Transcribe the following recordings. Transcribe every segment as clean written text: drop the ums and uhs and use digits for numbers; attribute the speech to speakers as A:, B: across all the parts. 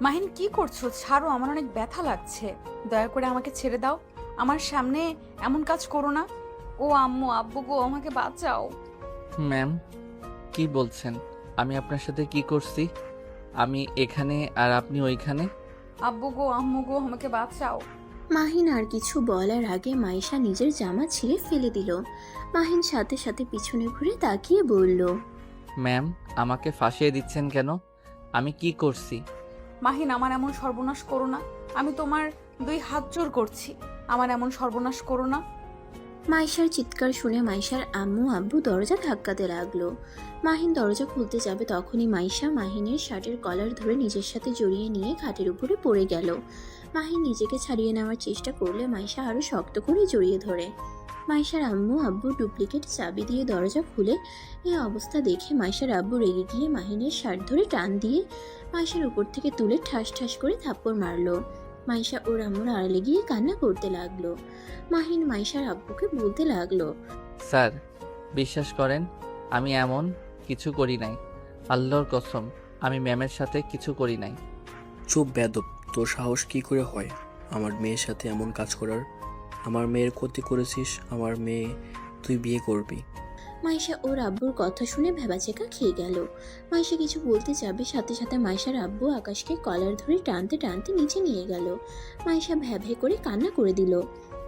A: মাহিন কি করছো? ছাড়ো, আমার অনেক ব্যথা লাগছে। দয়া করে আমাকে ছেড়ে দাও। আমার সামনে এমন কাজ করো না। ও আম্মু, আব্বু গো, আমাকে বাঁচাও।
B: ম্যাম, কি বলছেন? আমি আপনার সাথে কি করছি? আমি এখানে আর আপনি ওইখানে?
A: আব্বু গো, আম্মু গো, আমাকে বাঁচাও।
C: মাহিন আর কিছু বলার আগে মাইশা নিজের জামা ছিঁড়ে ফেলে দিল। মাহিন সাথে সাথে পিছনে ঘুরে তাকিয়ে বলল,
B: ম্যাম, আমাকে ফাঁসিয়ে দিচ্ছেন কেন? আমি কি করছি?
A: মাহিন, আমার এমন সর্বনাশ করো না। আমি তোমার 2 হাত জোর করছি, আমার এমন সর্বনাশ করো না।
C: মাইশার চিৎকার শুনে মাইশার আম্মু আব্বু দরজা ধাক্কাতে লাগলো। মাহিন দরজা খুলতে যাবে তখনই মাইশা মাহিনের শার্টের কলার ধরে নিজের সাথে জড়িয়ে নিয়ে খাটের উপরে পড়ে গেল। মাহিন নিজেকে ছাড়িয়ে নেওয়ার চেষ্টা করলে মাইশা আরো শক্ত করে জড়িয়ে ধরে। মাইশার আম্মু আব্বু ডুপ্লিকেট চাবি দিয়ে দরজা খুলে এই অবস্থা দেখে মাইশার আব্বু রেগে গিয়ে মাহিনের শার্ট ধরে টান দিয়ে মাইশার উপর থেকে তুলে ঠাস ঠাস করে থাপ্পড় মারলো। মাইশা ওর আম্মুর আড়ালে গিয়ে কান্না করতে লাগলো। মাহিন মাইশার আব্বুকে বলতে লাগলো,
B: স্যার, বিশ্বাস করেন, আমি এমন কিছু করি নাই। আল্লাহর কসম, আমি ম্যামের সাথে কিছু করি নাই।
D: চুপ বেয়াদব, তোর সাহস কি করে হয় আমার মেয়ের সাথে এমন কাজ করার? আমার মেয়ের ক্ষতি করেছিস, আমার মেয়ে তুই বিয়ে করবি?
C: মাইশা ওর আব্বুর কথা শুনে ভ্যাবাচেকা খেয়ে গেল। মাইশা কিছু বলতে যাবে, সাথে সাথে মাইশার আব্বু আকাশকে কলার ধরে টানতে টানতে নিচে নিয়ে গেল। মাইশা ভ্যাভে করে কান্না করে দিল।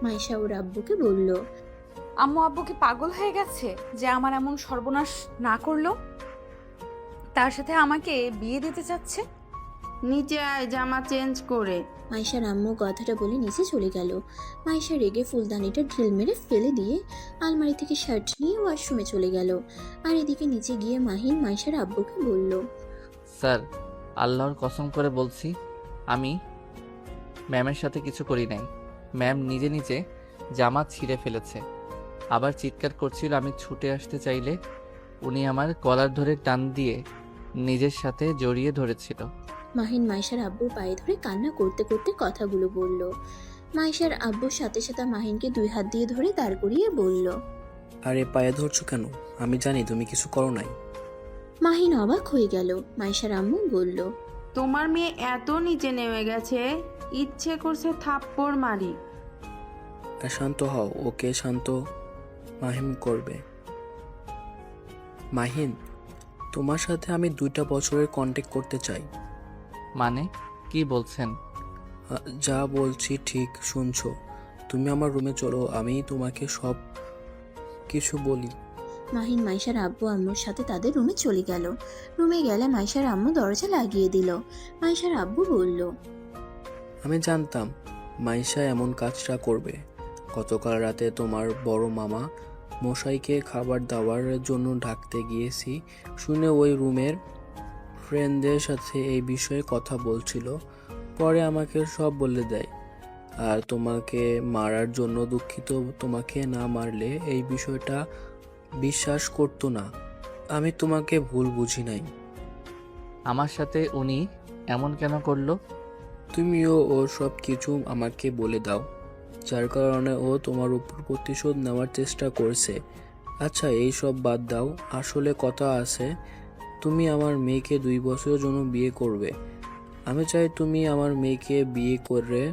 C: মাইশা ওর আব্বুকে বলল,
A: আম্মু আব্বু কি পাগল হয়ে গেছে যে আমার এমন সর্বনাশ না করলো? তার সাথে আমাকে বিয়ে দিতে চাচ্ছে।
E: নিচে আয় জামা চেঞ্জ করে।
C: মাইশার আম্মু কথাটা বলে নিচে চলে গেল। মাইশা রেগে ফুলদানিটা ঢিল মেরে ফেলে দিয়ে আলমারি থেকে শার্ট নিয়ে ওয়াশরুমে চলে গেল। আর এদিকে নিচে গিয়ে মাহিন মাইশার আব্বুকে বলল,
B: স্যার, আল্লাহর কসম করে বলছি, আমি ম্যামের সাথে কিছু করি নাই। ম্যাম নিজে নিজে জামা ছিঁড়ে ফেলেছে। আবার চিৎকার করছিল। আমি ছুটে আসতে চাইলে উনি আমার কলার ধরে টান দিয়ে নিজের সাথে জড়িয়ে ধরেছিল।
C: মাহিন মাইশার আব্বুর পায়ে ধরে কান্না করতে করতে কথাগুলো বলল। মাইশার আব্বুর সাথে সাথে মাহিনকে 2 হাত দিয়ে ধরে দাঁড় করিয়ে বলল,
D: আরে পায়ে ধরছো কেন? আমি জানি তুমি কিছু করো নাই।
C: মাহিন অবাক হয়ে গেল। মাইশার আম্মু বলল,
E: তোমার মেয়ে এত নিচে নেমে গেছে, ইচ্ছে করছে থাপ্পড় মারি।
D: আর শান্ত হও, ওকে শান্ত। মাহিম করবে। মাহিন, তোমার সাথে আমি 2টা বছরের কন্ট্যাক্ট করতে চাই।
B: মানে কি বলছেন?
D: যা বলছি ঠিক শুনছো? তুমি আমার রুমে চলো, আমি তোমাকে সব কিছু বলি।
C: মাহিন মাইশার আব্বু আম্মুর সাথে তাদের রুমে চলে গেল। রুমে গেলে মাইশার আম্মু দরজা লাগিয়ে দিল। মাইশার আব্বু বলল,
D: আমি জানতাম মাইশা এমন কাজটা করবে। গতকাল রাতে তোমার বড় মামা মশাইকে খাবার দাবার জন্য ডাকতে গিয়েছি শুনে ওই রুমের ফ্রেন্ডদের সাথে এই বিষয়ে কথা বলছিল। পরে আমাকে সব বলে দেয়। আর তোমাকে মারার জন্য দুঃখিত, তোমাকে না মারলে এই বিষয়টা বিশ্বাস করতো না। আমি তোমাকে ভুল বুঝি নাই।
B: আমার সাথে উনি এমন কেন করলো?
D: তুমিও ও সব কিছু আমাকে বলে দাও, যার কারণে ও তোমার উপর প্রতিশোধ নেওয়ার চেষ্টা করছে। আচ্ছা, এই সব বাদ দাও, আসলে কথা আছে। তুমি আমার মেয়েকে 2 বছরের জন্য বিয়ে করবে। আমি চাই তুমি আমার মেয়েকে বিয়ে করে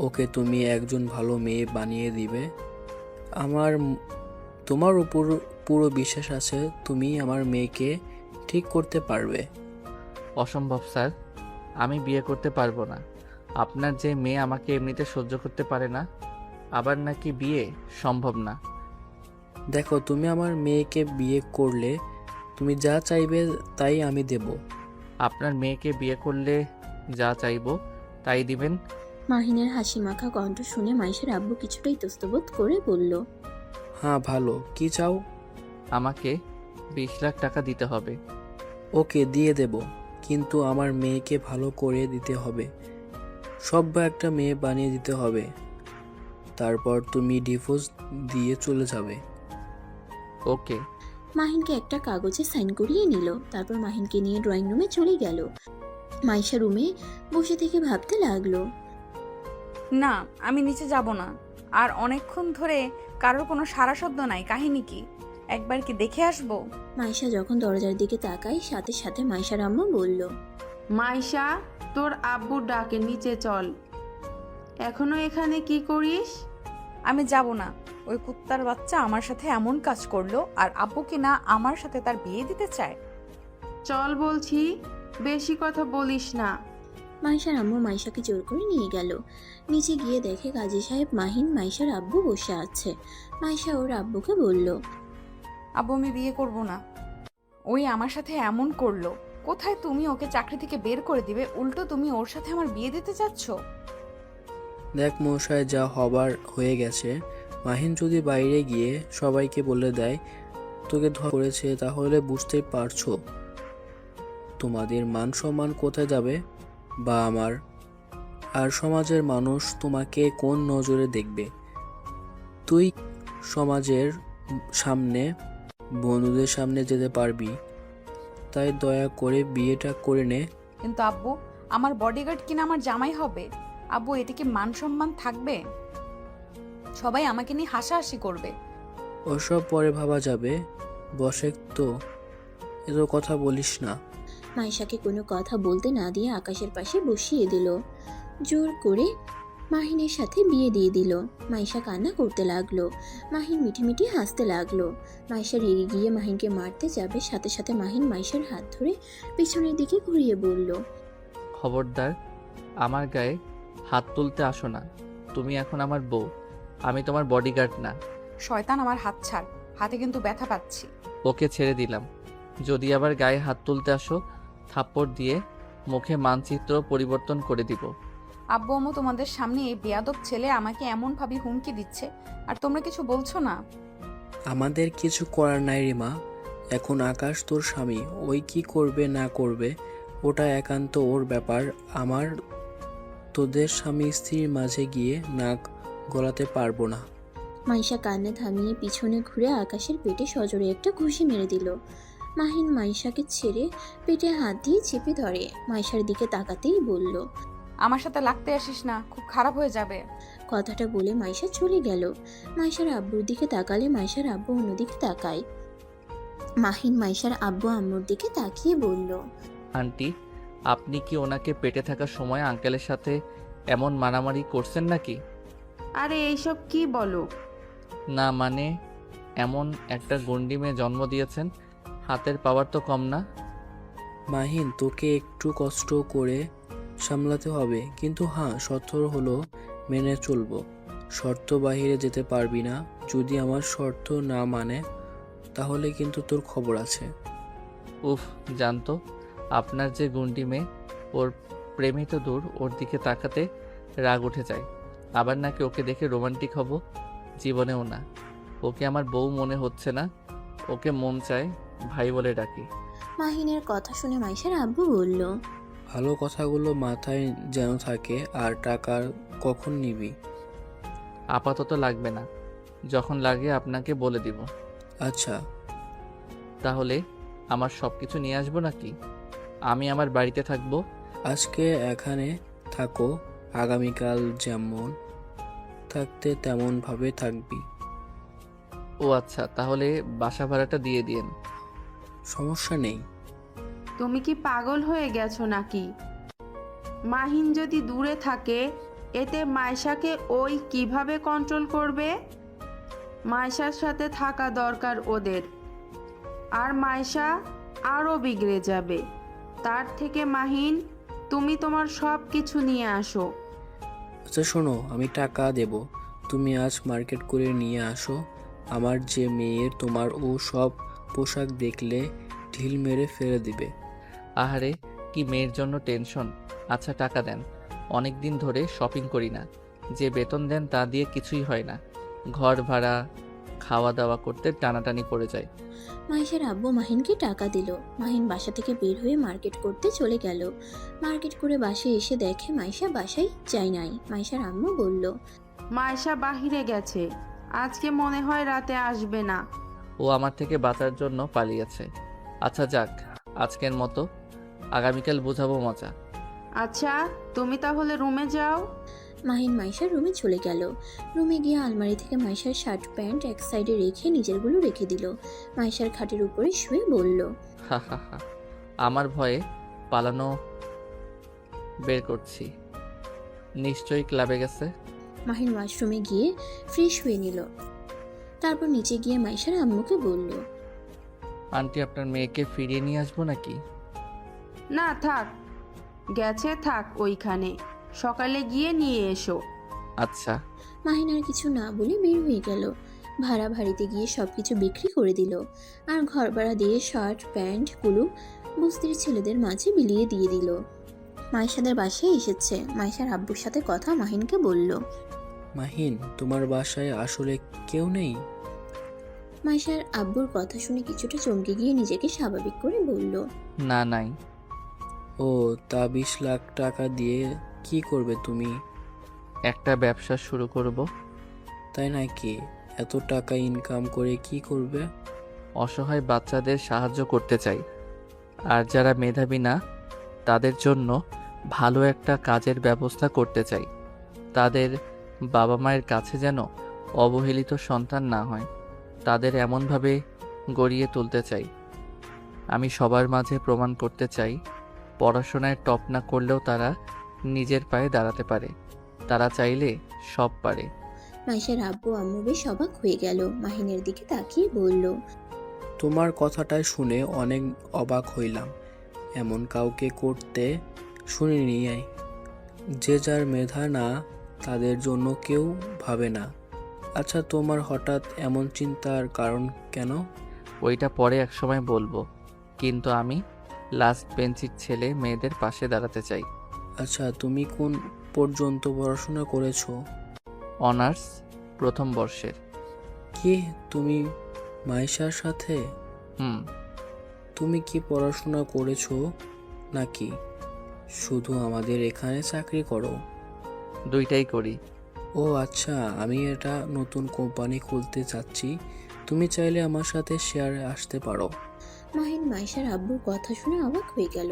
D: ওকে তুমি একজন ভালো মেয়ে বানিয়ে দিবে। আমার তোমার উপর পুরো বিশ্বাস আছে তুমি আমার মেয়েকে ঠিক করতে পারবে।
B: অসম্ভব স্যার, আমি বিয়ে করতে পারবো না। আপনার যে মেয়ে আমাকে এমনিতে সহ্য করতে পারে না, আবার নাকি বিয়ে সম্ভব না।
D: দেখো, তুমি আমার মেয়েকে বিয়ে করলে তুমি যা চাইবে তাই আমি দেব।
B: আপনার মেয়েকে বিয়ে করলে যা চাইবো তাই দিবেন?
C: মাহিনের হাসি মাখা কণ্ঠ শুনে মাইশার আব্বু কিছুটা ইতস্তত করে বলল,
D: হ্যাঁ, ভালো, কি চাও?
B: আমাকে 20 লাখ টাকা দিতে হবে।
D: ওকে, দিয়ে দেব, কিন্তু আমার মেয়েকে ভালো করে দিতে হবে। সভ্য একটা মেয়ে বানিয়ে দিতে হবে। তারপর তুমি ডিভোর্স দিয়ে চলে যাবে।
B: ওকে।
C: মাহিনকে একটা কাগজে সাইন করিয়ে নিল। তারপর মাহিনকে নিয়ে ড্রয়িং রুমে চলে গেল। মাইশা রুমে বসে থেকে ভাবতে লাগলো,
A: না, আমি নিচে যাব না। আর অনেকক্ষণ ধরে কারোর কোনো সাড়া শব্দ নাই। কাহিনী কি? একবার কি দেখে আসবো?
C: মাইশা যখন দরজার দিকে তাকায় সাথে সাথে মাইশার আম্মু বলল,
E: মাইশা, তোর আব্বু ডাকে নিচে চল। এখনো এখানে কি করিস?
A: আমি যাব না। ওই কুত্তার বাচ্চা আমার সাথে এমন কাজ করলো, আর আব্বু কি না আমার সাথে তার বিয়ে দিতে চায়?
E: চল বলছি, বেশি কথা বলিস না।
C: মাইশার আম্মু মাইশাকে জোর করে নিয়ে গেল। নিচে গিয়ে দেখে কাজী সাহেব মাহিন মাইশার আব্বু বসে আছে। মাইশা ওর আব্বুকে বলল,
A: আব্বু আমি বিয়ে করব না। ওই আমার সাথে এমন করলো। কোথায় তুমি ওকে চাকরি থেকে বের করে দিবে, উল্টো তুমি ওর সাথে আমার বিয়ে দিতে চাচ্ছ?
D: দেখ মশাই, যা হবার হয়ে গেছে। মাহিন যদি বাইরে গিয়ে সবাইকে বলে দেয় তোকে ধরা করেছে, তাহলে বুঝতেই পারছো তোমাদের মান সম্মান কোথায় যাবে, বা আমার। আর সমাজের মানুষ তোমাকে কোন নজরে দেখবে। তুই সমাজের সামনে, বন্ধুদের সামনে যেতে পারবি। তাই দয়া করে বিয়েটা করে নে।
A: কিন্তু আব্বু, আমার বডিগার্ড কিনা আমার জামাই হবে। আব্বু, এতে কি মান সম্মান থাকবে? সবাই আমাকে নিয়ে হাসাহাসি করবে।
D: ওসব পরে ভাবা যাবে। বসে তো, এত কথা বলিস না।
C: মাইশাকে কোনো কথা বলতে না দিয়ে আকাশের পাশে বসিয়ে দিল। জোর করে মাহিনের সাথে বিয়ে দিয়ে দিল। মাইশা কান্না করতে লাগলো। মাহিন মিঠি মিঠি হাসতে লাগলো। মাইশা রেগে গিয়ে মাহিনকে মারতে যাবে, সাথে সাথে মাহিন মাইশার হাত ধরে পিছনের দিকে ঘুরিয়ে বলল,
B: খবরদার আমার গায়ে হাত তুলতে আসো না। তুমি এখন আমার বউ, আমি তোমার বডিগার্ড না।
A: শয়তান, আমার হাত ছাড়। হাতে কিন্তু ব্যথা পাচ্ছি।
B: ওকে ছেড়ে দিলাম। যদি আবার গায়ে হাত তুলতে আসো, থাপ্পড় দিয়ে মুখে মানচিত্র পরিবর্তন করে দিব।
A: আব্বু আম্মু, তোমাদের সামনে এই বেয়াদব ছেলে আমাকে এমন ভাবে হুমকি দিচ্ছে, আর তোমরা কিছু বলছো না।
D: আমাদের কিছু করার নাই রে মা। এখন আকাশ তোর স্বামী, ওই কি করবে না করবে ওটা একান্ত ওর ব্যাপার। আমার তোদের স্বামী স্ত্রীর মাঝে গিয়ে নাক গলাতে পারবো না।
C: মাইশা কান্না থামিয়ে পিছনে ঘুরে আকাশের পেটে সজোরে একটা ঘুষি মেরে দিল। মাহিন মাইশাকে ছেড়ে পেটে হাত দিয়ে চেপে ধরে মাইশার দিকে তাকাতেই বলল,
A: আমার সাথে লাগতে আসিস না, খুব খারাপ হয়ে যাবে।
C: কথাটা বলে মাইশা চলে গেল। মাইশার আব্বুর দিকে তাকালে মাইশার আব্বু অন্যদিকে তাকায়। মাহিন মাইশার আব্বু আম্মুর দিকে তাকিয়ে বলল,
B: আন্টি, আপনি কি ওনাকে পেটে থাকার সময় আঙ্কেলের সাথে এমন মারামারি করছেন নাকি?
E: আরে এইসব কি বলো?
B: না মানে, এমন একটা গন্ডি মেয়ে জন্ম দিয়েছেন, হাতের পাওয়ার তো কম না।
D: মাহিন, তোকে একটু কষ্ট করে সামলাতে হবে, কিন্তু হ্যাঁ, শর্ত হলো মেনে চলবো। শর্ত বাহিরে যেতে পারবি না। যদি আমার শর্ত না মানে তাহলে কিন্তু তোর খবর আছে।
B: উফ, জানতো আপনার যে গুন্ডি মেয়ে, ওর প্রেমে তো দূর, ওর দিকে তাকাতে রাগ উঠে যায়। আবার নাকি ওকে দেখে রোমান্টিক হব, জীবনেও না। ওকে আমার বউ মনে হচ্ছে না, ওকে মন চায় ভাই বলে ডাকি।
C: মাহিনের কথা শুনে মাইশার আব্বু বলল,
D: ভালো কথাগুলো মাথায় যেন থাকে। আর টাকা কখন নিবি?
B: আপাতত লাগবে না, যখন লাগে আপনাকে বলে দিব।
D: আচ্ছা।
B: তাহলে আমার সব কিছু নিয়ে আসবো নাকি? আমি আমার বাড়িতে থাকবো।
D: আজকে এখানে থাকো, আগামীকাল যেমন থাকতে তেমন ভাবে থাকবি।
B: ও আচ্ছা, তাহলে বাসা ভাড়াটা দিয়ে দিন।
D: সমস্যা নেই।
E: তুমি কি পাগল হয়ে গেছো নাকি? মাহিন যদি দূরে থাকে, এতে মাইশাকে ওই কিভাবে কন্ট্রোল করবে? মাইশার সাথে থাকা দরকার ওদের। আর মাইশা আরও বিগড়ে যাবে। তার থেকে মাহিন, তুমি তোমার সব কিছু নিয়ে আসো।
D: আচ্ছা শোনো, আমি টাকা দেব, তুমি আজ মার্কেট করে নিয়ে আসো। আমার যে মেয়ের, তোমার ও সব পোশাক দেখলে ঢিল মেরে ফেলে দিবে।
B: আহারে, কি মেয়ের জন্য টেনশন। আচ্ছা টাকা দেন, অনেক দিন ধরে শপিং করি না। যে বেতন দেন তা দিয়ে কিছুই হয় না, ঘর ভাড়া, খাওয়া দাওয়া করতে টানাটানি পড়ে যায়।
C: মাইশার আব্বু মাহিনকে টাকা দিল। মাহিন বাসা থেকে বের হয়ে মার্কেট করতে চলে গেল। মার্কেট করে বাসায় এসে দেখে মাইশা বাসায় যায় নাই। মাইশার আম্মু বলল,
E: মাইশা বাহিরে গেছে, আজকে মনে হয় রাতে আসবে না।
B: ও আমার থেকে বাঁচার জন্য পালিয়েছে। আচ্ছা যাক, আজকের মতো, আগামীকাল বোঝাবো মজা।
E: আচ্ছা, তুমি তাহলে রুমে যাও।
C: মাহিন মাইশার রুমে চলে গেল। রুমে গিয়ে আলমারি থেকে মাইশার শার্ট প্যান্ট এক সাইডে রেখে নিজেরগুলো রেখে দিল। মাইশার খাটের উপরে শুয়ে বলল,
B: হা হা হা, আমার ভয়ে পালানো বের করছি। নিশ্চয়ই ক্লাবে গেছে।
C: মাহিন ওয়াশরুমে গিয়ে ফ্রেশ হয়ে নিল। তারপর নিচে গিয়ে মাইশার আম্মুকে বলল,
B: আন্টি, আপনার মেয়েকে ফিরিয়ে নিয়ে আসবো নাকি?
E: না থাক, গেছে থাক ওইখানে, সকালে গিয়ে নিয়ে এসো।
B: আচ্ছা।
C: মাহিন আর কিছু না বলে বের হয়ে গেল। ভাড়া বাড়িতে গিয়ে সবকিছু বিক্রি করে দিল আর ঘর ভাড়া দিয়ে শার্ট প্যান্ট গুলো বস্তির ছেলেদের মাঝে বিলিয়ে দিয়ে দিল। মাইশাদের বাসায় এসেছে। মাইশার আব্বুর সাথে কথা মাহিনকে বলল।
D: মাহিন, তোমার বাসায় আসলে কেউ নেই?
C: মাইশার আব্বুর কথা শুনে কিছুটা চমকে গিয়ে নিজেকে স্বাভাবিক করে বলল,
B: না, নাই।
D: ও, তা 20 লাখ টাকা দিয়ে কি করবে তুমি?
B: একটা ব্যবসা শুরু করব।
D: তাই নাকি? এত টাকা ইনকাম করে কি করবে?
B: অসহায় বাচ্চাদের সাহায্য করতে চাই, আর যারা মেধাবী না তাদের জন্য ভালো একটা কাজের ব্যবস্থা করতে চাই। তাদের বাবা মায়ের কাছে যেন অবহেলিত সন্তান না হয়, তাদের এমনভাবে গড়িয়ে তুলতে চাই। আমি সবার মাঝে প্রমাণ করতে চাই, পড়াশোনায় টপ না করলেও তারা নিজের পায়ে দাঁড়াতে পারে। তারা চাইলে সব পারে।
C: মাইশার আব্বু আম্মু বেশ অবাক হয়ে গেল। মাহিনের দিকে তাকিয়ে বলল,
D: তোমার কথাটা শুনে অনেক অবাক হইলাম। এমন কাউকে করতে শুনিনি। যে যার মেধা না তাদের জন্য কেউ ভাবে না। আচ্ছা, তোমার হঠাৎ এমন চিন্তার কারণ কেন?
B: ওইটা পরে একসময় বলবো, কিন্তু আমি লাস্ট বেঞ্চির ছেলে মেয়েদের পাশে দাঁড়াতে চাই।
D: আচ্ছা, তুমি কোন পর্যন্ত পড়াশোনা করেছো?
B: অনার্স প্রথম বর্ষের।
D: কি, তুমি মাইশার সাথে?
B: হুম।
D: তুমি কি পড়াশোনা করেছো নাকি শুধু আমাদের এখানে চাকরি করো?
B: দুইটাই করি।
D: ও আচ্ছা, আমি এটা নতুন কোম্পানি খুলতে চাচ্ছি। তুমি চাইলে আমার সাথে শেয়ারে আসতে পারো।
C: মাহিন মাইশার আব্বুর কথা শুনে অবাক হয়ে গেল।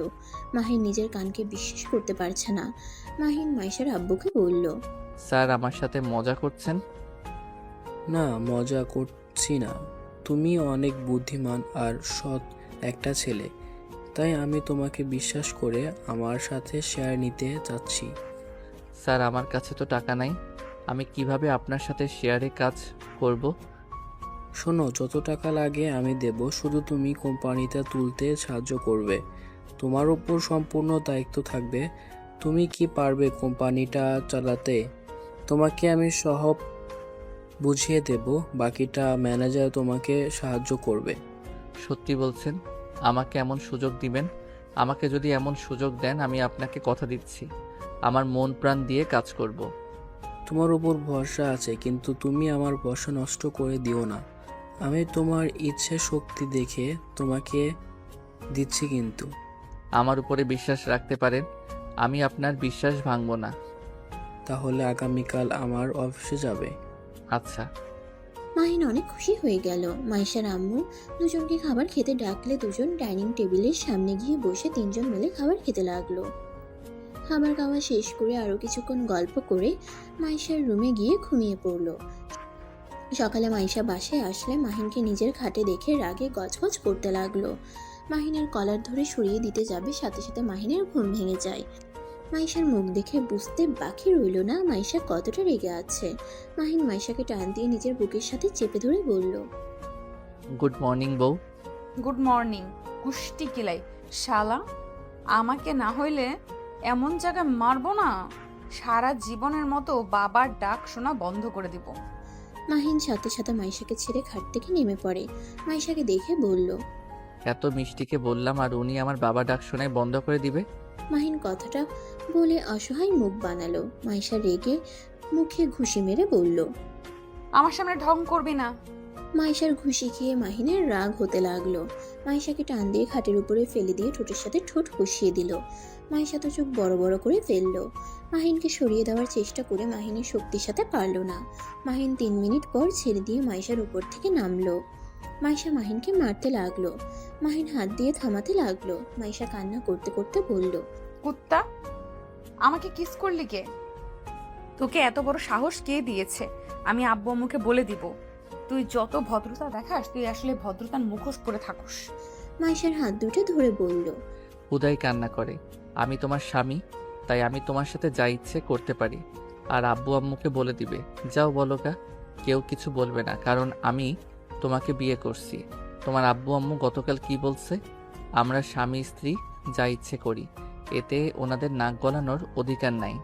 C: মাহিন নিজের কানকে বিশ্বাস করতে পারছে না। মাহিন মাইশার আব্বুকে বলল,
B: স্যার, আমার সাথে মজা করছেন?
D: না, মজা করছি না। তুমি অনেক বুদ্ধিমান আর সৎ একটা ছেলে, তাই আমি তোমাকে বিশ্বাস করে আমার সাথে শেয়ার নিতে চাচ্ছি।
B: স্যার, আমার কাছে তো টাকা নাই, আমি কিভাবে আপনার সাথে শেয়ারে কাজ করব?
D: শোনো, যত টাকা লাগে আমি দেব, শুধু তুমি কোম্পানিটা তুলতে সাহায্য করবে। তোমার উপর সম্পূর্ণ দায়িত্ব থাকবে। তুমি কি পারবে কোম্পানিটা চালাতে? তোমাকে আমি সব বুঝিয়ে দেব, বাকিটা ম্যানেজার তোমাকে সাহায্য করবে।
B: সত্যি বলছেন? আমাকে এমন সুযোগ দিবেন? আমাকে যদি এমন সুযোগ দেন, আমি আপনাকে কথা দিচ্ছি আমার মন প্রাণ দিয়ে কাজ করব।
D: তোমার উপর ভরসা আছে, কিন্তু তুমি আমার ভরসা নষ্ট করে দিও না। আমি তোমার ইচ্ছে শক্তি দেখে তোমাকে দিচ্ছি কিন্তু।
B: আমার উপরে বিশ্বাস রাখতে পারেন, আমি আপনার বিশ্বাস ভাঙব না।
D: তাহলে আগামীকাল আমার অফিসে যাবে।
B: আচ্ছা।
C: মাহিন অনেক খুশি হয়ে গেল। মাইশার আম্মু দুজনকে খাবার খেতে ডাকলে দুজন ডাইনিং টেবিলের সামনে গিয়ে বসে তিনজন মিলে খাবার খেতে লাগলো। খাবার খাওয়া শেষ করে আরো কিছুক্ষণ গল্প করে মাইশার রুমে গিয়ে ঘুমিয়ে পড়ল। সকালে মাইশা বাসায় আসলে মাহিনকে নিজের খাটে দেখে রাগে গজগজ করতে লাগলো। মাহিনের কলার ধরে সরিয়ে দিতে যাবে, সাথে সাথে মাহিনের ঘুম ভেঙে যায়। মাইশার মুখ দেখে বুঝতে বাকি রইল না মাইশা কতটা রেগে আছে। মাহিন মাইশাকে টান দিয়ে নিজের বুকের সাথে চেপে ধরে বলল,
B: গুড মর্নিং বউ।
A: Good morning. কুষ্টি কিলাই শালা, আমাকে না হইলে এমন জায়গায় মারবো না, সারা জীবনের মতো বাবার ডাক শোনা বন্ধ করে দিব।
C: মাহিন সাথে সাথে মাইশাকে ছেড়ে খাট থেকে নেমে পড়ে। মাইশাকে দেখে বলল,
B: এত মিষ্টিকে বললাম আর উনি আমার বাবা ডাক শোনায় বন্ধ করে দিবে?
C: মাহিন কথাটা বলে অসহায় মুখ বানালো। মাইশা রেগে মুখে ঘুষি মেরে বলল,
A: আমার সামনে ঢং করবি না।
C: মাইশার ঘুষি খেয়ে মাহিনের রাগ হতে লাগলো। মাইশাকে টান দিয়ে খাটের উপরে ফেলে দিয়ে ঠোঁটের সাথে ঠোঁট বসিয়ে দিল। মাইশা তো চোখ বড় বড় করে ফেললো। মাহিনকে সরিয়ে দেওয়ার চেষ্টা করে মাহিনের শক্তির সাথে পারল না। মাহিন 3 মিনিট পর ছেড়ে দিয়ে মাইশার উপর থেকে নামলো। মাইশা মাহিনকে মারতে লাগলো। মাহিন হাত দিয়ে থামাতে লাগলো। মাইশা কান্না করতে করতে বলল,
A: কুত্তা, আমাকে কিস করলি কে? তোকে এত বড় সাহস কে দিয়েছে? আমি আব্বু আম্মুকে বলে দিব। তুই যত ভদ্রতা দেখাস, তুই আসলে ভদ্রতার মুখোশ পরে থাকুস।
C: মাইশার হাত দুটো ধরে বলল,
B: উদয় কান্না করে, আমি তোমার স্বামী, তাই আমি তোমার সাথে যা ইচ্ছে করতে পারি। আর আব্বু আম্মুকে বলে দিবে। যাও বলো গা, কেউ কিছু বলবে না, কারণ আমি তোমাকে বিয়ে করছি। তোমার আব্বু আম্মু গতকাল কি বলছে? আমরা স্বামী স্ত্রী যা ইচ্ছে করি, এতে ওনাদের নাক গলানোর অধিকার নাই।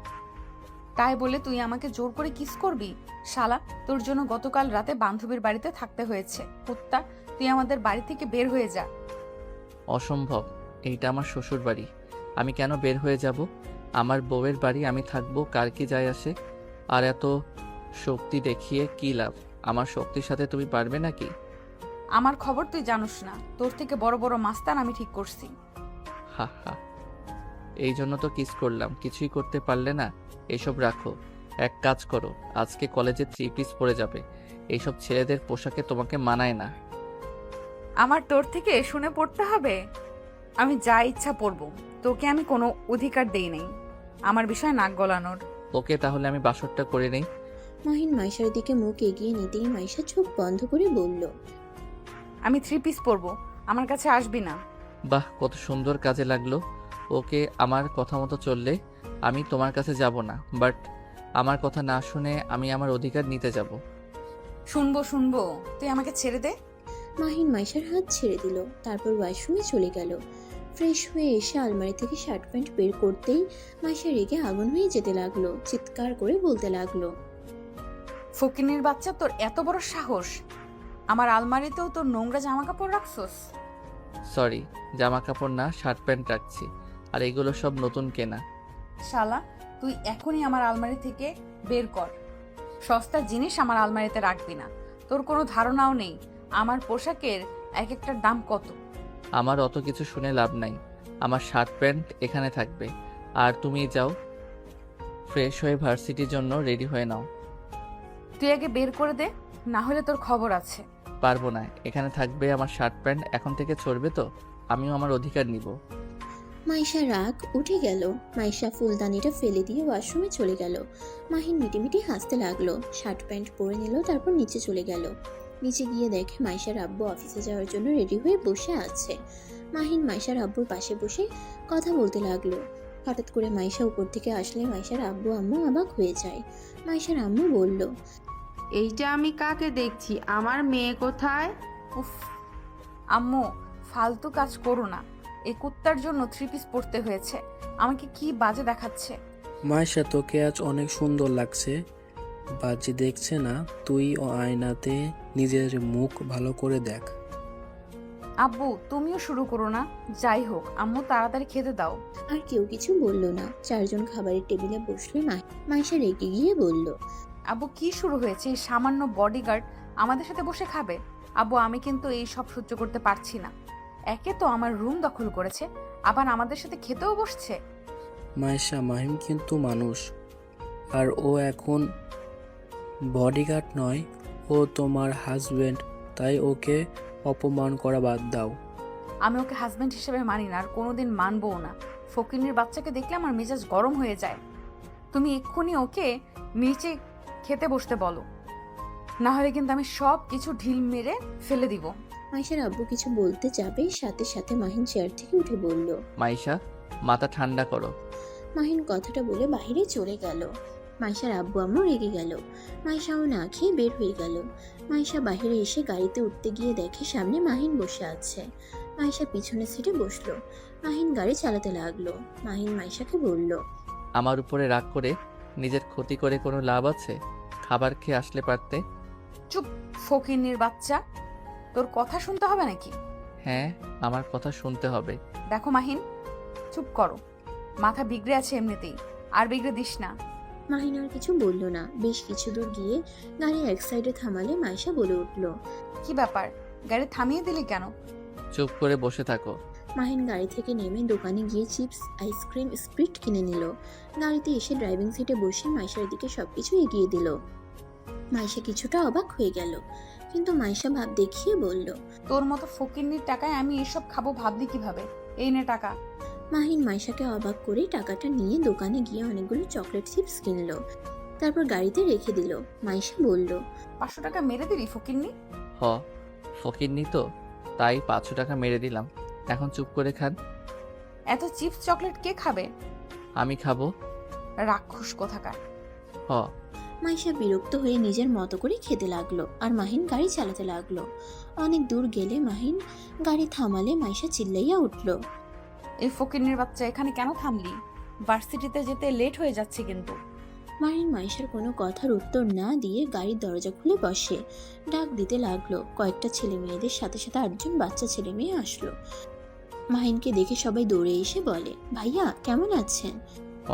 A: তাই বলে তুই আমাকে জোর করে কিস করবি? শালা, তোর জন্য গতকাল রাতে বান্ধবীর বাড়িতে থাকতে হয়েছে। কুত্তা, তুই আমাদের বাড়ি থেকে বের হয়ে যা।
B: অসম্ভব, এইটা আমার শ্বশুর বাড়ি, আমি কেন বের হয়ে যাব? আমার বউয়ের বাড়ি, আমি থাকবো, কার কি যায় আসে? আর এত শক্তি দেখিয়ে কি লাভ? আমার শক্তির সাথে তুমি পারবে নাকি?
A: আমার খবর তুই জানোস না, তোর থেকে বড় বড় মাস্তান আমি ঠিক করছি।
B: হা হা, এই জন্য তো কিস করলাম, কিছুই করতে পারলে না। এসব রাখো, এক কাজ করো, আজকে কলেজে 3 পিস পরে যাবে। এইসব ছেলেদের পোশাকে তোমাকে মানায় না।
A: আমার তোর থেকে শুনে পড়তে হবে? আমি যা ইচ্ছা পড়বো, তোকে আমি কোনো অধিকার দেই নাই আমার বিষয়ে নাক গলানোর।
B: ওকে, তাহলে আমি বাসরটা করে নেই।
C: মাহিন মাইশার দিকে মুখ এগিয়ে নিতেই মাইশা চোখ বন্ধ করে বলল,
A: আমি 3 পিস পরবো, আমার কাছে আসবি না।
B: বাহ, কত সুন্দর কাজে লাগলো। ওকে, আমার কথা মতো চললে আমি তোমার কাছে যাব না, বাট আমার কথা না শুনে আমি আমার অধিকার নিতে যাব।
A: শুনবো শুনবো, তুই আমাকে ছেড়ে দে।
C: মাহিন মাইশার হাত ছেড়ে দিল, তারপর ওয়াশরুমে চলে গেল। ফ্রেশ হয়ে এসে আলমারি থেকে শার্ট প্যান্ট বের করতেই মাইশা রেগে আগুন হয়ে যেতে লাগলো, চিৎকার করে বলতে লাগলো,
A: ফকিনীর বাচ্চা, তোর এত বড় সাহস! আমার আলমারিতেও তোর নোংরা জামা কাপড় রাখছস?
B: সরি, জামা কাপড় না, শার্ট প্যান্ট রাখছি, আর এগুলো সব নতুন কেনা।
A: শালা, তুই এখনই আমার আলমারি থেকে বের কর। সস্তা জিনিস আমার আলমারিতে রাখবি না। তোর কোনো ধারণাও নেই আমার পোশাকের এক একটার দাম কত।
B: আমার অত কিছু শুনে লাভ নাই, আমার শার্ট প্যান্ট এখানে থাকবে। আর তুমি যাও, ফ্রেশ হয়ে ভার্সিটির জন্য রেডি হয়ে নাও।
A: তুই আগে বের করে দে, না হলে তোর খবর আছে।
B: পারবো না, এখানে থাকবে আমার শার্ট প্যান্ট। এখন থেকে চড়বে তো, আমিও আমার অধিকার নিব।
C: মাইশা রাগ উঠে গেল। মাইশা ফুলদানিটা ফেলে দিয়ে ওয়াশরুমে চলে গেল। মাহিন মিটিমিটি হাসতে লাগলো, শার্ট প্যান্ট পরে নিল, তারপর নিচে চলে গেল। নিচে গিয়ে দেখে মাইশার আব্বু অফিসে যাওয়ার জন্য রেডি হয়ে বসে আছে। মাহিন মাইশার আব্বুর পাশে বসে কথা বলতে লাগলো। হঠাৎ করে মাইশা উপর থেকে আসলে মাইশার আব্বু আম্মু অবাক হয়ে যায়। মাইশার আম্মু বলল,
E: এইটা আমি কাকে দেখছি? আমার মেয়ে কোথায়?
A: উফ, আম্মু ফালতু কাজ করো না। এই কুত্তার জন্য 3 পিস পরতে হয়েছে। আমাকে কি বাজে দেখাচ্ছে।
D: মাইশা, তোকে আজ অনেক সুন্দর লাগছে। বাজি দেখছে না, তুই ও আয়নাতে নিজের মুখ ভালো করে দেখ।
A: আব্বু তুমিও শুরু করো না। যাই হোক আম্মু, তাড়াতাড়ি খেতে দাও।
C: আর কেউ কিছু বলল না। চারজন খাবারের টেবিলে বসলে মাইশা রেগে গিয়ে বলল,
A: আব্বু কি শুরু হয়েছে? এই সামান্য বডিগার্ড আমাদের সাথে বসে খাবে? আব্বু আমি কিন্তু এই সব সহ্য করতে পারছি না। একে তো আমার রুম দখল করেছে, আবার আমাদের সাথে খেতেও বসছে।
D: মাইশা, মাহিম কিন্তু মানুষ, আর ও এখন বডিগার্ড নয়, ও তোমার হাজবেন্ড, তাই ওকে অপমান করা বাদ দাও।
A: আমি ওকে হাজবেন্ড হিসেবে মানি না, আর কোনোদিন মানবও না। ফকিনীর বাচ্চাকে দেখলে আমার মেজাজ গরম হয়ে যায়। তুমি এক্ষুনি ওকে নিচে খেতে বসতে বলো, না হলে কিন্তু আমি সব কিছু ঢিল মেরে ফেলে দিব।
C: মাইশার আব্বু কিছু বলতে যাবে, সাথে সাথে মাহিন চেয়ার থেকে উঠে বলল।
B: মাইশা, মাথা ঠান্ডা করো।
C: মাহিন কথাটা বলে বাইরে চলে গেল। মাইশার আব্বু আম্মু রেগে গেল। মাইশাও না খেয়ে বের হয়ে গেল। মাইশা বাইরে এসে গাড়িতে উঠতে গিয়ে দেখে সামনে মাহিন বসে আছে। মাইশা পিছনের সিটে বসলো। মাহিন গাড়ি চালাতে লাগলো। মাহিন মাইশাকে বলল,
B: আমার উপরে রাগ করে নিজের ক্ষতি করে কোনো লাভ আছে? খাবার খেয়ে আসলে পারতে।
A: চুপ ফকিনীর বাচ্চা, তোর কথা শুনতে হবে নাকি?
B: হ্যাঁ, আমার কথা শুনতে হবে।
A: দেখো মাহিন, চুপ করো। মাথা বিগড়ে আছে এমনিতেই, আর বিগড়ে দিস না।
C: মাহিন আর কিছু বলল না। বেশ কিছু দূর গিয়ে গাড়ি এক সাইডে থামালে মাইশা বলে উঠল,
A: কি ব্যাপার, গাড়ি থামিয়ে দিলি কেন?
B: চুপ করে বসে থাকো।
C: মাহিন গাড়ি থেকে নেমে দোকানে গিয়ে চিপস, আইসক্রিম, স্প্রিট কিনে নিল। গাড়িতে এসে ড্রাইভিং সিটে বসে মাইশার দিকে সবকিছু এগিয়ে দিল। মাইশা কিছুটা অবাক হয়ে গেল, কিন্তু মাইশা ভাব দেখিয়ে বলল,
A: তোর মতো ফকিন্নির টাকায় আমি এসব খাবো ভাবলি কিভাবে? এই নে টাকা।
C: মাহিন মাইশাকে অবাক করে টাকাটা নিয়ে দোকানে গিয়ে অনেকগুলো চকলেট চিপস কিনলো, তারপর গাড়িতে রেখে দিল। মাইশা বলল,
A: 500 টাকা মেরে দিলি ফকিন্নি?
B: হ, ফকিরনি তো, তাই 500 টাকা মেরে দিলাম। এখন চুপ করে খান।
A: এত চিপস চকলেট কে খাবে?
B: আমি খাবো।
A: রাক্ষস কোথাকার।
B: হ।
C: মাইশা বিরক্ত হয়ে নিজের মতো করে খেতে লাগলো আর মাহিন গাড়ি চালাতে লাগলো। অনেক দূর গেলে মাহিন গাড়ি থামালে মাইশা চিল্লাইয়া উঠল।
A: এই ফকিন্নির বাচ্চা, এখানে কেন থামলি? ভার্সিটিতে যেতে লেট হয়ে যাচ্ছে কিন্তু।
C: মাহিন মাইশার কোনো কথার উত্তর না দিয়ে গাড়ির দরজা খুলে বসে ডাক দিতে লাগলো। কয়েকটা ছেলে মেয়েদের সাথে সাথে 8জন বাচ্চা ছেলে মেয়ে আসলো। মাহিনকে দেখে সবাই দৌড়ে এসে বলে, ভাইয়া কেমন আছেন?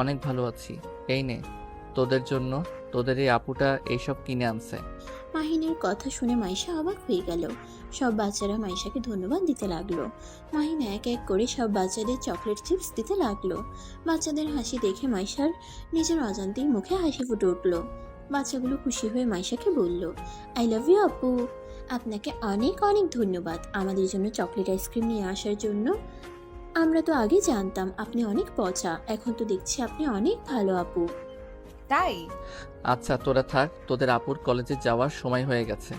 B: অনেক ভালো আছি। এই নে, তোদের জন্য তোদের এই আপুটা এইসব কিনে আনছে।
C: মাহিনের কথা শুনে মাইশা অবাক হয়ে গেল। সব বাচ্চারা মাইশাকে ধন্যবাদ দিতে লাগলো। মাহিন এক এক করে সব বাচ্চাদের চকলেট চিপস দিতে লাগলো। বাচ্চাদের হাসি দেখে মাইশার নিজের অজান্তেই মুখে হাসি ফুটে উঠল। বাচ্চাগুলো খুশি হয়ে মাইশাকে বলল, আই লাভ ইউ আপু। আপনাকে অনেক অনেক ধন্যবাদ আমাদের জন্য চকলেট আইসক্রিম নিয়ে আসার জন্য। আমরা তো আগে জানতাম আপনি অনেক পচা, এখন তো দেখছি আপনি অনেক ভালো আপু।
A: তাই?
B: আচ্ছা তোরা থাক, তোদের আপুর কলেজে যাওয়ার সময় হয়ে গেছে।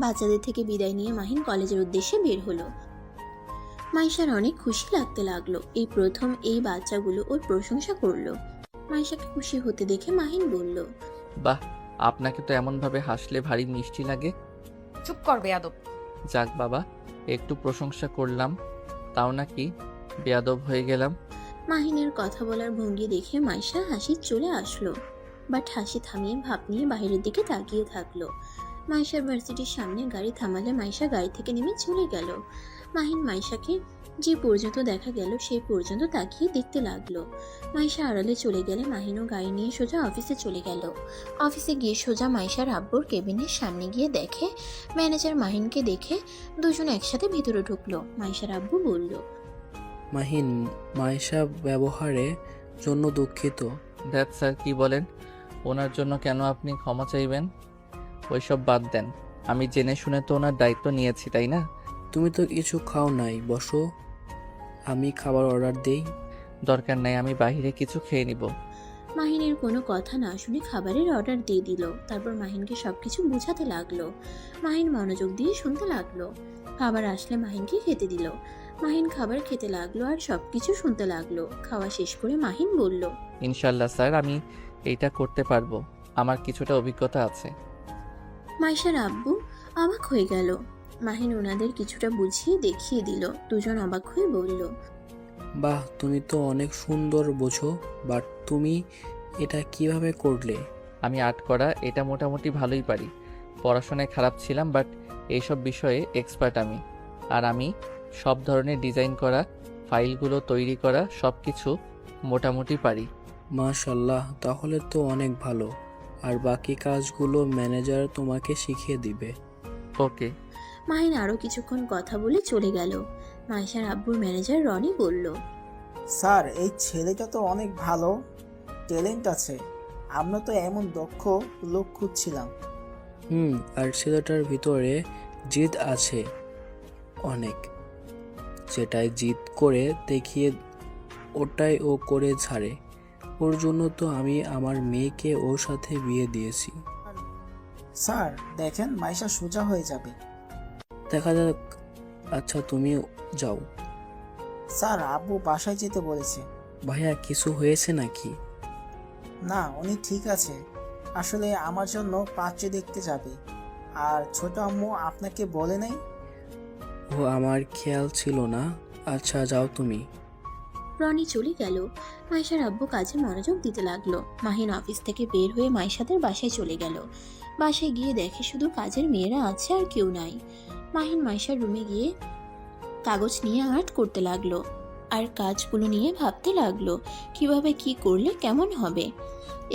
C: বাচ্চাদের থেকে বিদায় নিয়ে মাহিন কলেজের উদ্দেশ্যে বের হলো। মাইশার অনেক খুশি লাগতে লাগলো। এই প্রথম এই বাচ্চাগুলো ওর প্রশংসা করলো। মাইশাকে খুশি হতে দেখে মাহিন বলল,
B: বাহ, আপনাকে তো এমনভাবে হাসলে ভারী মিষ্টি লাগে।
A: চুপ কর বেয়াদব।
B: যাক বাবা, একটু প্রশংসা করলাম, তাও নাকি বেয়াদব হয়ে গেলাম।
C: মাহিনের কথা বলার ভঙ্গি দেখে মাইশা হাসি চলে আসলো, বাট হাসি থামিয়ে ভাব নিয়ে বাইরের দিকে তাকিয়ে থাকলো। মাইশার ভার্সিটির সামনে গাড়ি থামালে মাইশা গাড়ি থেকে নেমে চলে গেল। মাহিন মাইশাকে যে পর্যন্ত দেখা গেল সেই পর্যন্ত তাকিয়ে দেখতে লাগলো। মাইশা আড়ালে চলে গেলে মাহিনও গাড়ি নিয়ে সোজা অফিসে চলে গেল। অফিসে গিয়ে সোজা মাইশার আব্বুর কেবিনের সামনে গিয়ে দেখে ম্যানেজার মাহিনকে দেখে দুজন একসাথে ভিতরে ঢুকলো। মাইশার আব্বু বলল,
D: মাহিন, মাইশা ব্যবহারের জন্য দুঃখিত।
B: দ্যাট স্যার কি বলেন? ওনার জন্য কেন আপনি ক্ষমা চাইবেন? ওইসব বাদ দেন, আমি জেনে শুনে তো ওনার দায়িত্ব নিয়েছি, তাই না?
D: তুমি তো কিছু খাও নাই, বসো, আমি খাবার অর্ডার দেই।
B: দরকার নাই, আমি বাইরে কিছু খেয়ে নিব।
C: মাহিনের কোনো কথা না শুনে খাবারের অর্ডার দিয়ে দিল। তারপর মাহিনকে সবকিছু বোঝাতে লাগলো। মাহিন মনোযোগ দিয়ে শুনতে লাগলো। খাবার আসলে মাহিনকে খেতে দিল। মাহিন খাবার খেতে লাগলো আর সবকিছু শুনতে লাগলো। খাওয়া শেষ করে মাহিন বলল,
B: ইনশাল্লাহ স্যার, আমি এইটা করতে পারবো, আমার কিছুটা অভিজ্ঞতা আছে।
C: মাইশার আব্বু অবাক হয়ে গেল। মাহিন ওনাদের কিছুটা বুঝিয়ে দেখিয়ে দিল। দুজন অবাক হয়ে বলল,
D: বাহ, তুমি তো অনেক সুন্দর বোঝো, বাট তুমি এটা কিভাবে করলে?
B: আমি আর্ট করা এটা মোটামুটি ভালোই পারি। পড়াশোনায় খারাপ ছিলাম, বাট এইসব বিষয়ে এক্সপার্ট আমি। আর আমি সব ধরনের ডিজাইন করা, ফাইলগুলো তৈরি করা সব কিছু মোটামুটি পারি।
D: মাশাল্লাহ, তাহলে তো অনেক ভালো। আর বাকি কাজগুলো ম্যানেজার তোমাকে শিখিয়ে দিবে।
B: ওকে।
C: মাহিন আরও কিছুক্ষণ কথা বলে চলে গেল। মাইশার আব্বুর ম্যানেজার রনি বলল,
F: স্যার, এই ছেলেটা তো অনেক ভালো ট্যালেন্ট আছে। আমরা তো এমন দক্ষ লোক খুঁজছিলাম।
D: আর ছেলেটার ভিতরে জিদ আছে অনেক, যেটাই জিদ করে দেখিয়ে ওটাই ও করে ছাড়ে। ওর জন্য তো আমি আমার মেয়েকে ওর সাথে বিয়ে দিয়েছি।
F: স্যার দেখেন, মাইশা সোজা হয়ে যাবে।
D: দেখা যাক। আচ্ছা তুমি যাও।
F: স্যার, আব্বু বাসায় যেতে বলেছে।
D: ভাইয়া, কিছু হয়েছে নাকি?
F: না, উনি ঠিক আছে। আসলে আমার জন্য পাত্রী দেখতে যাবে। আর ছোট আম্মু আপনাকে বলে নাই?
D: ও আমার খেয়াল ছিল না। আচ্ছা যাও তুমি।
C: রনি চলে গেল। মাইশার আব্বু কাজে মনোযোগ দিতে লাগলো। মাহিন অফিস থেকে বের হয়ে মাইশাদের বাসায় চলে গেল। বাসায় গিয়ে দেখে শুধু কাজের মেয়েরা আছে আর কেউ নাই। মাহিন মাইশার রুমে গিয়ে কাগজ নিয়ে আর্ট করতে লাগলো আর কাজগুলো নিয়ে ভাবতে লাগলো কিভাবে কি করলে কেমন হবে।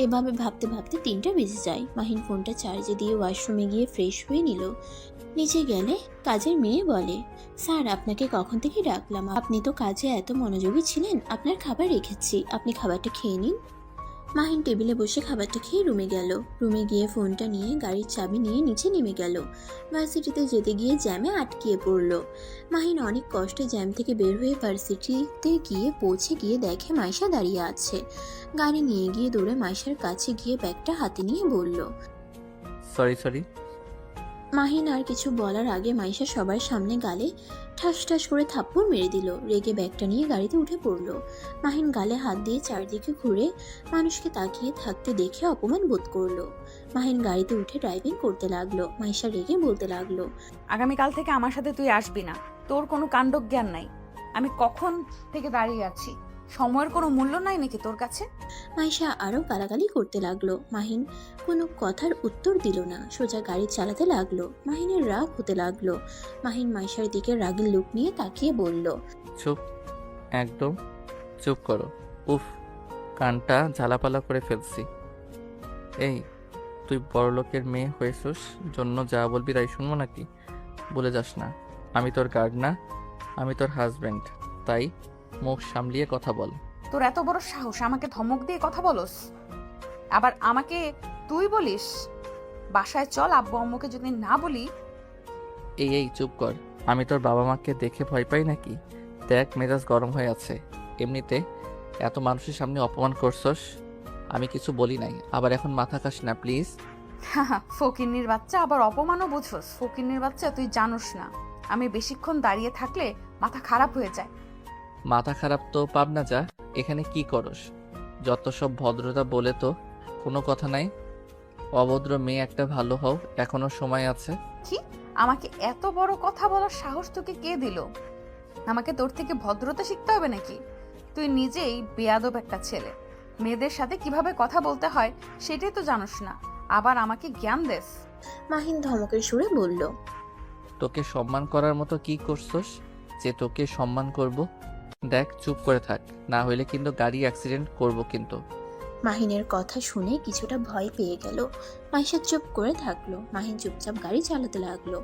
C: এভাবে ভাবতে ভাবতে 3টা বেজে যায়। মাহিন ফোনটা চার্জে দিয়ে ওয়াশরুমে গিয়ে ফ্রেশ হয়ে নিল। নিচে গেলে কাজের মেয়ে বলে, স্যার আপনাকে কখন থেকে ডাকলাম, আপনি তো কাজে এত মনোযোগী ছিলেন। আপনার খাবার রেখেছি, আপনি খাবারটা খেয়ে নিন। মাহিন টেবিলে বসে খাবারটা খেয়ে রুমে গেল। রুমে গিয়ে ফোনটা নিয়ে গাড়ির চাবি নিয়ে নিচে নেমে গেল। ভার্সিটিতে যেতে গিয়ে জ্যামে আটকিয়ে পড়ল। মাহিন অনেক কষ্টে জ্যাম থেকে বের হয়ে ভার্সিটিতে গিয়ে পৌঁছে গিয়ে দেখে মাইশা দাঁড়িয়ে আছে। গাড়ি নিয়ে গিয়ে দৌড়ে মাইশার কাছে গিয়ে ব্যাগটা হাতে নিয়ে বলল,
B: সরি।
C: মাহিন আর কিছু বলার আগে মাইশা সবার সামনে গালে ঠাস ঠাস করে থাপ্পড় মেরে দিল। রেগে ব্যাগটা নিয়ে গাড়িতে উঠে পড়ল। মাহিন গালে হাত দিয়ে চারদিকে ঘুরে মানুষকে তাকিয়ে থাকতে দেখে অপমান বোধ করলো। মাহিন গাড়িতে উঠে ড্রাইভিং করতে লাগলো। মাইশা রেগে বলতে লাগলো,
A: আগামীকাল থেকে আমার সাথে তুই আসবি না। তোর কোনো কাণ্ডজ্ঞান নাই। আমি কখন থেকে দাঁড়িয়ে আছি, সময়ের কোনো মূল্য নাই নাকি তোর কাছে?
C: মাইশা আরো গালাগালি করতে লাগলো। মাহিন কোনো কথার উত্তর দিল না, সোজা গাড়ি চালাতে লাগলো। মাহিনের রাগ হতে লাগলো। মাহিন মাইশার দিকে রাগের লুক নিয়ে তাকিয়ে বলল,
B: চুপ, একদম চুপ করো। উফ, কানটা ঝালাপালা করে ফেলছি। এই, তুই বড়লোকের মেয়ে হয়েছিস জন্য যা বলবি তাই শুনবো নাকি? বলে যাস না, আমি তোর গার্ড না, আমি তোর হাজব্যান্ড। তাই মুখ সামলিয়ে কথা বল।
A: তোর এত বড় সাহস আমাকে ধমক দিয়ে কথা বলস, আবার আমাকে তুই বলিস? বাসায় চল, আব্বু আম্মুকে যদি না বলি।
B: এই চুপ কর। আমি তোর বাবা মাকে দেখে ভয় পাই নাকি? দেখ, মেজাজ গরম হয়ে আছে। এমনিতে এত মানুষের সামনে অপমান করছস, আমি কিছু বলি নাই। আবার এখন মাথা খাস না প্লিজ।
A: ফকিন্নির বাচ্চা, আবার অপমানও বুঝোস? ফকিন্নির বাচ্চা, তুই জানোস না আমি বেশিক্ষণ দাঁড়িয়ে থাকলে মাথা খারাপ হয়ে যায়।
B: মাথা খারাপ তো পাবনা যা। এখানে কি করস? যত সব ভদ্রতা বলে তো কোনো কথা নাই। অভদ্র মেয়ে একটা ভালো হও, এখনো সময় আছে।
A: কি? আমাকে এত বড় কথা বলার সাহস তোকে কে দিল? আমাকে তোর থেকে ভদ্রতা শিখতে হবে নাকি? তুই নিজেই বেয়াদব একটা ছেলে। মেয়েদের সাথে কিভাবে কথা বলতে হয় সেটাই তো জানোস না, আবার আমাকে জ্ঞান দেস।
C: মাহিন ধমকের সুরে বলল,
B: তোকে সম্মান করার মতো কি করছস যে তোকে সম্মান করব? দেখ, চুপ করে থাক, না হইলে কিন্তু গাড়ি অ্যাক্সিডেন্ট করব কিন্তু।
C: মাহিনের কথা শুনে কিছুটা ভয় পেয়ে গেল। মাইশা চুপ করে থাকলো। মাহিন চুপচাপ গাড়ি চালাতে লাগলো।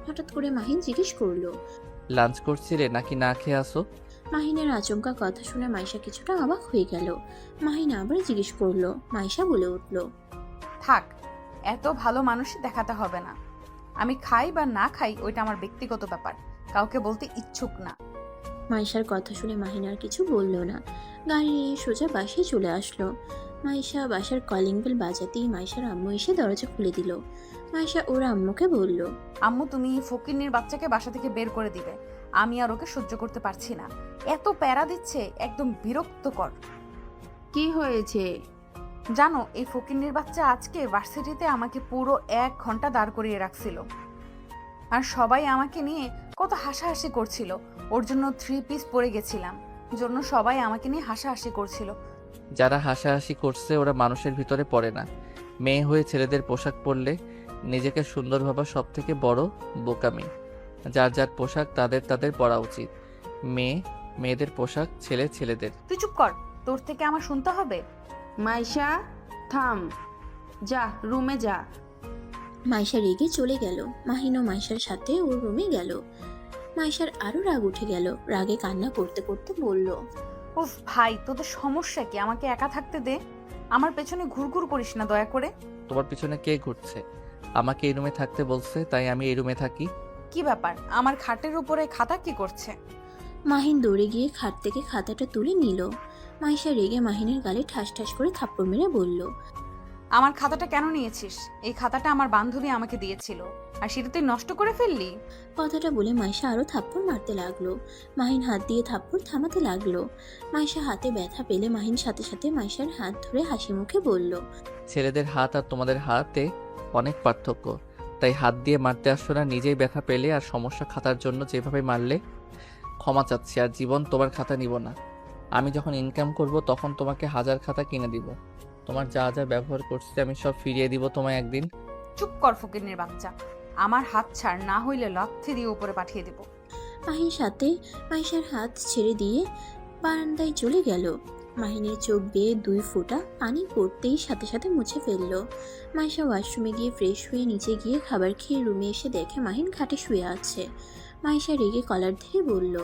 C: হঠাৎ করে মাহিন জিজ্ঞেস করলো,
B: লাঞ্চ করছিলে নাকি না খেয়ে আসো?
C: মাহিনের আচমকা কথা শুনে মাইশা কিছুটা অবাক হয়ে গেল। মাহিন আবার জিজ্ঞেস করলো। মাইশা বলে উঠল,
A: থাক, এত ভালো মানুষ দেখাতে হবে না। আমি খাই বা না খাই ওইটা আমার ব্যক্তিগত ব্যাপার, কাউকে বলতে ইচ্ছুক না।
C: মাইশার কথা শুনে মাহিন আর কিছু বলল না। গাড়ি নিয়ে সোজা বাসায় চলে আসলো। মাইশা বাসার কলিং বেল বাজাতেই মাইশার আম্মু এসে দরজা খুলে দিল। মাইশা ওর আম্মুকে বলল,
A: আম্মু, তুমি ফকিন্নির বাচ্চাকে বাসা থেকে বের করে দিবে। আমি আর ওকে সহ্য করতে পারছি না। এত প্যারা দিচ্ছে, একদম বিরক্তকর।
E: কি হয়েছে?
A: জানো, এই ফকিন্নির বাচ্চা আজকে ভার্সিটিতে আমাকে পুরো 1 ঘন্টা দাঁড় করিয়ে রাখছিল। আর সবাই আমাকে নিয়ে কত হাসাহাসি করছিল। ওর জন্য 3 পিস পরে গেছিলাম, জন্য সবাই আমাকে নিয়ে হাসাহাসি করছিল।
B: যারা হাসাহাসি করছে ওরা মানুষের ভিতরে পড়ে না। মেয়ে হয়ে ছেলেদের পোশাক পরলে নিজেকে সুন্দর ভাবা সব থেকে বড় বোকামি। যার যার পোশাক তাদের পরা উচিত। মেয়েদের পোশাক, ছেলেদের।
A: তুই চুপ কর, তোর থেকে আমার শুনতে হবে?
E: মাইশা, থাম, যা রুমে যা।
C: মাইশা রেগে চলে গেল। মাহিনও মাইশার সাথে ওর রুমে গেল। মাইশার আরো রাগ উঠে গেল। রাগে কান্না করতে করতে বলল,
A: উফ ভাই, তোদের সমস্যা কি? আমাকে একা থাকতে দে। আমার পেছনে ঘুরঘুর করিস না দয়া করে।
B: তোমার পিছনে কে ঘুরছে? আমাকে এই রুমে থাকতে বলছে, তাই আমি এই রুমে থাকি।
A: কি ব্যাপার? আমার খাটের উপরে খাতা কি করছে?
C: মাহিন দৌড়ে গিয়ে খাট থেকে খাতাটা তুলে নিল। মাইশা রেগে মাহিনের গালে ঠাস ঠাস করে থাপ্পড় মেরে বলল,
A: আমার খাতাটা কেন নিয়েছিস? এই খাতাটা আমার বান্ধবী আমাকে দিয়েছিল, আর সেটা তুই নষ্ট করে ফেললি।
C: কথাটা বলে মাইশা আরো থাপ্পড় মারতে লাগলো। মাহিন হাত দিয়ে থাপ্পড় থামাতে লাগলো। মাইশা হাতে ব্যথা পেলে মাহিন সাথে সাথে মাইশার হাত ধরে হাসি মুখে বলল,
B: ছেলেদের হাত আর তোমাদের হাতে অনেক পার্থক্য। তাই হাত দিয়ে মারতে আসছো না, নিজেই ব্যথা পেলে আর সমস্যা খাতার জন্য যেভাবে মারলে। ক্ষমা চাচ্ছি, আর জীবন তোমার খাতা নিব না। আমি যখন ইনকাম করব তখন তোমাকে 1000 খাতা কিনে দিব। তোমার যা যা ব্যবহার করছি আমি সব ফিরিয়ে দিব তোমায় একদিন।
A: চুপ কর ফকিন্নির বাচ্চা, আমার হাত ছাড়, না হইলে লাথি দিয়ে উপরে পাঠিয়ে দেব।
C: মাহিন সাথে মাইশার হাত ছেড়ে দিয়ে বারান্দায় চলে গেল। মাহিনের চোখ বেয়ে 2 ফোঁটা পানি পড়তেই সাথে সাথে মুছে ফেলল। মাইশা ওয়াশরুমে গিয়ে ফ্রেশ হয়ে নিচে গিয়ে খাবার খেয়ে রুমে এসে দেখে মাহিন খাটে শুয়ে আছে। মাইশা রেগে কলার ধরে বলল,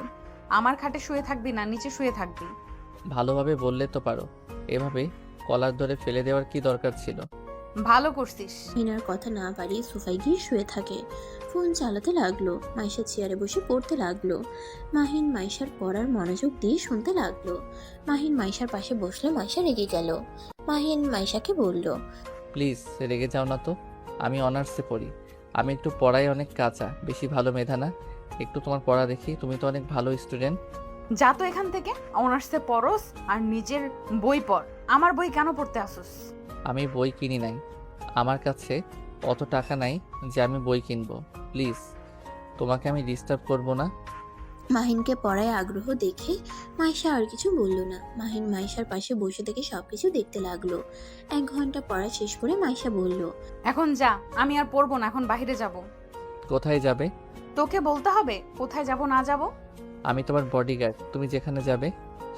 A: আমার খাটে শুয়ে থাকবি না, নিচে শুয়ে থাকবি।
B: ভালোভাবে বললে তো পারো, এভাবে কলার ধরে ফেলে দেওয়ার কি দরকার ছিল?
A: ভালো করছিস।
C: মাহিনার কথা না বাড়িয়ে সোফায় গিয়ে শুয়ে থাকে। ফোন চালাতে লাগলো। মাইশা চেয়ারে বসে পড়তে লাগলো। মাহিন মাইশার পড়ার মনোযোগ দিয়ে শুনতে লাগলো। মাহিন মাইশার পাশে বসলে মাইশা রেগে গেল। মাহিন মাইশাকে বলল,
B: প্লিজ রেগে যাও না তো। আমি অনার্সে পড়ি, আমি একটু পড়াই অনেক কাঁচা, বেশি ভালো মেধা না। একটু তোমার পড়া দেখি, তুমি তো অনেক ভালো স্টুডেন্ট।
A: যা তো এখান থেকে, অনার্সে পড়স আর নিজের বই পড়। আমার বই কেন পড়তে আসুস?
B: আমি বই কিনি নাই, আমার কাছে অত টাকা নাই যে আমি বই কিনবো। প্লিজ, তোমাকে আমি ডিস্টার্ব করব না।
C: মাহিনকে পড়ায় আগ্রহ দেখে মাইশা আর কিছু বলল না। মাহিন মাইশার পাশে বসে থেকে সবকিছু দেখতে লাগলো। 1 ঘন্টা পড়া শেষ করে মাইশা বলল,
A: এখন যা, আমি আর পড়বো না, এখন বাইরে যাব।
B: কোথায় যাবে?
A: তোকে বলতে হবে কোথায় যাব না যাব?
B: আমি তোমার বডিগার্ড, তুমি যেখানে যাবে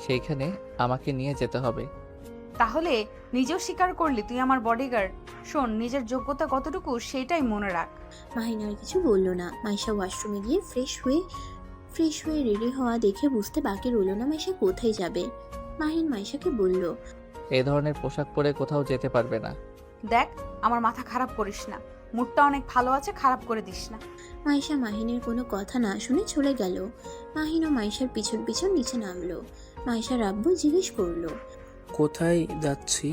B: সেইখানে আমাকে নিয়ে যেতে হবে।
A: তাহলে নিজেও স্বীকার করলি তুই আমার বডিগার্ড। শোন, নিজের যোগ্যতা কতটুকু সেটাই মনে রাখ।
C: মাহিন আর কিছু বলল না। মাইশা ওয়াশরুমে গিয়ে ফ্রেশ হয়ে রেডি হওয়া দেখে বুঝতে বাকি রইল না মাইশা কোথায় যাবে। মাহিন মাইশাকে বলল,
B: এই ধরনের পোশাক পরে কোথাও যেতে পারবে না।
A: দেখ, আমার মাথা খারাপ করিস না, মুডটা অনেক ভালো আছে, খারাপ করে দিস না।
C: মাইশা মাহিনের কোনো কথা না শুনে চলে গেল। মাহিন ও মাইশার পিছন পিছন নিচে নামলো। মাইশার আব্বু জিজ্ঞেস করলো,
D: কোথায় যাচ্ছি?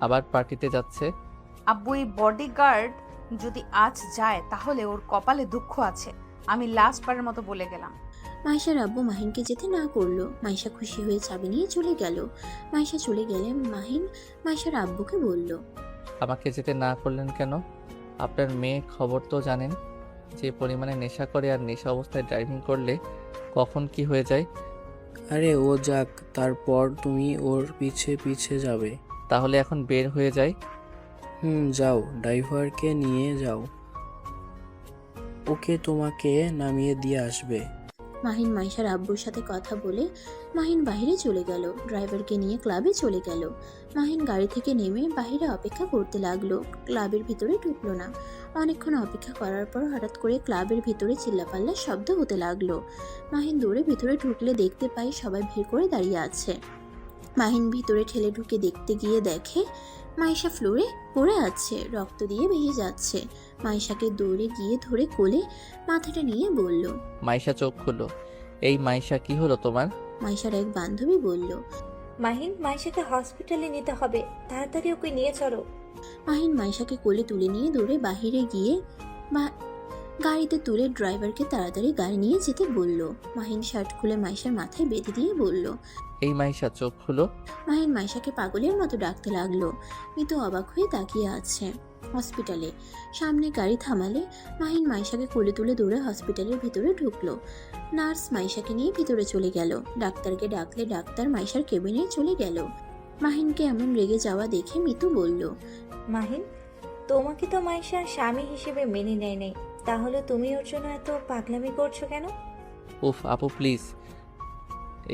B: আবার পার্টিতে যাচ্ছে।
A: আব্বু, এই বডিগার্ড যদি আজ যায় তাহলে ওর কপালে দুঃখ আছে। আমি লাস্ট বারের মতো বলে গেলাম।
C: মাইশার আব্বু মাহিনকে যেতে না করলো। মাইশা খুশি হয়ে চাবি নিয়ে চলে গেল। মাইশা চলে গেলে মাহিন মাইশার আব্বুকে বলল,
B: আমাকে যেতে না করলেন কেন? আপনার মেয়ে খবর তো জানেন, যে পরিমাণে নেশা করে আর নেশা অবস্থায় ড্রাইভিং করলে কখন কি হয়ে যায়।
D: আরে ও যাক, তারপর তুমি ওর পিছে পিছে যাবে।
B: তাহলে এখন বের হয়ে যায়।
D: যাও, ড্রাইভারকে নিয়ে যাও, ওকে তোমাকে নামিয়ে দিয়ে আসবে।
C: মাহিন মাইশার আব্বুর সাথে কথা বলে মাহিন বাইরে চলে গেল। ড্রাইভারকে নিয়ে ক্লাবে চলে গেল। মাহিন গাড়ি থেকে নেমে বাইরে অপেক্ষা করতে লাগলো। ক্লাবের ভিতরে ঢুকলো না। অনেকক্ষণ অপেক্ষা করার পর হঠাৎ করে ক্লাবের ভিতরে চিল্লাপাল্লার শব্দ হতে লাগলো। মাহিন দৌড়ে ভিতরে ঢুকলে দেখতে পাই সবাই ভিড় করে দাঁড়িয়ে আছে। মাহিন ভিতরে ঠেলে ঢুকে দেখতে গিয়ে দেখে মাইশা ফ্লোরে পড়ে আছে, রক্ত দিয়ে ভেসে যাচ্ছে। মাইশাকে দৌড়ে গিয়ে ধরে কোলে মাথাটা নিয়ে বলল,
B: মাইশা চোখ খুলো। এই মাইশা, কি হলো তোমার?
C: মাইশার এক বান্ধবী বলল।
G: মাহিন, মাইশাকে হসপিটালে নিতে হবে, তাড়াতাড়ি ওকে নিয়ে চলো।
C: মাহিন মাইশাকে কোলে তুলে নিয়ে দৌড়ে বাহিরে গিয়ে গাড়িতে তুলে ড্রাইভারকে তাড়াতাড়ি গাড়ি নিয়ে যেতে বলল। মাহিন শার্ট খুলে মাইশার মাথায় বেঁধে দিয়ে বলল।
B: এই মাইশা চোখ খুলো।
C: মাহিন মাইশাকে পাগলের মতো ডাকতে লাগলো। মিতু অবাক হয়ে তাকিয়ে আছে। হসপিটালে সামনে গাড়ি থামালে মাহিন মাইশাকে কোলে তুলে দৌড়ে হসপিটালের ভিতরে ঢুকলো। নার্স মাইশাকে নিয়ে ভিতরে চলে গেল। ডাক্তারকে ডাকলে ডাক্তার মাইশার কেবিনে চলে গেল। মাহিনকে এমন রেগে যাওয়া দেখে মিতু বলল,
G: মাহিন, তোমাকে তো মাইশা স্বামী হিসেবে মেনে নেয় নাই, তাহলে তুমি ওর জন্য এত পাগলামি করছো কেন?
B: উফ আপু, প্লিজ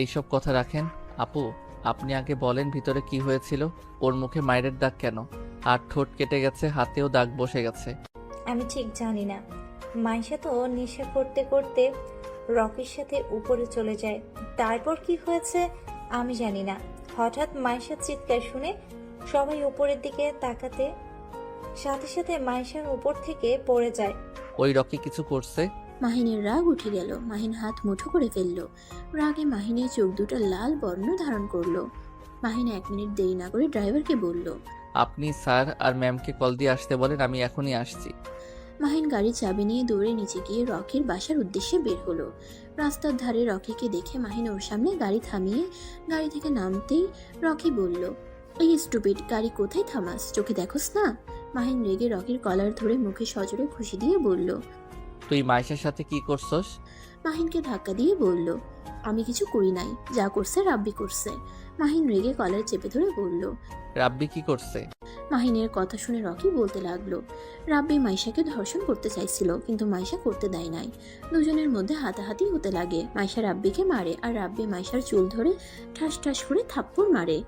B: এইসব কথা রাখেন। আপু, আপনি আগে বলেন ভিতরে কি হয়েছিল? ওর মুখে মায়ের দাগ কেন? আর ঠোঁট কেটে গেছে, হাতেও দাগ বসে গেছে।
G: আমি ঠিক জানি না। মাইশা তো নেশা করতে করতে রকির সাথে উপরে চলে যায়, তারপর কি হয়েছে আমি জানি না। হঠাৎ মাইশার চিৎকার শুনে সবাই উপরের দিকে তাকাতে সাথে সাথে মাইশার উপর থেকে পড়ে যায়।
B: ওই রকি কিছু করছে?
C: মাহিনের রাগ উঠে গেল। মাহিন হাত মুঠো করে ফেলল। রাগে মাহিনের চোখ দুটো লাল বর্ণ ধারণ করলো। মাহিন 1 মিনিট দেরি না করে ড্রাইভারকে বলল,
B: আপনি স্যার আর ম্যামকে কল দিয়ে আসতে বলেন, আমি এখনই আসছি।
C: মাহিন গাড়ির চাবি নিয়ে দৌড়ে নিচে গিয়ে রকির বাসার উদ্দেশ্যে বের হলো। রাস্তার ধারে রকিকে দেখে মাহিন ওর সামনে গাড়ি থামিয়ে গাড়ি থেকে নামতেই রকি বলল, এই স্টুপিড, গাড়ি কোথায় থামাস, চোখে দেখোস না? মাহিন রেগে রকির কলার ধরে মুখে সজোরে খুশি দিয়ে বলল।
B: তুই মাইশার সাথে কি করছস?
C: মাহিনকে ধাক্কা দিয়ে বলল, আমি কিছু করি নাই, যা করছে রাব্বি করছে। মাহিন রেগে কলার চেপে ধরে বলল।
B: রাব্বি কি করছে?
C: মাহিনের কথা শুনে রকি বলতে লাগলো, রাব্বি মাইশাকে ধর্ষণ করতে চাইছিল, কিন্তু মাইশা করতে দেয় নাই। দুজনের মধ্যে হাতাহাতি হতে লাগে। মাইশা রাব্বিকে মারে আর রাব্বি মাইশার চুল ধরে ঠাস ঠাস করে থাপ্পড় মারে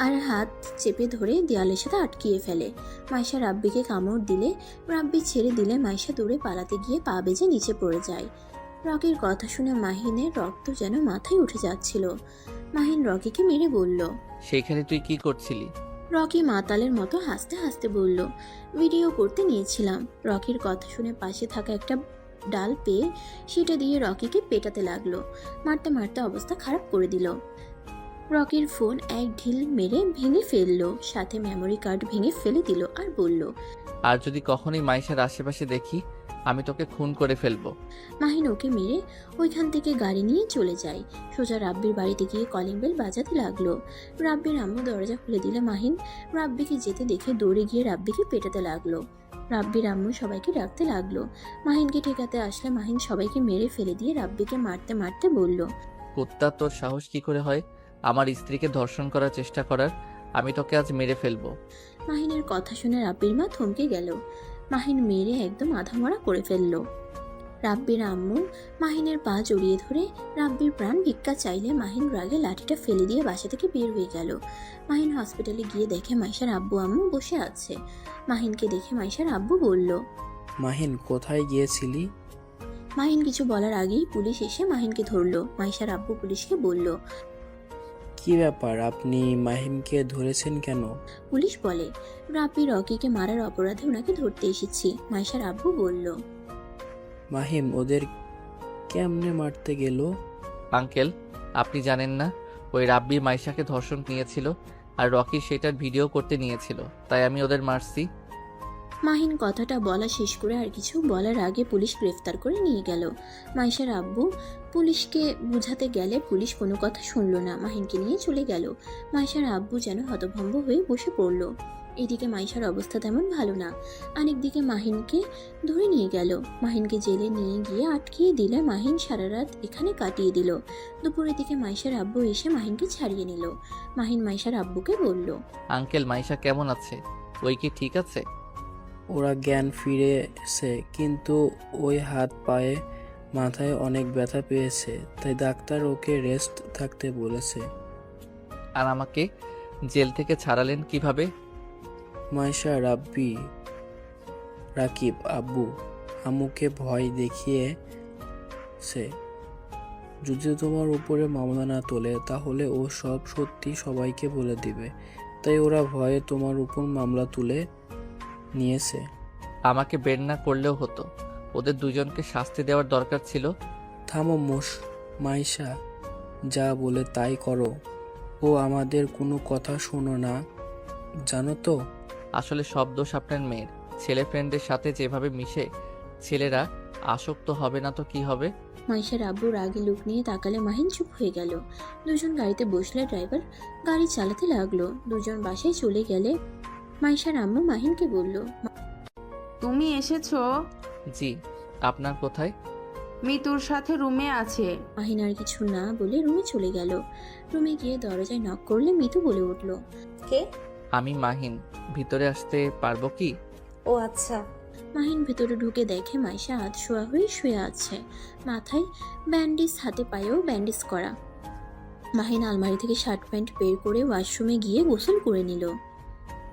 C: আর হাত চেপে ধরে দেয়ালের সাথে আটকিয়ে ফেলে। মাইশা রাব্বিকে কামড় দিলে রাব্বি ছেড়ে দিলে মাইশা দৌড়ে পালাতে গিয়ে পা বেজে নিচে পড়ে যায়। রকির কথা শুনে মাহিনের রক্ত যেন মাথায় উঠে যাচ্ছিল। মাহিন রকিকে মেরে বলল।
B: সেইখানে তুই কি করছিলি?
C: রকি মাতালের মতো হাসতে হাসতে বলল, ভিডিও করতে নিয়েছিলাম। রকির কথা শুনে পাশে থাকা একটা ডাল পেয়ে সেটা দিয়ে রকিকে পেটাতে লাগলো। মারতে মারতে অবস্থা খারাপ করে দিল। রকির ফোন এক ঢিল মেরে ভেঙে ফেললো, সাথে মেমোরি কার্ড ভেঙে ফেলে দিল আর বলল,
B: আর যদি কখনোই মাইশার আশেপাশে দেখি আমি তোকে খুন করে ফেলবো।
C: মাহিন ওকে মেরে ওইখান থেকে গাড়ি নিয়ে চলে যায়। সোজা রাব্বির বাড়িতে গিয়ে কলিং বেল বাজাতে লাগলো। রাব্বির আম্মু দরজা খুলে দিলে মাহিন রাব্বিকে যেতে দেখে দৌড়ে গিয়ে রাব্বিকে পেটাতে লাগলো। রাব্বির আম্মু সবাইকে ডাকতে লাগলো। মাহিনকে ঠেকাতে আসলে মাহিন সবাইকে মেরে ফেলে দিয়ে রাব্বিকে মারতে মারতে বলল,
B: কুত্তা, তোর সাহস কি করে হয় আমার স্ত্রীকে ধর্ষণ করার চেষ্টা করার? আমি তোকে আজ মেরে ফেলবো।
C: মাহিনের কথা শুনে রাব্বির মা থমকে গেল। মাহিন মেরে একদম আধামরা করে ফেলল। রাব্বির আম্মু মাহিনের পা জড়িয়ে ধরে রাব্বির প্রাণ ভিক্ষা চাইলে মাহিন রাগে লাঠিটা ফেলে দিয়ে বাসা থেকে বের হয়ে গেল। মাহিন হসপিটালে গিয়ে দেখে মাইশার আব্বু আম্মু বসে আছে। মাহিনকে দেখে মাইশার আব্বু বলল,
D: মাহিন কোথায় গিয়েছিলি?
C: মাহিন কিছু বলার আগেই পুলিশ এসে মাহিনকে ধরলো। মাইশার আব্বু পুলিশকে বলল।
D: কি ব্যাপার, আপনি মাহিমকে ধরেছেন কেন?
C: পুলিশ বলে, রাব্বি রকিকে মারার অপরাধে ওনাকে ধরতে এসেছি। মাইশার আব্বু বলল,
D: মাহিম ওদের কেমনে মারতে গেল?
B: আঙ্কেল, আপনি জানেন না ওই রাব্বি মাইশাকে ধর্ষণ নিয়েছিল আর রকি সেটার ভিডিও করতে নিয়েছিল, তাই আমি ওদের মারছি।
C: মাহিন কথাটা বলা শেষ করে আর কিছু বলার আগে পুলিশ গ্রেফতার করে নিয়ে গেল। মাইশার আব্বু পুলিশকে বোঝাতে গেলে পুলিশ কোনো কথা শুনল না, মাহিনকে নিয়ে চলে গেল। মাইশার আব্বু যেন হতভম্ব হয়ে বসে পড়ল। এদিকে মাইশার অবস্থা তেমন ভালো না। আরেকদিকে মাহিনকে ধরে নিয়ে গেল। মাহিনকে জেলে নিয়ে গিয়ে আটকিয়ে দিলে মাহিন সারা রাত এখানে কাটিয়ে দিল। দুপুরের দিকে মাইশার আব্বু এসে মাহিনকে ছাড়িয়ে নিল। মাহিন মাইশার আব্বুকে বলল,
B: আঙ্কেল, মাইশা কেমন আছে? ওই কি ঠিক আছে?
D: ওরা জ্ঞান ফিরেছে, কিন্তু ওই হাত পায়ে মাথায় অনেক ব্যথা পেয়েছে, তাই ডাক্তার ওকে রেস্ট থাকতে বলেছে।
B: আর আমাকে জেল থেকে ছাড়ালেন কিভাবে?
D: মাইশা, রাব্বি, রাকিব আব্বু আম্মুকে ভয় দেখিয়েছে। যদি তোমার উপরে মামলা না তোলে তাহলে ও সব সত্যি সবাইকে বলে দিবে, তাই ওরা ভয়ে তোমার উপর মামলা তুলে নিয়েছে।
B: আমাকে বের না করলেও হতো, ওদের দুজনকে শাস্তি দেওয়ার দরকার ছিল।
D: থামো মাইশা, যা বলে তাই করো। ও আমাদের কোনো কথা শোনো না, জানো তো।
B: আসলে সব দোষ আপনার মেয়ের। ছেলে ফ্রেন্ডদের সাথে যেভাবে মিশে, ছেলেরা আসক্ত হবে না তো কি হবে?
C: মাইশার আব্বু রাগে লুক নিয়ে তাকালে মাহিন চুপ হয়ে গেল। দুজন গাড়িতে বসলে ড্রাইভার গাড়ি চালাতে লাগলো। দুজন বাসায় চলে গেলে মাইশার আম্মু মাহিনকে বলল,
E: তুমি এসেছো?
B: জি, আপনার কোথায়?
E: মিতুর সাথে রুমে আছে।
C: মাহিন আর কিছু না বলে রুমে চলে গেল। রুমে গিয়ে দরজায় নক করলে মিতু বলে উঠল,
G: কে?
B: আমি মাহিন, ভিতরে আসতে পারবো কি?
G: ও আচ্ছা।
C: মাহিন ভেতরে ঢুকে দেখে মাইশা হাত শোয়া হয়ে শুয়ে আছে, মাথায় ব্যান্ডেজ, হাতে পায়েও ব্যান্ডেজ করা। মাহিন আলমারি থেকে শার্ট প্যান্ট বের করে ওয়াশরুমে গিয়ে গোসল করে নিল।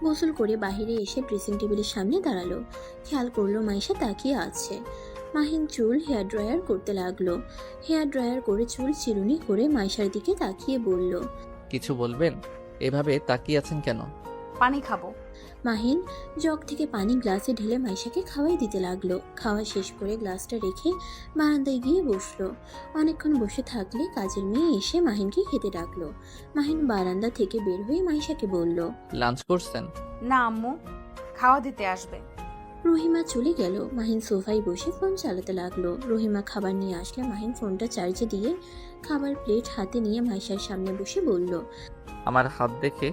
C: গোসল করে বাইরে এসে ড্রেসিং টেবিলের সামনে দাঁড়ালো। খেয়াল করলো মাইশা তাকিয়ে আছে। মাহিন চুল হেয়ার ড্রায়ার করতে লাগলো। হেয়ার ড্রায়ার করে চুল চিরুনি করে মাইশার দিকে তাকিয়ে বলল,
B: কিছু বলবেন? এভাবে তাকিয়ে আছেন কেন?
A: পানি খাবো।
C: মাহিন জগ থেকে পানি গ্লাসে ঢেলে মাইশাকে খাওয়াই দিতে লাগলো। খাওয়া শেষ করে গ্লাসটা রেখে বারান্দায় গিয়ে বসলো। অনেকক্ষণ বসে থাকলে কাজের মেয়ে এসে মাহিনকে খেতে ডাকলো। মাহিন বারান্দা থেকে বের হয়ে মাইশাকে বলল,
B: লাঞ্চ করছেন?
A: না আম্মু, খাওয়া দিতে আসবে।
C: রহিমা চলে গেল। মাহিন সোফায় বসে ফোন চালাতে লাগলো। রহিমা খাবার নিয়ে আসলে মাহিন ফোনটা চার্জে দিয়ে খাবার প্লেট হাতে নিয়ে মাইশার সামনে বসে বলল,
B: আমার হাত দেখে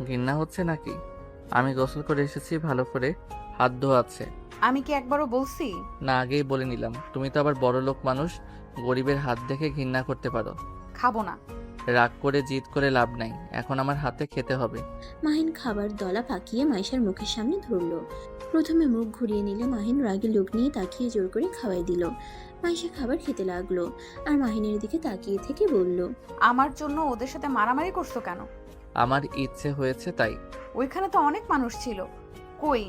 B: ঘৃণা হচ্ছে নাকি? আমি গোসল করে এসেছি, ভালো করে হাত ধোয়া আছে।
A: আমি কি একবারও বলছি?
B: না, আগেই বলে নিলাম, তুমি তো আবার বড় লোক মানুষ, গরিবের হাত দেখে ঘৃণা করতে পারো।
A: খাবো না।
B: রাগ করে জিদ করে লাভ নাই, এখন আমার হাতে খেতে হবে।
C: মাহিন খাবার দলা পাকিয়ে মাইশার মুখের সামনে ধরলো। প্রথমে মুখ ঘুরিয়ে নিলে মাহিন রাগে লোক নিয়ে তাকিয়ে জোর করে খাওয়াই দিল। মাইশা খাবার খেতে লাগলো আর মাহিনের দিকে তাকিয়ে থেকে বলল,
A: আমার জন্য ওদের সাথে মারামারি করছো কেন?
B: আমার ইচ্ছে হয়েছে তাই।
A: ওইখানে তো অনেক মানুষ ছিল, কই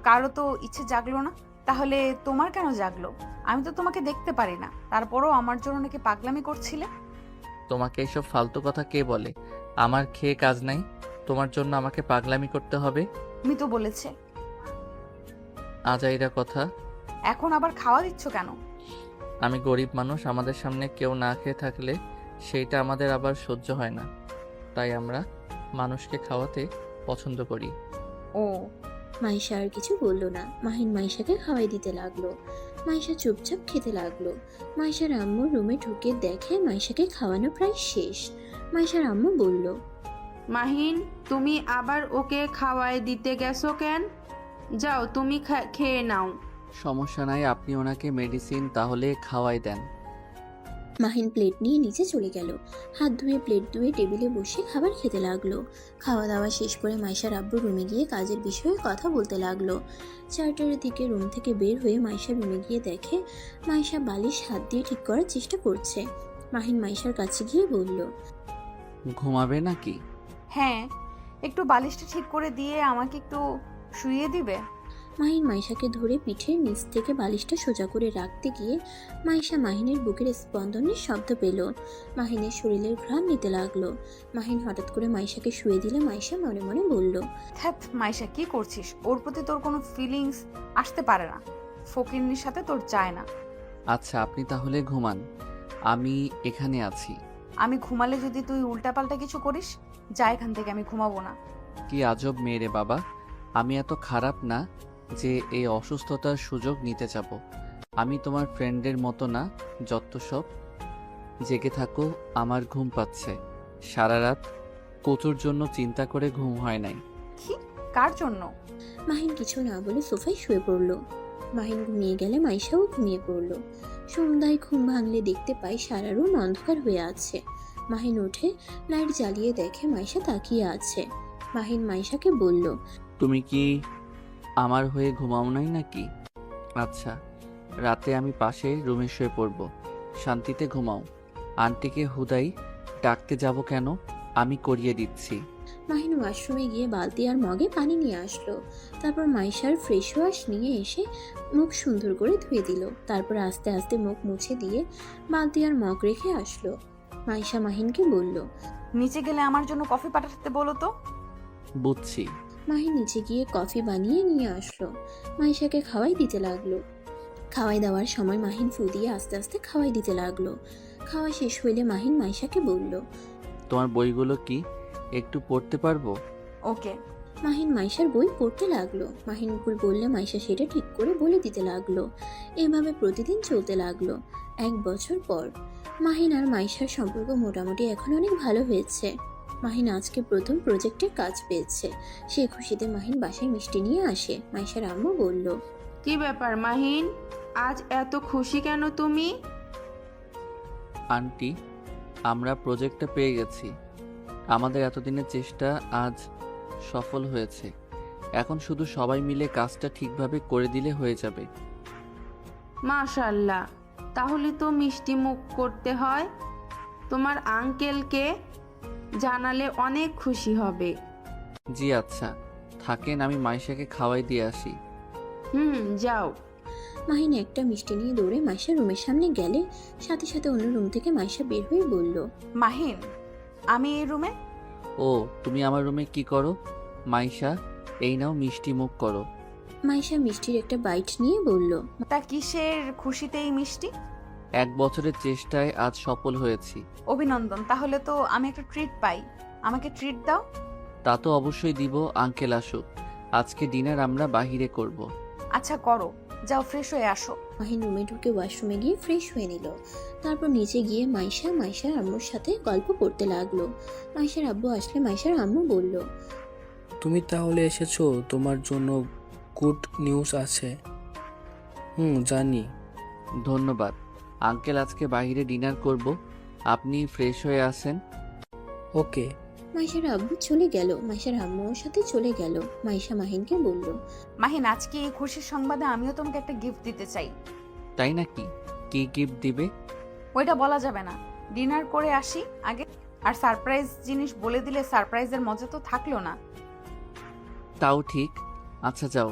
A: কারো তো ইচ্ছে জাগলো না। তাহলে তোমার কেন জাগলো? আমি তো তোমাকে দেখতে পারি না, তারপরও আমার জন্য নাকি পাগলামি করছিলে।
B: তোমাকে এইসব ফালতু কথা কে বলে? আমার খেয়ে কাজ নাই, তোমার জন্য আমাকে পাগলামি করতে হবে?
A: মিতু বলেছে।
B: আজাইরা কথা।
A: এখন আবার খাওয়া দিচ্ছ কেন?
B: আমি গরিব মানুষ, আমাদের সামনে কেউ না খেয়ে থাকলে সেইটা আমাদের আবার সহ্য হয় না, তাই আমরা মানুষকে খাওয়াতে পছন্দ করি।
A: ও,
C: মাইশা আর কিছু বলল না। মাহিন মাইশাকে খাওয়াই দিতে লাগলো। মাইশা চুপচাপ খেতে লাগলো। মাইশার আম্মু রুমে ঢুকে দেখে মাইশাকে খাওয়ানো প্রায় শেষ। মাইশার আম্মু বলল,
E: মাহিন, তুমি আবার ওকে খাওয়ায় দিতে গেছো কেন? যাও, তুমি খেয়ে নাও।
B: সমস্যা নাই, আপনি ওনাকে মেডিসিন তাহলে খাওয়াই দেন।
C: মাহিন প্লেট নিয়ে নিচে চলে গেল। হাত ধুয়ে প্লেট ধুয়ে টেবিলে বসে খাবার খেতে লাগলো। খাওয়া দাওয়া শেষ করে মাইশার আব্বু রুমে গিয়ে কাজের বিষয়ে কথা বলতে লাগলো। 4টার দিকে রুম থেকে বের হয়ে মাইশা রুমে গিয়ে দেখে মাইশা বালিশ হাত দিয়ে ঠিক করার চেষ্টা করছে। মাহিন মাইশার কাছে গিয়ে বলল,
B: ঘুমাবে নাকি?
A: হ্যাঁ, একটু বালিশটা ঠিক করে দিয়ে আমাকে একটু শুইয়ে দিবে?
C: মাহিন মাইশাকে ধরে পিঠের নিচ থেকে বালিশটা সোজা করে রাখতে গিয়ে মাইশা মাহিনের বুকের স্পন্দনের শব্দ পেল। মাহিনের শরীরের ঘ্রাণ নিতে লাগলো। মাহিন হঠাৎ করে মাইশাকে শুয়ে দিলে মাইশা মনে মনে বলল,
A: হ্যাঁ মাইশা, কি করছিস? ওর প্রতি তোর কোনো ফিলিংস আসতে পারে না। ফকিন্নির সাথে তোর চায় না।
B: আচ্ছা, আপনি তাহলে ঘুমান, আমি এখানে আছি।
A: আমি ঘুমালে যদি তুই উল্টাপাল্টা কিছু করিস, যা এখান থেকে, আমি ঘুমাবো না।
B: কি আজব মেয়ে রে বাবা, আমি এত খারাপ না যে এই অসুস্থতার সুযোগ নিতে যাব। আমি তোমার ফ্রেন্ডের মতো না, যত সব। জেগে থাকো, আমার ঘুম পাচ্ছে। সারা রাত কচুর জন্য চিন্তা করে ঘুম হয় নাই।
A: কি? কার জন্য?
C: মাহিন কিছু না বলে সোফায় শুয়ে পড়ল। মাহিন ঘুমিয়ে গেলে মাইশাও ঘুমিয়ে পড়ল। সন্ধ্যায় ঘুম ভাঙলে দেখতে পাই সারা রুম অন্ধকার হয়ে আছে। মাহিন উঠে লাইট জ্বালিয়ে দেখে মাইশা তাকিয়ে আছে। মাহিন মাইশাকে বলল,
B: তুমি কি আমার হয়ে ঘুমাও নাই নাকি? আচ্ছা, রাতে আমি পাশে রুমে শুয়ে পড়ব, শান্তিতে ঘুমাও। আন্টিকে হুদাই ডাকতে যাব কেন? আমি করিয়ে দিচ্ছি।
C: মাহিন ওয়াশরুমে গিয়ে বালতি আর মগে পানি নিয়ে আসলো। তারপর মাইশার ফ্রেশ ওয়াশ নিয়ে এসে মুখ সুন্দর করে ধুয়ে দিল। তারপর আস্তে আস্তে মুখ মুছে দিয়ে বালতি আর মগ রেখে আসলো। মাইশা মাহিনকে বলল,
A: নিচে গেলে আমার জন্য কফি পাঠাতে বলো তো।
B: বুঝছি।
C: মাহিন নিচে গিয়ে কফি বানিয়ে নিয়ে আসলো। মাইশাকে খাওয়াই দিতে লাগলো। খাওয়াই দেওয়ার সময় মাহিন ফু দিয়ে আস্তে আস্তে খাওয়াই দিতে লাগলো। খাওয়া শেষ হইলে মাহিন মাইশাকে বলল,
B: তোমার বইগুলো কি একটু পড়তে পারবো?
A: ওকে।
C: মাহিন মাইশার বই পড়তে লাগলো। মাহিন ভুল বললে মাইশা সেটা ঠিক করে বলে দিতে লাগলো। এভাবে প্রতিদিন চলতে লাগলো। 1 বছর পর মাহিন আর মাইশার সম্পর্ক মোটামুটি এখন অনেক ভালো হয়েছে। মাহিন আজকে প্রথম প্রজেক্টে কাজ পেয়েছে। সে খুশিতে মাহিন বাসায় মিষ্টি নিয়ে আসে। মাইশার আম্মু বলল,
E: কি ব্যাপার মাহিন, আজ এত খুশি কেন তুমি?
B: আন্টি, আমরা প্রজেক্টটা পেয়ে গেছি। আমাদের এতদিনের চেষ্টা আজ সফল হয়েছে। এখন শুধু সবাই মিলে কাজটা ঠিকভাবে করে দিলে হয়ে যাবে।
E: মাশাআল্লাহ, তাহলে তো মিষ্টি মুখ করতে হয়। তোমার আঙ্কেলকে জানালে অনেক খুশি হবে।
B: জি আচ্ছা, থাকেন, আমি মাইশাকে খাওয়াই দিয়ে আসি।
E: যাও।
C: মাহিন একটা মিষ্টি নিয়ে দৌড়ে মাইশার রুমের সামনে গেলে সাথে সাথে অন্য রুম থেকে মাইশা বের হয়ে বলল,
A: মাহিন, আমি এই রুমে।
B: ও, তুমি আমার রুমে কি করো? মাইশা, এই নাও মিষ্টি মুখ করো।
C: মাইশা মিষ্টির একটা বাইট নিয়ে বলল,
A: তা কিসের খুশিতে এই মিষ্টি?
B: 1 বছরের চেষ্টায় আজ সফল হয়েছি।
A: অভিনন্দন। তাহলে তো আমি একটা ট্রিট পাই। আমাকে ট্রিট দাও।
B: তা তো অবশ্যই দিব, আঙ্কেল আসুক। আজকে ডিনার আমরা বাহিরে করব।
A: আচ্ছা করো, যাও ফ্রেশ হয়ে আসো।
C: মাহিন রুমে ঢুকে ওয়াশরুমে গিয়ে ফ্রেশ হয়ে নিল। তারপর নিচে গিয়ে মাইশার আম্মুর সাথে গল্প করতে লাগলো। মাইশার আব্বু আসলে মাইশার আম্মু বলল,
D: তুমি তাহলে এসেছো, তোমার জন্য গুড নিউজ আছে। জানি।
B: ধন্যবাদ আঙ্কেল, আজকে বাইরে ডিনার করব, আপনি ফ্রেশ হয়ে আসেন।
D: ওকে।
C: মাইশার আব্বু চলে গেল। মাইশার আম্মু ওর সাথে চলে গেল। মাইশা মাহিনকে বলল,
A: মাহিন, আজকে এই খুশির সংবাদে আমিও তোমাকে একটা গিফট দিতে চাই।
B: তাই নাকি? কি গিফট দিবে?
A: ওইটা বলা যাবে না, ডিনার করে আসি আগে। আর সারপ্রাইজ জিনিস বলে দিলে সারপ্রাইজের মজা তো থাকলো না।
B: তাও ঠিক। আচ্ছা যাও,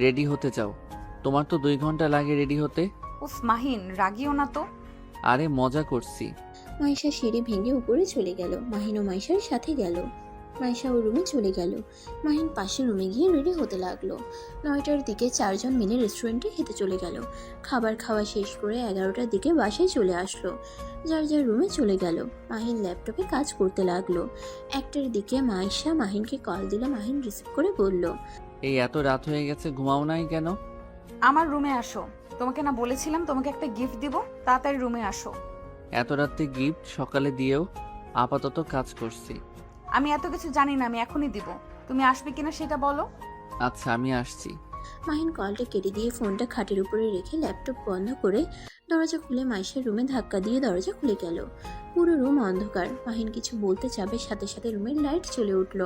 B: রেডি হতে যাও। তোমার তো 2 ঘন্টা লাগে রেডি হতে।
A: উফ মাহিন, রাগিও না তো।
B: আরে মজা করছি।
C: মাইশা সিঁড়ি ভেঙে উপরে চলে গেল। মাহিন ও মাইশার সাথে গেল। মাইশা ওর রুমে চলে গেল। মাহিন পাশের রুমে গিয়ে রেডি হতে লাগলো। 9টার দিকে 4 জন মিলে রেস্টুরেন্টে খেতে চলে গেল। খাবার খাওয়া শেষ করে 11টার দিকে বাসায় চলে আসলো। যার যার রুমে চলে গেল। মাহিন ল্যাপটপে কাজ করতে লাগলো। 1টার দিকে মাইশা মাহিনকে কল দিল। মাহিন রিসিভ করে বলল,
B: এই এত রাত হয়ে গেছে, ঘুমাও নাই কেন?
A: আমার রুমে আসো। তোমাকে না বলেছিলাম তোমাকে একটা গিফট দিব? তাড়াতাড়ি রুমে আসো।
B: এত রাতে গিফট সকালে দিয়েও আপাতত কাজ করছি।
A: আমি এত কিছু জানি না, আমি এখনই দিব। তুমি আসবে কিনা সেটা বলো।
B: আচ্ছা, আমি আসছি।
C: মাহিন কলটা কেটে দিয়ে ফোনটা খাটের উপরে রেখে ল্যাপটপ বন্ধ করে দরজা খুলে মাইশার রুমে ধাক্কা দিয়ে দরজা খুলে গেল। পুরো রুম অন্ধকার। মাহিন কিছু বলতে যাবে, সাথে সাথে রুমের লাইট জ্বলে উঠল।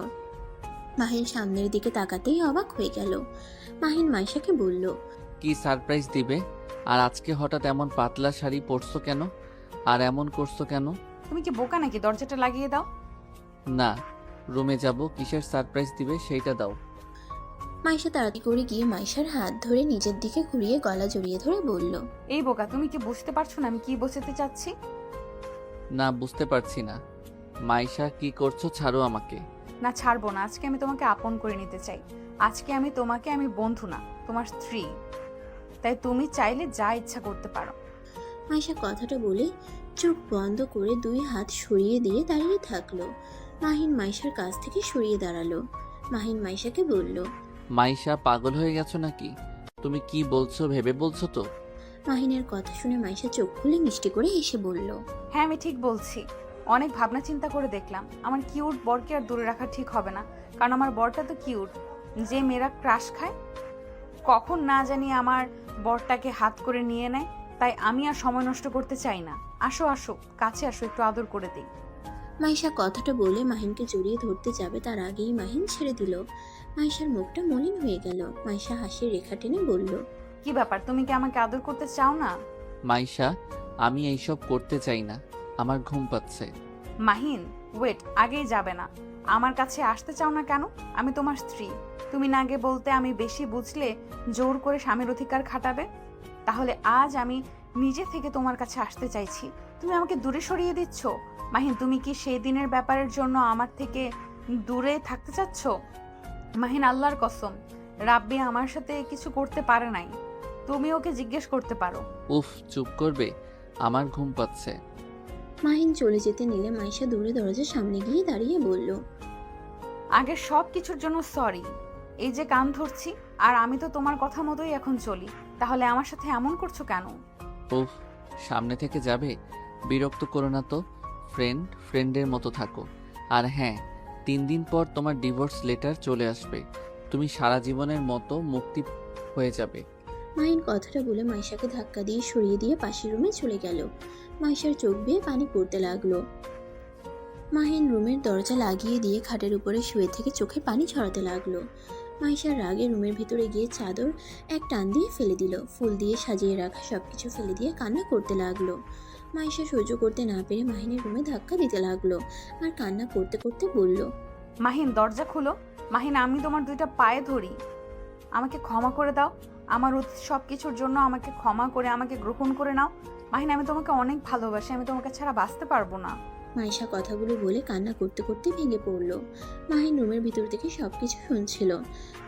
C: মাহিন সামনের দিকে তাকাতেই অবাক হয়ে গেল। মাহিন মাইশাকে বলল,
B: কি সারপ্রাইজ দিবে? আর আজকে হঠাৎ এমন পাতলা শাড়ি পরছো কেন? আর এমন করছো কেন?
A: তুমি কি বোকা নাকি? দরজাটা লাগিয়ে দাও।
B: না, রুমে যাব, কিসের সারপ্রাইজ দিবে সেইটা দাও।
C: মাইশা তাড়াতাড়ি করে গিয়ে মাইশার হাত ধরে নিজের দিকে ঘুরিয়ে গলা জড়িয়ে ধরে বলল,
A: এই বোকা, তুমি কি বুঝতে পারছো না আমি কি বোঝাতে চাচ্ছি?
B: না, বুঝতে পারছি না। মাইশা, কি করছো? ছাড়ো আমাকে।
A: না, ছাড়বো না। আজকে আমি তোমাকে আপন করে নিতে চাই। আজকে আমি বন্ধু না, তোমার স্ত্রী। তাই তুমি চাইলে যা ইচ্ছা করতে পারো।
C: মাইশা কথাটা বলে চোখ বন্ধ করে দুই হাত সরিয়ে দিয়ে দাঁড়িয়ে থাকলো। মাহিন মাইশার কাছ থেকে সরিয়ে দাঁড়ালো। মাহিন মাইশাকে বলল,
B: মাইশা, পাগল হয়ে গেছো নাকি? তুমি কি বলছো ভেবে বলছো তো?
C: মাহিনের কথা শুনে মাইশা চোখ খুলে মিষ্টি করে হেসে বলল,
A: হ্যাঁ, আমি ঠিক বলছি। অনেক ভাবনা চিন্তা করে দেখলাম আমার কিউট বরকে আর দূরে রাখা ঠিক হবে না। কারণ আমার বরটা তো কিউট, যে মেয়েরা ক্রাশ খায়। কখন না জানি আমার বরটাকে হাত করে নিয়ে নেয়। তাই আমি আর সময় নষ্ট করতে চাই না। আসো আসো, কাছে আসো, একটু আদর করে দিই।
C: মাইশা কথাটা বলে মাহিনকে জড়িয়ে ধরতে যাবে তার আগেই মাহিন ছেড়ে দিল। মাইশার মুখটা মলিন হয়ে গেল। মাইশা হাসির রেখা টেনে বলল,
A: কি ব্যাপার, তুমি কি আমাকে আদর করতে চাও না?
B: মাইশা, আমি এইসব করতে চাই না, আমার ঘুম পাচ্ছে।
A: মাহিন, ওয়েট, আগেই যাবে না। আমার কাছে আসতে চাও না কেন? আমি তোমার স্ত্রী। তুমি না আগে বলতে আমি বেশি বুঝলে জোর করে স্বামীর অধিকার খাটাবে। তাহলে আজ আমি নিজে থেকে তোমার কাছে আসতে চাইছি, তুমি আমাকে দূরে সরিয়ে দিচ্ছ। মাহিন, তুমি কি সেই দিনের ব্যাপারের জন্য আমার থেকে দূরে থাকতে চাচ্ছ? মাহিন, আল্লাহর কসম, রাব্বি আমার সাথে কিছু করতে পারে নাই। তুমি ওকে জিজ্ঞেস করতে পারো।
B: উফ, চুপ করবে? আমার ঘুম পাচ্ছে।
C: মাহিন চলে যেতে নিলে মাইশা দূরে দরজার সামনে গিয়ে দাঁড়িয়ে বলল,
A: আগে সব কিছুর জন্য সরি। এই যে কান ধরছি, আর আমি তো তোমার কথা মতোই এখন চলি। তাহলে আমার সাথে এমন করছো কেন?
B: উফ, সামনে থেকে যাবে? বিরক্ত করো না তো। ফ্রেন্ডের মতো থাকো। আর হ্যাঁ, 3 দিন পর তোমার ডিভোর্স লেটার চলে আসবে। তুমি সারা জীবনের মতো মুক্তি হয়ে যাবে।
C: মাহিন কথাটা বলে মাইশাকে ধাক্কা দিয়ে সরিয়ে দিয়ে পাশের রুমে চলে গেল। মাইশার চোখ বেয়ে পানি পড়তে লাগলো। মাহিন রুমের দরজা লাগিয়ে দিয়ে খাটের উপরে শুয়ে থেকে চোখে পানি ছড়াতে লাগলো। মাইশার রাগে রুমের ভিতরে গিয়ে চাদর এক টান দিয়ে ফেলে দিল। ফুল দিয়ে সাজিয়ে রাখা সবকিছু ফেলে দিয়ে কান্না করতে লাগলো। মাইশা সহ্য করতে না পেরে মাহিনের রুমে ধাক্কা দিতে লাগলো আর কান্না করতে করতে বলল,
A: মাহিন, দরজা খুলো। মাহিন, আমি তোমার 2টা পায়ে ধরি, আমাকে ক্ষমা করে দাও। আমার অতীত সব কিছুর জন্য আমাকে ক্ষমা করে আমাকে গ্রহণ করে নাও। মাহিন, আমি তোমাকে অনেক ভালোবাসি, আমি তোমাকে ছাড়া বাঁচতে পারবো না।
C: মাইশা কথাগুলো বলে কান্না করতে করতে ভেঙে পড়ল। মাহিন রুমের ভিতর থেকে সবকিছু শুনছিল।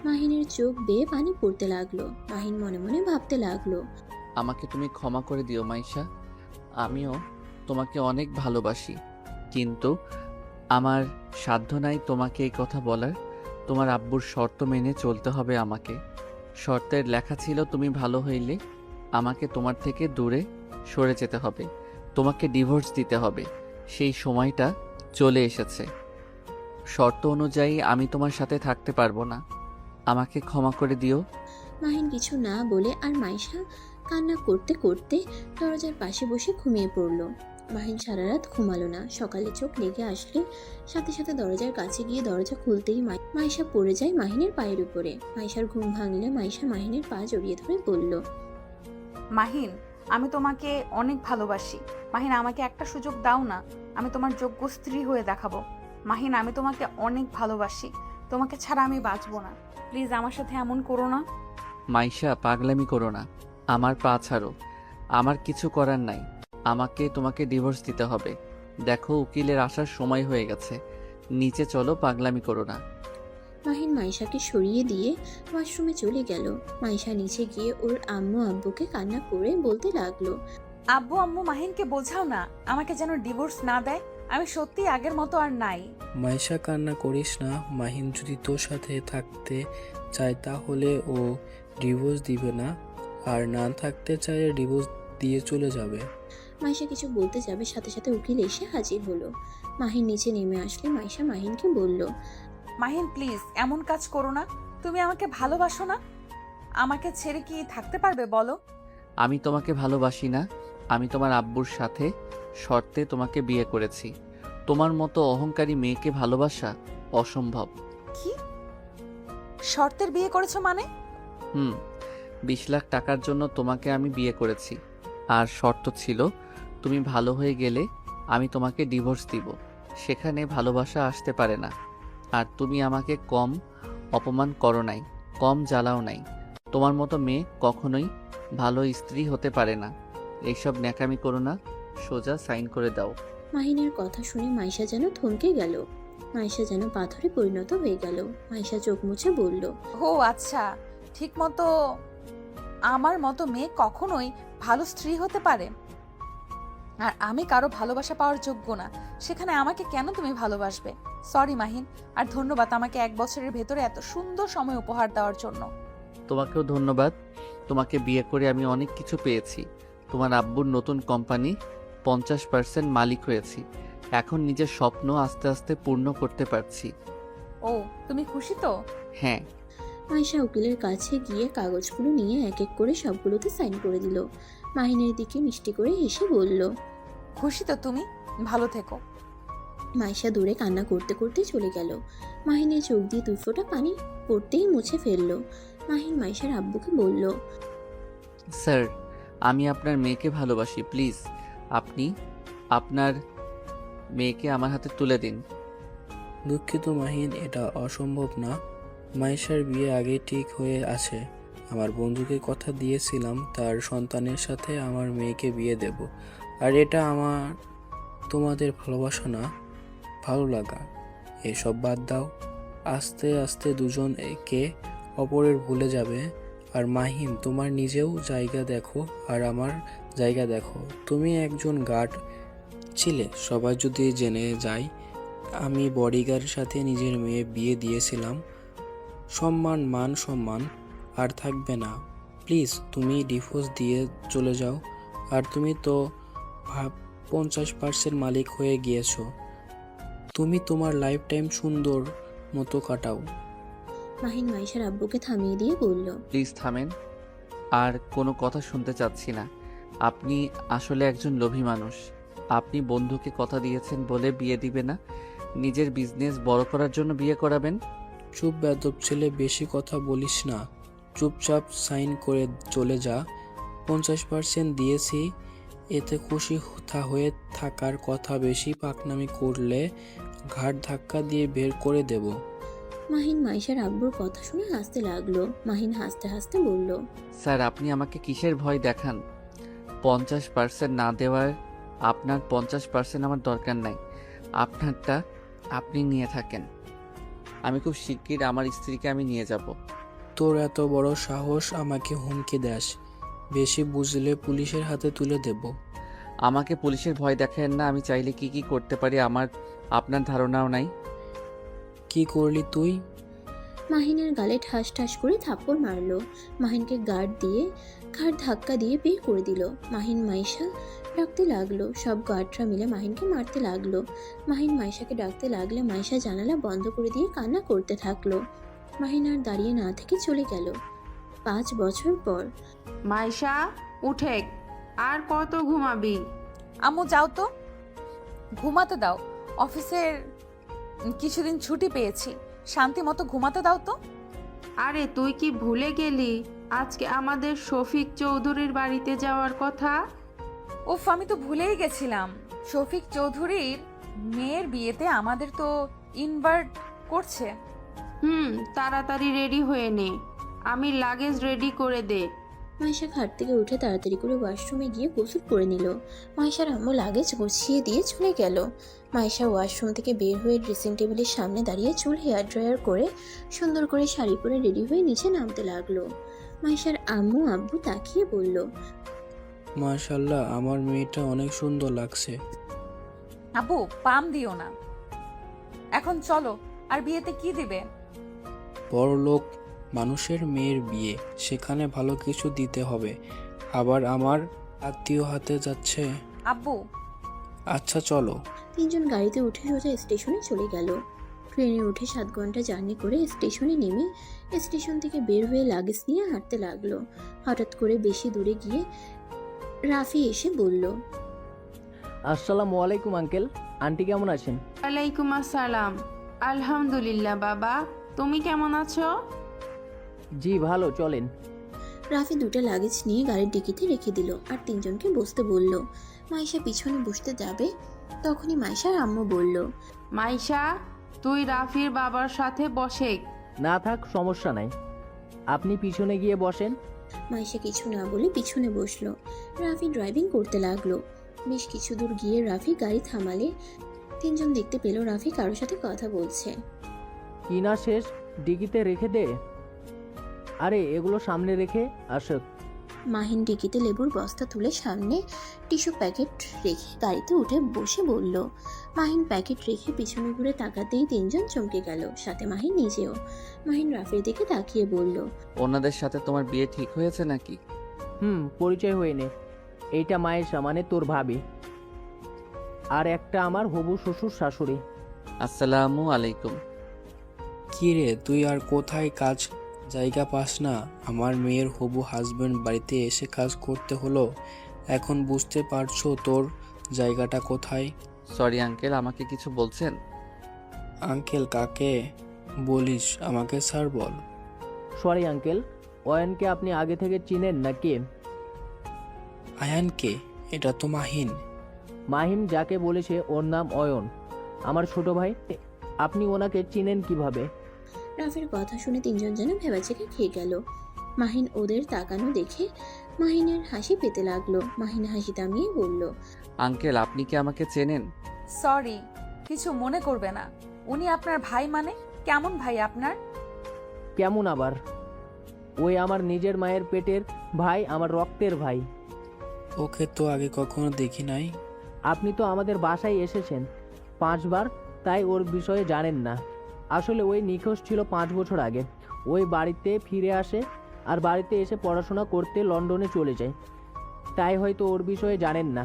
C: মাহিনের চোখ বেয়ে পানি পড়তে লাগলো। মাহিন মনে মনে ভাবতে লাগলো,
B: আমাকে তুমি ক্ষমা করে দিও মাইশা। আমিও তোমাকে অনেক ভালোবাসি, কিন্তু আমার সাধ্য নাই তোমাকে এই কথা বলার। তোমার আব্বুর শর্ত মেনে চলতে হবে আমাকে। শর্তের লেখা ছিল তুমি ভালো হইলে আমাকে তোমার থেকে দূরে সরে যেতে হবে, তোমাকে ডিভোর্স দিতে হবে। সেই সময়টা চলে এসেছে। শর্ত অনুযায়ী আমি তোমার সাথে থাকতে পারবো না। আমাকে ক্ষমা করে দিও।
C: মাহিন কিছু না বলে আর মাইশা কান্না করতে করতে দরজার পাশে বসে ঘুমিয়ে পড়ল। মাহিন সারা রাত ঘুমালো না। সকালে চোখ লেগে আসলে সাথে সাথে দরজার কাছে গিয়ে দরজা খুলতেই মাইশা পড়ে যায় মাহিনের পায়ের উপরে। মাইশার ঘুম ভাঙলে মাইশা মাহিনের পা জড়িয়ে ধরে বলল,
A: মাহিন, আমি তোমাকে অনেক ভালোবাসি। মাহিন, আমাকে একটা সুযোগ দাও না, আমি তোমার যোগ্য স্ত্রী হয়ে দেখাবো। মাহিন, আমি তোমাকে অনেক ভালোবাসি, তোমাকে ছাড়া আমি বাঁচবো না। প্লিজ আমার সাথে এমন করো না।
B: মাইশা, পাগলামি করো না। আমার পা ছাড়ো। আমার কিছু করার নাই। আমাকে তোমাকে ডিভোর্স দিতে হবে। দেখো, উকিলের আসার সময় হয়ে গেছে। নিচে চলো, পাগলামি করো না।
C: মাহিন মাইশাকে সরিয়ে দিয়ে ওয়াশরুমে চলে গেল। মাইশা নিচে গিয়ে ওর আম্মু আব্বুকে কান্না করে বলতে লাগলো,
A: আব্বু আম্মু, মাহিনকে বোঝাও না আমাকে যেন ডিভোর্স না দেয়। আমি সত্যি আগের মতো আর নাই।
D: মাইশা, কান্না করিস না। মাহিন যদি তোর সাথে থাকতে চায় তাহলে ও ডিভোর্স দিবে না, আর না থাকতে চাইলে ডিভোর্স দিয়ে চলে যাবে।
C: মাইশা কিছু বলতে যাবে, সাথে সাথে উকিল এসে হাজির হলো। মাহিন নিচে নেমে আসলে মাইশা মাহিনকে বলল,
A: মাহিন প্লিজ এমন কাজ করো না। তুমি আমাকে ভালোবাসো না? আমাকে ছেড়ে কি থাকতে পারবে বলো?
B: আমি তোমাকে ভালোবাসি না। আমি তোমার আব্বুর সাথে শর্তে তোমাকে বিয়ে করেছি। তোমার মতো অহংকারী মেয়েকে ভালোবাসা অসম্ভব।
A: কি শর্তের বিয়ে করেছো মানে?
B: 20 লাখ টাকার জন্য তোমাকে আমি বিয়ে করেছি। আর শর্ত ছিল, তুমি ভালো হয়ে গেলে আমি তোমাকে ডিভোর্স দিব। সেখানে ভালোবাসা আসতে পারে না। আর তুমি আমাকে কম অপমান করো নাই, কম জ্বালাও নাই। তোমার মতো মেয়ে কখনোই ভালো স্ত্রী হতে পারে না। এইসব ন্যাকামি করো না, সোজা সাইন করে দাও।
C: মাহিনের কথা শুনে মাইশা যেন থমকে গেল। মাইশা যেন পাথরে পরিণত হয়ে গেল। মাইশা চোখ মুছে বলল,
A: ও আচ্ছা, ঠিক মতো আমার মতো মেয়ে কখনোই ভালো স্ত্রী হতে পারে? আর আমি কারো ভালোবাসা পাওয়ার যোগ্য না, সেখানে আমাকে কেন তুমি ভালোবাসবে? সরি মাহিন, আর ধন্যবাদ আমাকে 1 বছরের ভেতরে এত সুন্দর সময় উপহার দেওয়ার জন্য।
B: তোমাকেও ধন্যবাদ। তোমাকে বিয়ে করে আমি অনেক কিছু পেয়েছি। তোমার আব্বুর নতুন কোম্পানি 50% মালিক হয়েছি। এখন নিজের স্বপ্ন আস্তে আস্তে পূর্ণ করতে পারছি।
A: ও, তুমি খুশি তো?
B: হ্যাঁ।
C: মাইশা উকিলের কাছে গিয়ে কাগজগুলো নিয়ে এক এক করে সবগুলোতে সাইন করে দিল। মাহিনের দিকে মিষ্টি করে হেসে বলল,
A: খুশি তো তুমি? ভালো থেকো।
C: মাইশা দূরে কান্না করতে করতে চলে গেল। মাহিনের চোখ দিয়ে 2 ফোঁটা পানি পড়তেই মুছে ফেললো। মাহিন মাইশার আব্বুকে বলল,
B: স্যার, আমি আপনার মেয়েকে ভালোবাসি। প্লিজ আপনি আপনার মেয়েকে আমার হাতে তুলে দিন।
D: দুঃখিত মাহিন, এটা অসম্ভব না। মাইশার বিয়ে আগে ঠিক হয়ে আছে। আমার বন্ধুকে কথা দিয়েছিলাম তার সন্তানের সাথে আমার মেয়েকে বিয়ে দেব। আর এটা তোমাদের ভালোবাসা না, ভালো লাগা। এসব বাদ দাও। আস্তে আস্তে দুজন একে অপরের ভুলে যাবে। আর মাহিন, তোমার নিজেও জায়গা দেখো আর আমার জায়গা দেখো। তুমি একজন গার্ড ছিলে, সবাই যদি জেনে যায় আমি বডিগার্ডের সাথে নিজের মেয়ে বিয়ে দিয়েছিলাম, মান সম্মান আর থাকবে না। প্লিজ তুমি ডিভোর্স দিয়ে চলে যাও। আর তুমি তো 50% মালিক হয়ে গিয়েছো। তুমি তোমার লাইফ টাইম সুন্দর মতো কাটাও।
C: মাহিন মাইশার আব্বুকে থামিয়ে দিয়ে বলল,
B: প্লিজ থামেন। আর কোনো কথা শুনতে চাচ্ছি না। আপনি আসলে একজন লোভী মানুষ। আপনি বন্ধুকে কথা দিয়েছেন বলে বিয়ে দিবে না, নিজের বিজনেস বড় করার জন্য বিয়ে করাবেন।
D: চুপ বেদব ছেলে, বেশি কথা বলিস না। চুপচাপ সাইন করে চলে যা। 50% দিয়েছি, এতে খুশি হয়ে থাকার কথা। বেশি পাকনামি করলে ঘাট ধাক্কা দিয়ে বের করে দেব।
C: মাহিন মাইশার আব্বুর কথা শুনে হাসতে লাগলো। মাহিন হাসতে হাসতে বলল,
B: স্যার, আপনি আমাকে কিসের ভয় দেখান? 50% না দেওয়ার আপনার 50% আমার দরকার নাই। আপনারটা আপনি নিয়ে থাকেন। আমি খুব শিগগির আমার স্ত্রীকে আমি নিয়ে যাব।
D: তোর এত বড় সাহস আমাকে হুমকি দেস? বেশি বুঝলে পুলিশের হাতে তুলে দেব।
B: আমাকে পুলিশের ভয় দেখান না। আমি চাইলে কি কি করতে পারি আপনার ধারণাও নাই।
D: কি করলি তুই?
C: মাহিনের গালে ঠাস ঠাস করে থাপ্পড় মারলো। মাহিনকে গার্ড দিয়ে ঘাড় ধাক্কা দিয়ে বের করে দিল। মাহিন মাইশা ডাকতে লাগলো। সব গার্ডরা মিলে মাহিনকে মারতে লাগলো। মাহিন মাইশাকে ডাকতে লাগলে মাইশা জানালা বন্ধ করে দিয়ে কান্না করতে থাকলো। মাহিন আর দাঁড়িয়ে না থেকে চলে গেল। 5 বছর পর।
E: মাইশা, উঠে, আর কত ঘুমাবি?
A: আম্মু যাও তো, ঘুমাতে দাও। অফিসের কিছুদিন ছুটি পেয়েছি, শান্তি মতো ঘুমাতে দাও তো।
E: আরে তুই কি ভুলে গেলি আজকে আমাদের শফিক চৌধুরীর বাড়িতে যাওয়ার কথা?
A: উফ, আমি তো ভুলেই গেছিলাম। শফিক চৌধুরীর মেয়ের বিয়েতে আমাদের তো ইনভাইট করছে।
E: তাড়াতাড়ি রেডি হয়ে নে, আমি লাগেজ রেডি করে দে।
C: মাইশা খাট থেকে উঠে তাড়াতাড়ি করে ওয়াশরুমে গিয়ে গোসল করে নিল। মাইশার আম্মু লাগেজ গুছিয়ে দিয়ে চলে গেল। মাইশা ওয়াশরুম থেকে বের হয়ে ড্রেসিং টেবিলের সামনে দাঁড়িয়ে চুল হেয়ার ড্রায়ার করে সুন্দর করে শাড়ি পরে রেডি হয়ে নিচে নামতে লাগলো। মাইশার আম্মু আব্বু তাকিয়ে বলল,
D: মাশাআল্লাহ, আমার মেয়েটা অনেক সুন্দর লাগছে।
A: আব্বু পাম দিও না। এখন চলো, আর বিয়েতে কি দিবে?
D: বড়লোক মানুষের মেয়ের বিয়ে, সেখানে ভালো কিছু দিতে হবে। আবার আমার আত্মীয় হাতে যাচ্ছে।
A: আব্বু
D: আচ্ছা চলো।
C: তিনজন গাড়িতে উঠে সোজা স্টেশনে চলে গেল। ট্রেনে উঠে 7 ঘন্টা জার্নি করে স্টেশনে নেমে স্টেশন থেকে বের হয়ে লাগেজ নিয়ে হাঁটতে লাগলো। হঠাৎ করে বেশি দূরে গিয়ে রাফি এসে বলল,
H: আসসালামু আলাইকুম আঙ্কেল, আন্টি কেমন আছেন?
E: ওয়ালাইকুম আসসালাম। আলহামদুলিল্লাহ বাবা, তুমি কেমন আছো?
H: জি ভালো, চলেন।
C: রাফি 2টা লাগেজ নিয়ে গাড়ির ডিকিতে রেখে দিল আর তিনজনকে বসতে বলল। মাইশা পিছনে বসতে যাবে, তখনই মাইশার আম্মু বলল,
E: মাইশা, তুই রাফির বাবার সাথে বসে।
H: না থাক, সমস্যা নাই, আপনি পিছনে গিয়ে বসেন।
C: মাইশা কিছু না বলে পিছনে বসলো। রাফি ড্রাইভিং করতে লাগলো। বেশ কিছু দূর গিয়ে রাফি গাড়ি থামালে তিনজন দেখতে পেল রাফি কারোর সাথে কথা বলছে।
H: কি না শেষ, ডিকিতে রেখে দে। আরে এগুলো সামনে রেখে আসক।
C: মাহিন ডিকিতে লেবুর বস্তা তুলে সামনে টিস্যু প্যাকেট রেখে গাড়িতে উঠে বসে বলল। মাহিন প্যাকেট রেখে পিছনে ঘুরে তাকাতেই তিনজন চমকে গেল, সাথে মাহিন নিজেও। মাহিন রাফির দিকে তাকিয়ে বলল,
B: ওনাদের সাথে তোমার বিয়ে ঠিক হয়েছে নাকি?
H: পরিচয় হয়ে নে। এইটা মায়েশা, মানে তোর ভাবি, আর একটা আমার হবু শ্বশুর শাশুড়ি।
B: আসসালামু আলাইকুম।
D: কি রে, তুই আর কোথায় কাজ জায়গা পাস না? আমার মেয়ের হবু হাজবেন্ড বাড়িতে এসে কাজ করতে হলো। এখন বুঝতে পারছো তোর জায়গাটা কোথায়?
B: সরি আঙ্কেল, আমাকে কিছু বলছেন?
D: আঙ্কেল কাকে বলিস? আমাকে স্যার বল।
H: সরি আঙ্কেল, অয়নকে আপনি আগে থেকে চিনেন নাকি?
D: আয়ানকে? এটা তো মাহিন।
H: মাহিম যাকে বলেছে ওর নাম অয়ন, আমার ছোট ভাই। আপনি ওনাকে চিনেন কিভাবে?
C: রাফির কথা শুনে তিনজন যেন ভেবাচেকে খেয়ে গেল। মাহিন ওদের তাকানো দেখে মাহিনের হাসি পেতে লাগলো। মাহিন হাসি থামিয়ে বলল,
B: আঙ্কেল, আপনি কি আমাকে চেনেন?
A: সরি, কিছু মনে করবে না। উনি আপনার ভাই? মানে কেমন ভাই আপনার?
H: কেমন আবার? ওই আমার নিজের মায়ের পেটের ভাই, আমার রক্তের ভাই।
D: ওকে তো আগে কখনো দেখি নাই।
H: আপনি তো আমাদের বাসায় এসেছেন 5 বার, তাই ওর বিষয়ে জানেন না। আসলে ওই নিখোঁজ ছিল 5 বছর আগে। ওই বাড়িতে ফিরে আসে আর বাড়িতে এসে পড়াশোনা করতে লন্ডনে চলে যায়, তাই হয়তো ওর বিষয়ে জানেন না।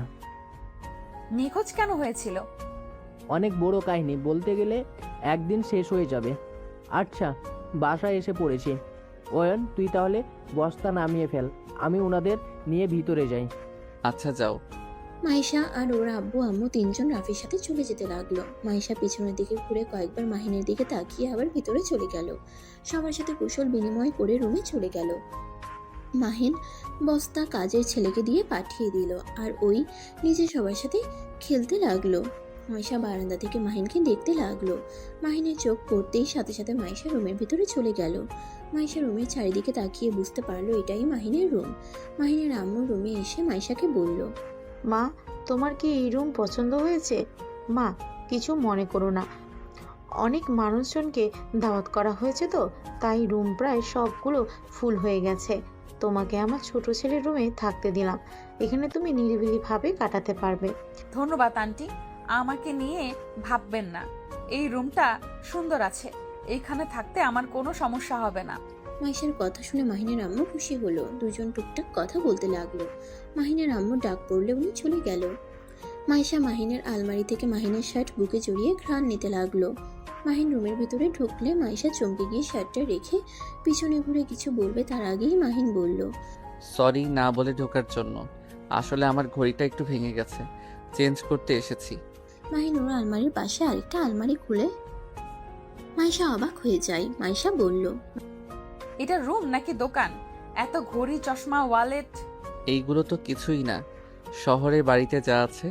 A: নিখোঁজ কেন হয়েছিল?
H: অনেক বড় কাহিনী, বলতে গেলে একদিন শেষ হয়ে যাবে। আচ্ছা, বাসায় এসে পড়েছি। অয়ন, তুই তাহলে বস্তা নামিয়ে ফেল, আমি ওনাদের নিয়ে ভিতরে যাই।
B: আচ্ছা যাও।
C: মাইশা আর ওর আব্বু আম্মু তিনজন রাফির সাথে চলে যেতে লাগলো। মাইশা পিছনের দিকে ঘুরে কয়েকবার মাহিনের দিকে তাকিয়ে আবার ভিতরে চলে গেল। সবার সাথে কুশল বিনিময় করে রুমে চলে গেল। মাহিন বস্তা কাজের ছেলেকে দিয়ে পাঠিয়ে দিল আর ওই নিজে সবার সাথে খেলতে লাগলো। মাইশা বারান্দা থেকে মাহিনকে দেখতে লাগলো। মাহিনের চোখ পড়তেই সাথে সাথে মাইশা রুমের ভিতরে চলে গেল। মাইশা রুমের চারিদিকে তাকিয়ে বুঝতে পারলো এটাই মাহিনের রুম। মাহিনের আম্মু রুমে এসে মাইশাকে বলল,
I: মা, তোমার কি এই রুম পছন্দ হয়েছে? মা, কিছু মনে করো না, অনেক মানুষজনকে দাওয়াত করা হয়েছে তো, তাই রুম প্রায় সবগুলো ফুল হয়ে গেছে। তোমাকে আমার ছোট ছেলের রুমে থাকতে দিলাম, এখানে তুমি নিরিবিলিভাবে কাটাতে পারবে।
A: ধন্যবাদ আন্টি, আমাকে নিয়ে ভাববেন না। এই রুমটা সুন্দর আছে, এইখানে থাকতে আমার কোনো সমস্যা হবে না।
C: মাইশার কথা শুনে মাহিনের আম্মু খুশি হলো। দুজন টুকটাক কথা বলতে লাগলো। মাহিনের আম্মু ডাক পড়লে উনি চলে গেল। মাইশা মাহিনের আলমারি থেকে মাহিনের শার্ট বুকে জড়িয়ে ঘ্রাণ নিতে লাগলো। মাহিন রুমের ভিতরে ঢুকলে মাইশা চমকে গিয়ে শার্টটা রেখে পিছনে ঘুরে কিছু বলবে তার আগেই মাহিন বলল,
B: সরি না বলে ঢোকার জন্য। আসলে আমার ঘড়িটা একটু ভেঙে গেছে, চেঞ্জ করতে এসেছি।
C: মাহিন ওর আলমারির পাশে আরেকটা আলমারি খুলে মাইশা অবাক হয়ে যায়। মাইশা বলল,
A: এটা রুম নাকি দোকান? এত ঘড়ি, চশমা, ওয়ালেট।
B: এইগুলো তো কিছুই না, শহরের বাড়িতে যা আছে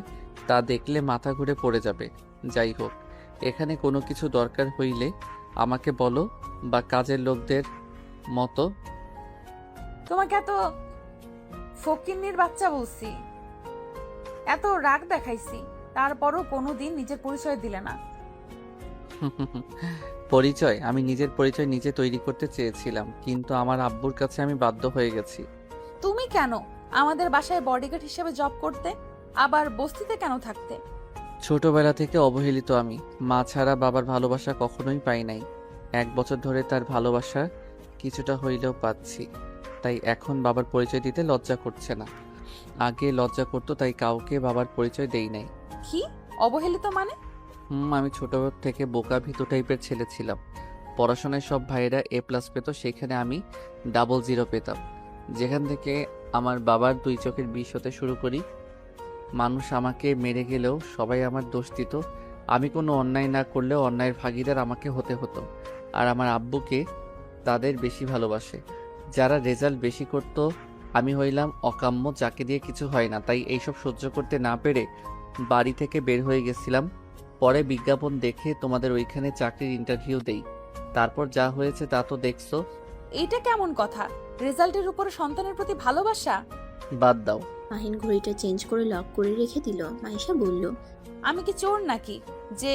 B: তা দেখলে মাথা ঘুরে পড়ে যাবে। যাই হোক, এখানে কোনো কিছু দরকার হইলে আমাকে বলো, বা কাজের লোকদের মতো।
A: তোমাকে এত ফকিন্নির বাচ্চা বলছি, এত রাগ দেখাইছি, তারপরও কোনোদিন নিজের পরিচয় দিলে না।
B: পরিচয়? আমি নিজের পরিচয় নিজে তৈরি করতে চেয়েছিলাম, কিন্তু আমার আব্বুর কাছে আমি বাধ্য হয়ে গেছি।
A: তুমি কেন আমাদের বাসায় বডিগার্ড হিসেবে জব করতে, আবার বস্তিতে কেন থাকতে?
B: ছোটবেলা থেকে অবহেলিত আমি। মা ছাড়া বাবার ভালোবাসা কখনোই পাই নাই। 1 বছর ধরে তার ভালোবাসা কিছুটা হইলেও পাচ্ছি। তাই এখন বাবার পরিচয় দিতে লজ্জা করছে না। আগে লজ্জা করতো, তাই কাউকে বাবার পরিচয় দেই নাই।
A: কি অবহেলিত মানে?
B: আমি ছোট থেকে বোকা ভীতু টাইপের ছেলে ছিলাম। পড়াশোনায় সব ভাইয়েরা A+ পেত, সেখানে আমি 00 পেতাম। যেখান থেকে আমার বাবার 2 চোখের বিষ হতে শুরু করি। মানুষ আমাকে মেরে গেলেও সবাই আমার দোষ দিত। আমি কোনো অন্যায় না করলেও অন্যায়ের ভাগীদার আমাকে হতে হতো। আর আমার আব্বুকে তাদের বেশি ভালোবাসে। যারা রেজাল্ট বেশি করত, আমি হইলাম অকাম্য, যাকে দিয়ে কিছু হয় না। তাই এইসব সহ্য করতে না পেরে বাড়ি থেকে বের হয়ে গেছিলাম। পরে বিজ্ঞাপন দেখে তোমাদের ওইখানে চাকরির ইন্টারভিউ দেই। তারপর যা হয়েছে তা তো দেখছো।
A: এইটা কেমন কথা? রেজাল্টের উপরে সন্তানের প্রতি ভালোবাসা?
B: বাদ দাও।
C: মাহিন ঘড়িটা চেঞ্জ করে লক করে রেখে দিল। মাইশা বলল,
A: আমি কি চোর নাকি যে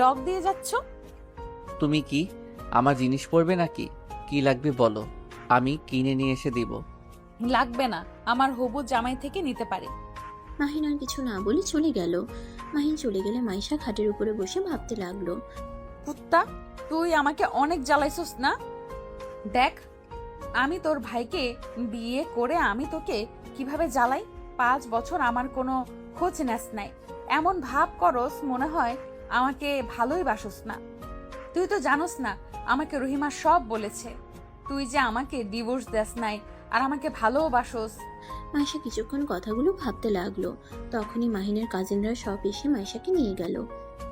A: লক দিয়ে যাচ্ছ?
B: তুমি কি আমার জিনিস পড়বে নাকি? কি লাগবে বলো, আমি কিনে নিয়ে এসে দিব।
A: লাগবে না, আমার হবু জামাই থেকে নিতে পারে।
C: মাহিন আর কিছু না বলে চলে গেল। মাহিন চলে গেলে মাইশা খাটের উপরে বসে ভাবতে লাগলো।
A: কুত্তা, তুই আমাকে অনেক জ্বালাইছস না? দেখ, আমি তোর ভাইকে বিয়ে করে আমি তোকে কিভাবে জ্বালাই। 5 বছর আমার কোনো খোঁজ নেস নাই। এমন ভাব করস মনে হয় আমাকে ভালোই বাসস না। তুই তো জানোস না, আমাকে রহিমা সব বলেছে। তুই যে আমাকে ডিভোর্স দেস নাই আর আমাকে ভালোও বাসস।
C: মাইশা কিছুক্ষণ কথাগুলো ভাবতে লাগলো। তখনই মাহিনের কাজিনরা সব এসে মাইশাকে নিয়ে গেল।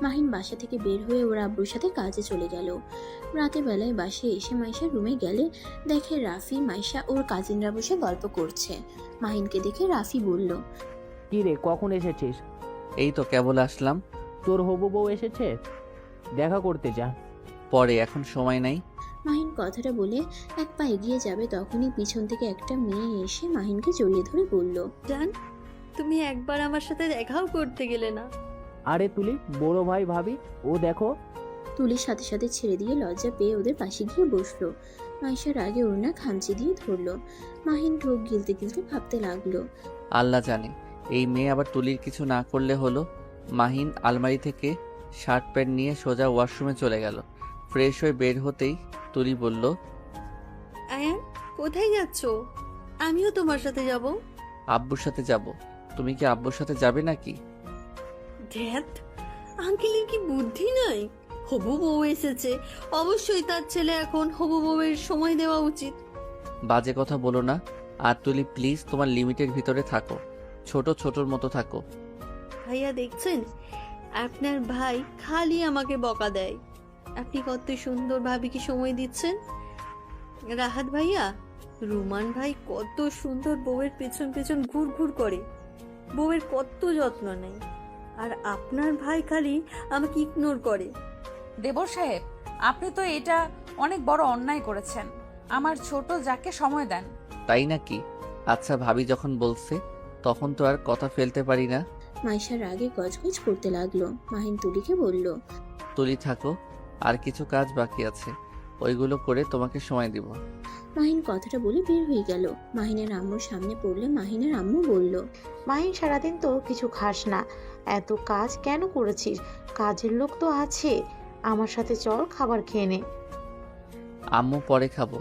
C: মাহিন বাসা থেকে বের হয়ে ওর আব্বুর সাথে কাজে চলে গেল। রাতের বেলায় বাসায় এসে মাইশার রুমে গেলে দেখে রাফি, মাইশা ওর কাজিনরা বসে গল্প করছে। মাহিনকে দেখে রাফি বলল,
H: কি রে, কখন এসেছিস?
B: এই তো কেবল আসলাম।
H: তোর হবু বউ এসেছে? দেখা করতে যা।
B: পরে, এখন সময় নাই।
C: মাহিন কথাটা বলে এক পা এগিয়ে যাবে, তখনই পিছন থেকে একটা মেয়ে এসে মাহিনকে জড়িয়ে ধরে বলল,
J: জান, তুমি একবার আমার সাথে দেখাও করতে গেলে না।
H: আরে তুলি, বড় ভাই ভাবি, ও দেখো।
C: তুলির সাথে সাথে ছেড়ে দিয়ে লজ্জা পেয়ে ওদের পাশে গিয়ে বসলো। মাইশার আগে ওড়না খামচি দিয়ে ধরলো। মাহিন ঢোক গিলতে গিলতে ভাবতে লাগলো।
B: আল্লাহ জানে, এই মেয়ে আবার তুলির কিছু না করলে হলো। মাহিন আলমারি থেকে শার্ট প্যান্ট নিয়ে সোজা ওয়াশরুমে চলে গেল। ফ্রেশ হয়ে বের হতেই তুলি বলল,
J: আয়ান, কোথায় যাচ্ছ? আমিও তোমার সাথে যাব।
B: আব্বুর সাথে যাব। তুমি কি আব্বুর সাথে যাবে নাকি?
J: ধ্যাত, আঙ্কেলের কি বুদ্ধি নাই? হবু বউ এসেছে, অবশ্যই তার ছেলে এখন হবু বউয়ের সময় দেওয়া উচিত।
B: বাজে কথা বলো না। আর তুলি প্লিজ, তোমার লিমিটের ভিতরে থাকো। ছোটর মতো থাকো।
J: ভাইয়া দেখছেন, আপনার ভাই খালি আমাকে বকা দেয়। আপনি কত সুন্দর ভাবিকে সময় দিচ্ছেন। রাহাত ভাইয়া, রুমান ভাই কত সুন্দর বউয়ের পেছন পেছন ঘুর ঘুর করে, বউয়ের কত যত্ন নেয়। আর আপনার ভাই খালি আমাকে ইগনোর করে।
A: দেবর সাহেব, আপনি তো এটা অনেক বড় অন্যায় করেছেন। আমার ছোট যাকে সময় দেন।
B: তাই নাকি? আচ্ছা, ভাবি যখন বলছে তখন তো আর কথা ফেলতে পারি না।
C: মাইশার আগে গজগজ করতে লাগলো। মাহিন তুলিকে বলল,
B: তুলি থাকো, আর কিছু কাজ বাকি আছে, ওইগুলো করে তোমাকে সময় দিব।
C: মাহিন কথাটা বলে বের হয়ে গেল। মাহিনের আম্মুর সামনে পড়লে মাহিনের আম্মু বলল,
I: মাহিন, সারাদিন তো কিছু খাস না, এত কাজ কেন করেছিস? কাজের লোক তো আছে, আমার সাথে চল, খাবার খেয়ে নে।
B: আম্মু পরে খাবো।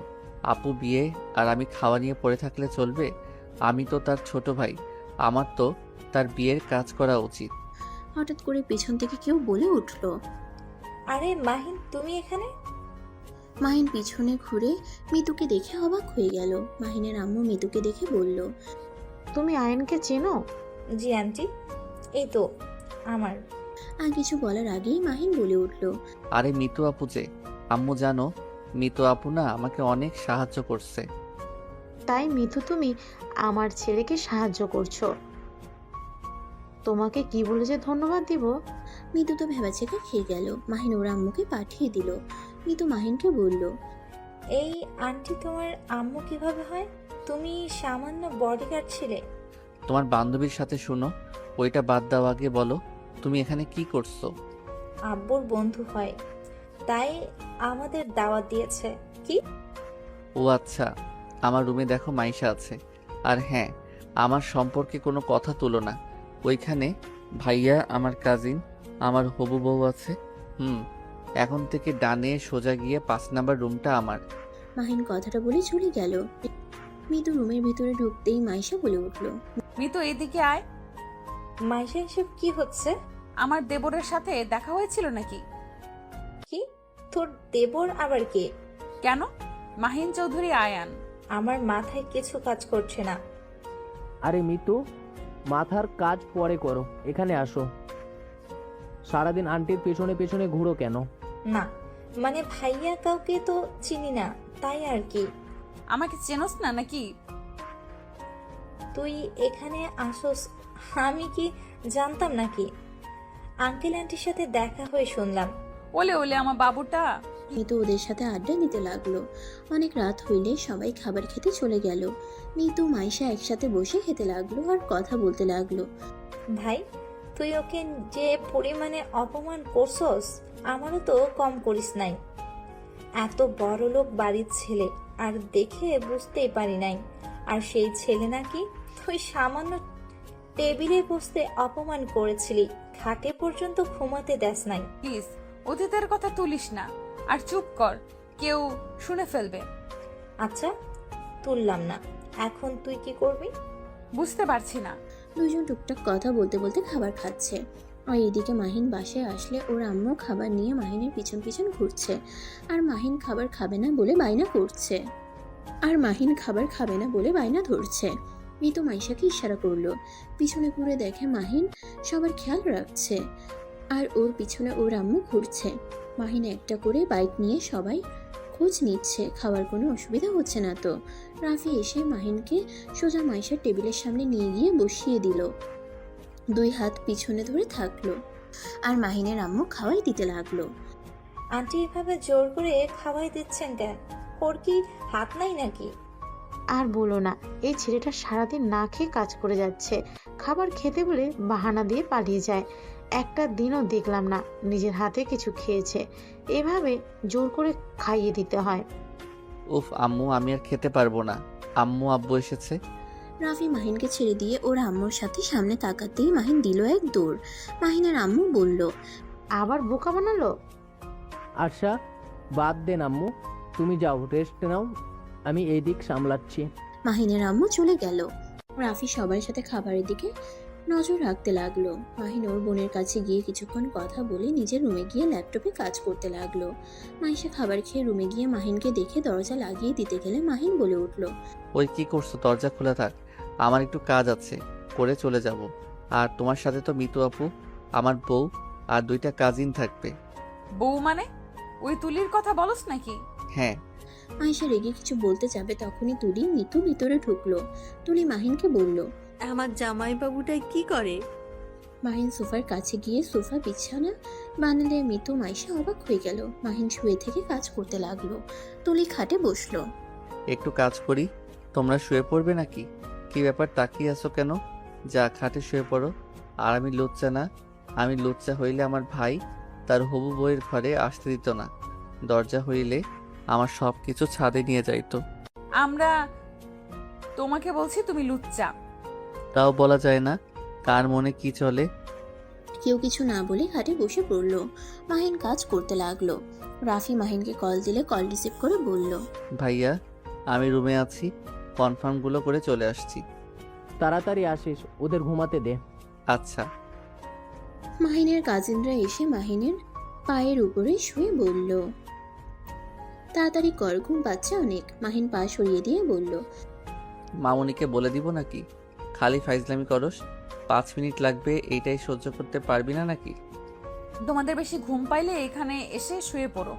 B: আপু বিয়ে আর আমি খাওয়া নিয়ে পড়ে থাকলে চলবে? আমি তো তার ছোট ভাই, আমার তো তার বিয়ের কাজ করা উচিত।
C: হঠাৎ করে পেছন থেকে কেউ বলে উঠল।
G: আরে মাহিন, তুমি এখানে?
C: মাহিন পিছনে ঘুরে মিতুকে দেখে অবাক হয়ে গেল। মাহিনের আম্মু মিতুকে দেখে বলল,
I: তুমি আয়নকে চেনো?
G: জি আন্টি, এই তো আমার।
C: আর কিছু বলার আগেই মাহিন বলে উঠল,
B: আরে মিতু আপু যে। আম্মু জানো, মিতু আপু না আমাকে অনেক সাহায্য করছে।
I: তাই মিথু, তুমি আমার ছেলেকে সাহায্য করছো? তোমাকে কি বলে যে ধন্যবাদ দিব।
C: মিতু তো ভেবাচেকা খেয়ে গেল। মাহিন ওর আম্মুকে পাঠিয়ে দিল। মিতু মাহিনকে বলল,
G: এই আন্টি, তোমার আম্মু কিভাবে হয়? তুমি সামান্য বডিগার্ড ছিলে।
B: তোমার বান্ধবীর সাথে শুনো, ওইটা বাদ দাও, আগে বলো তুমি এখানে কি করছো?
G: আব্বুর বন্ধু হয়, তাই আমাদের দাওয়াত দিয়েছে। কি?
B: ও আচ্ছা, আমার রুমে দেখো মাইশা আছে। আর হ্যাঁ, আমার সম্পর্কে কোনো কথা তুলো না। ওইখানে ভাইয়া আমার কাজিন, আমার হবু বউ আছে। এখন থেকে ডানে সোজা গিয়ে 5 নাম্বার রুমটা আমার।
C: মাহিন কথাটা বলে চলে গেল। মিতু রুমের ভিতরে ঢুকতেই মাইশা বলে উঠল,
A: মিতু এদিকে আয়।
G: মাইশা এসব কি হচ্ছে?
A: আমার দেবরের সাথে দেখা হয়েছিল নাকি?
G: কি? তোর দেবর আবার কে?
A: কেন? মাহিন চৌধুরী আয়ান।
G: আমার মাথায় কিছু কাজ করছে না।
H: আরে মিতু, মাথার কাজ পরে করো, এখানে আসো। সারাদিন আন্টির পেছনে পেছনে ঘুরো কেন?
G: না মানে ভাইয়া কাউকে তো চিনি না, তাই আর কি।
A: আমাকে চেনস না নাকি?
G: তুই এখানে আসোস আমি কি জানতাম নাকি? আঙ্কেল আন্টির সাথে দেখা হয়ে শুনলাম।
A: ওলে ওলে আমার বাবুটা।
C: মিতু ওদের সাথে আড্ডা দিতে লাগলো। অনেক রাত হইলে সবাই খাবার খেতে চলে গেল। মিতু মাইশা একসাথে বসে খেতে লাগলো আর কথা বলতে লাগলো।
G: ভাই তুই ওকে যে পরিমাণে অপমান করছস, আমারও তো কম করিস নাই। এত বড় লোক বাড়ির ছেলে, আর দেখে বুঝতেই পারি নাই। আর সেই ছেলে নাকি তুই সামান্য টেবিলে বসতে অপমান করেছিলি, খাটে পর্যন্ত ঘুমাতে দেস নাই।
A: প্লিজ অতীতের কথা তুলিস না, আর চুপ কর, কেউ শুনে ফেলবে।
G: আচ্ছা তুললাম না, এখন তুই কি করবি?
A: বুঝতে পারছি না।
C: দুজন টুকটাক কথা বলতে বলতে খাবার খাচ্ছে। আর এদিকে মাহিন বাসায় আসলে ওর আম্মু খাবার নিয়ে মাহিনের পিছন পিছন ঘুরছে। আর মাহিন খাবার খাবে না বলে বায়না ধরছে। মিতু মাইশাকে ইশারা করলো। পিছনে ঘুরে দেখে মাহিন সবার খেয়াল রাখছে, আর ওর পিছনে ওর আম্মু ঘুরছে। মাহিন একটা করে বাইক নিয়ে সবাই খোঁজ নিচ্ছে, খাওয়ার কোনো অসুবিধা হচ্ছে না তো। রাফি এসে মাহিনকে সোজা মাইশার টেবিলের সামনে নিয়ে গিয়ে বসিয়ে দিল। 2 হাত পিছনে ধরে থাকলো, আর মাহিনের আম্মু খাওয়াই দিতে লাগলো।
G: আন্টি এভাবে জোর করে খাওয়াই দিচ্ছেন কেন? ওর কি হাত নাই নাকি?
I: আর বলো না, এই ছেলেটা সারাদিন না খেয়ে কাজ করে যাচ্ছে, খাবার খেতে বলে বাহানা দিয়ে পালিয়ে যায়। একটা দিনও দেখলাম না নিজের হাতে কিছু খেয়েছে। এভাবে জোর করে খাইয়ে দিতে হয়।
B: উফ আম্মু, আমি আর খেতে পারবো না। আম্মু আব্বু এসেছে।
C: রাফি মাহিনকে ছেড়ে দিয়ে ওর আম্মুর সাথে সামনে তাকাতেই মাহিন দিল এক দৌড়। মাহিনের আম্মু বলল,
I: আবার বোকা বানালো।
H: আচ্ছা বাদ দেন আম্মু, তুমি যাও রেস্ট নাও, আমি এই দিক সামলাচ্ছি।
C: মাহিনের আম্মু চলে গেল। রাফি সবার সাথে খাবারের দিকে নজর রাখতে লাগলো। মাহিন ওর বোনের কাছে গিয়ে কিছুক্ষণ কথা বলে নিজের রুমে গিয়ে ল্যাপটপে কাজ করতে লাগলো। মাইশা খাবার খেয়ে রুমে গিয়ে মাহিনকে দেখে দরজা লাগিয়ে দিতে গেলে মাহিন বলে উঠল,
B: ওই কি করছো? দরজা খোলা থাক, আমার একটু কাজ আছে, করে চলে যাব। আর তোমার সাথে তো মিতু আপু, আমার বউ আর 2টা কাজিন থাকবে।
A: বউ মানে ওই তুলির কথা বলস নাকি?
B: হ্যাঁ।
C: মাইশা রেগে কিছু বলতে যাবে তখনই তুলি মিতু ভিতরে ঢুকলো। তুলি মাহিনকে বলল,
J: আমার জামাই বাবুটাই কি করে?
C: মাহিন সোফার কাছে গিয়ে সোফা বিছানা বানালে মিতু মাইশা অবাক হয়ে গেল। মাহিন শুয়ে থেকে কাজ করতে লাগলো। তুলি খাটে বসলো।
B: একটু কাজ করি, তোমরা শুয়ে পড়বে নাকি? কি ব্যাপার, তাকিয়ে আছো কেন? যা খাটে শুয়ে পড়ো। আর আমি লুচ্চা না? আমি লুচ্চা হইলে আমার ভাই তার হবু বউয়ের ঘরে আসতে দিত না। দরজা হইলে আমার সব কিছু ছাদে নিয়ে যাইতো।
A: আমরা তোমাকে বলছি তুমি লুচ্চা।
B: তাও বলা যায় না, কার মনে কি চলে।
C: কেউ কিছু না বলে খাটে বসে পড়লো। মাহিন কাজ করতে লাগলো। রাফি মাহিনকে কল দিলে কল রিসিভ করে বলল,
B: ভাইয়া আমি রুমে আছি, কনফার্মগুলো করে চলে আসছি।
H: তাড়াতাড়ি আসিস, ওদের ঘুমাতে দে।
B: আচ্ছা।
C: মাহিনের কাজিনরা এসে মাহিনের পায়ের উপরে শুয়ে বলল, তাড়াতাড়ি কর, ঘুম পাচ্ছে অনেক। মাহিন পা সরিয়ে দিয়ে বলল,
B: মামুনিকে বলে দিব নাকি? খালি ফাইজলামি করস। 5 মিনিট লাগবে, এইটাই সহ্য করতে পারবি না নাকি?
A: তোমাদের বেশি ঘুম পাইলে এখানে এসে শুয়ে পড়ো।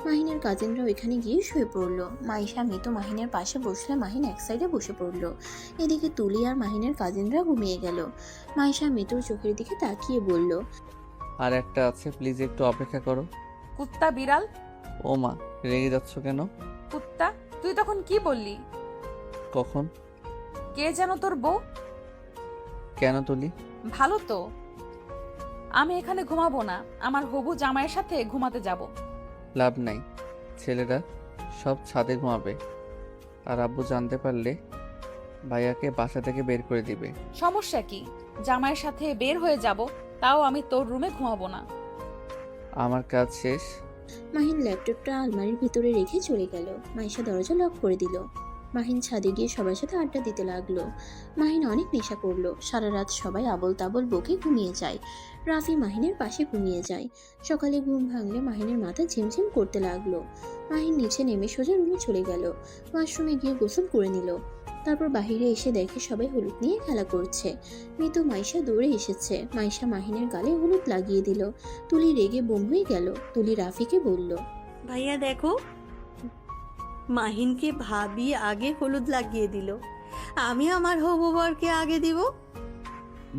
C: মাহিনের কাজিনরা ওইখানে গিয়ে শুয়ে পড়লো। মাইশা মিতু মাহিনের পাশে বসলে মাহিন এক সাইডে বসে পড়লো। এদিকে তুলি আর মাহিনের কাজিনরা ঘুমিয়ে গেল। মাইশা মিতুর চোখের দিকে তাকিয়ে বলল,
B: আর একটা আছে, প্লিজ একটু অপেক্ষা করো।
A: কুত্তা বিড়াল।
B: ও মা, রেগে যাচ্ছ কেন?
A: কুত্তা, তুই তখন কি বললি?
B: কখন?
A: কে যেন তোর বউ?
B: কেন তুলি?
A: ভালো তো। আমি এখানে ঘুমাবো না, আমার হবু জামাইয়ের সাথে ঘুমাতে যাব।
B: লাভ নাই, ছেলেরা সব ছাদে ঘুমাবে। আর আব্বু জানতে পারলে ভাইয়াকে বাসা থেকে বের করে দিবে।
A: সমস্যা কি? জামাইয়ের সাথে বের হয়ে যাব, তাও আমি তোর রুমে ঘুমাবো না।
B: আমার কাজ শেষ।
C: মাহিন ল্যাপটপটা আলমারির ভিতরে রেখে চলে গেল। মাইশা দরজা লক করে দিল। মাহিন ছাদে গিয়ে সবার সাথে আড্ডা দিতে লাগলো। মাহিন অনেক নেশা করলো। সারা রাত সবাই আবল তাবল বকে ঘুমিয়ে যায়। রাফি মাহিনের পাশে ঘুমিয়ে যায়। সকালে ঘুম ভাঙলে মাহিনের মাথা ঝিমঝিম করতে লাগলো। মাহিন নিচে নেমে সোজা রুমে চলে গেল। ওয়াশরুমে গিয়ে গোসল করে নিল। তারপর বাহিরে এসে দেখে সবাই হলুদ নিয়ে খেলা করছে। মিতু মাইশা দৌড়ে এসেছে। মাইশা মাহিনের গালে হলুদ লাগিয়ে দিল। তুলি রেগে বোম হয়ে গেল। তুলি রাফিকে বলল,
J: ভাইয়া দেখো, মাহিনকে ভাবি আগে হলুদ লাগিয়ে দিল, আমি আমার হবু বরকে আগে দিব।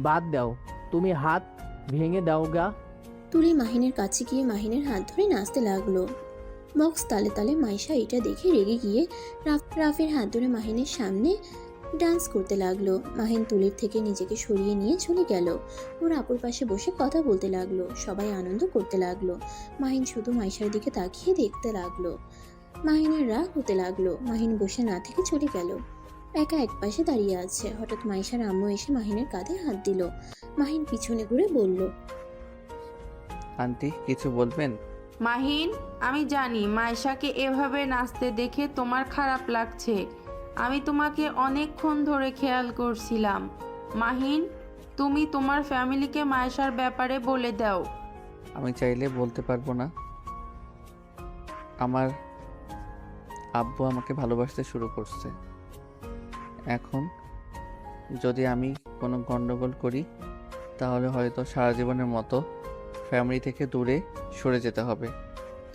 H: বাদ দাও, তুমি হাত ভেঙে দাও গা।
C: তুলি মাহিনের কাছে গিয়ে মাহিনের হাত ধরে নাচতে লাগলো। বক্স তালে তালে মাইশা এটা দেখে রেগে গিয়ে রাফির হাত ধরে মাহিনের সামনে ডান্স করতে লাগলো। মাহিন তুলির থেকে নিজেকে সরিয়ে নিয়ে চলে গেল। ওর আপুর পাশে বসে কথা বলতে লাগলো। সবাই আনন্দ করতে লাগলো। মাহিন শুধু মাইশার দিকে তাকিয়ে দেখতে লাগলো। মাহিনের রাগ হতে লাগলো। মাহিন বসে না থেকে চলে গেল। একা এক পাশে দাঁড়িয়ে আছে। হঠাৎ মাইশার আম্মু এসে মাহিনের কাঁধে হাত দিল। মাহিন পিছনে ঘুরে বলল,
B: আন্টি কিছু বলবেন?
E: মাহিন, আমি জানি মাইশাকে এভাবে নাচতে দেখে তোমার খারাপ লাগছে। আমি তোমাকে অনেকক্ষণ ধরে খেয়াল করছিলাম। মাহিন, তুমি তোমার ফ্যামিলিকে মাইশার ব্যাপারে বলে দাও।
B: আমি চাইলে বলতে পারবো না। আমার আব্বু আমাকে ভালোবাসতে শুরু করছে। এখন যদি আমি কোনো গন্ডগোল করি তাহলে হয়তো সারা জীবনের মতো ফ্যামিলি থেকে দূরে সরে যেতে হবে।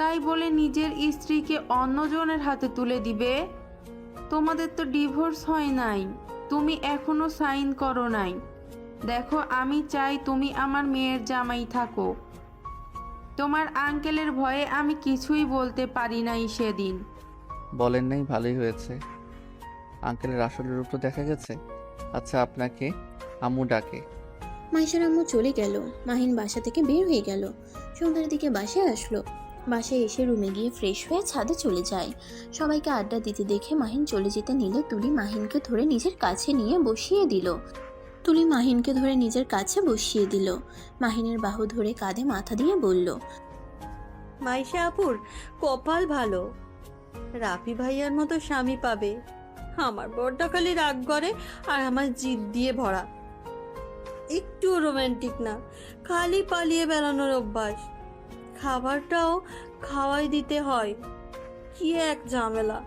E: তাই বলে নিজের স্ত্রীকে অন্যজনের হাতে তুলে দিবে? তোমাদের তো ডিভোর্স হয় নাই, তুমি এখনো সাইন করো নাই। দেখো, আমি চাই তুমি আমার মেয়ের জামাই থাকো। তোমার আঙ্কেলের ভয়ে আমি কিছুই বলতে পারি নাই সেদিন।
B: বলেন নাই, ভালোই হয়েছে। আঙ্কেলের আসল রূপ তো দেখা গেছে। আচ্ছা, আপনাকে আম্মু ডাকে।
C: মাইশার আম্মু চলে গেল। মাহিন বাসা থেকে বের হয়ে গেল। সন্ধ্যার দিকে বাসায় আসলো। বাসায় এসে রুমে গিয়ে ফ্রেশ হয়ে ছাদে চলে যায়। সবাইকে আড্ডা দিতে দেখে মাহিন চলে যেতে নিলে তুলি মাহিনকে ধরে নিজের কাছে নিয়ে বসিয়ে দিল। মাহিনের বাহু ধরে কাঁধে মাথা দিয়ে বলল,
J: মাইশা আপুর কপাল ভালো, রাফি ভাইয়ার মতো স্বামী পাবে। আমার বড়টা খালি রাগ করে আর আমার জিদ দিয়ে ভরা, একটু রোমান্টিক না, খালি পালিয়ে বেড়ানোর অভ্যাস। খাবারটাও খাওয়াই দিতে হয়, কি এক ঝামেলা।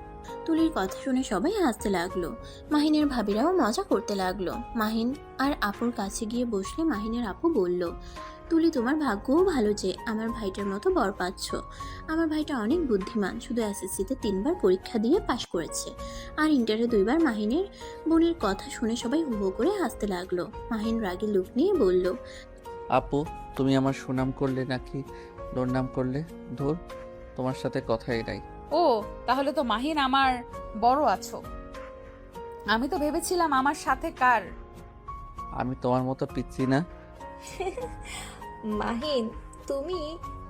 C: তুলির কথা শুনে সবাই হাসতে লাগলো। মাহিনের ভাবিরাও মজা করতে লাগলো। মাহিন আর আপুর কাছে গিয়ে বসলে মাহিনের আপু বলল, তুলি, তোমার ভাগ্যও ভালো যে আমার ভাইটার মতো বর পাচ্ছ। আমার ভাইটা অনেক বুদ্ধিমান, শুধু এসএসসিতে 3 বার পরীক্ষা দিয়ে পাশ করেছে, আর ইন্টারে 2 বার। মাহিনের বোনের কথা শুনে সবাই হু হু করে হাসতে লাগলো। মাহিন রাগী লুক নিয়ে বলল,
B: আপু, তুমি আমার সুনাম করলে নাকি দুর্নাম করলে? ধুর, তোমার সাথে কথাই নাই।
A: ও, তাহলে তো মাহিন আমার বড় আছো। আমি তো ভেবেছিলাম আমার সাথে কার।
B: আমি তোমার মতো পিচ্ছি না।
G: মাহিন, তুমি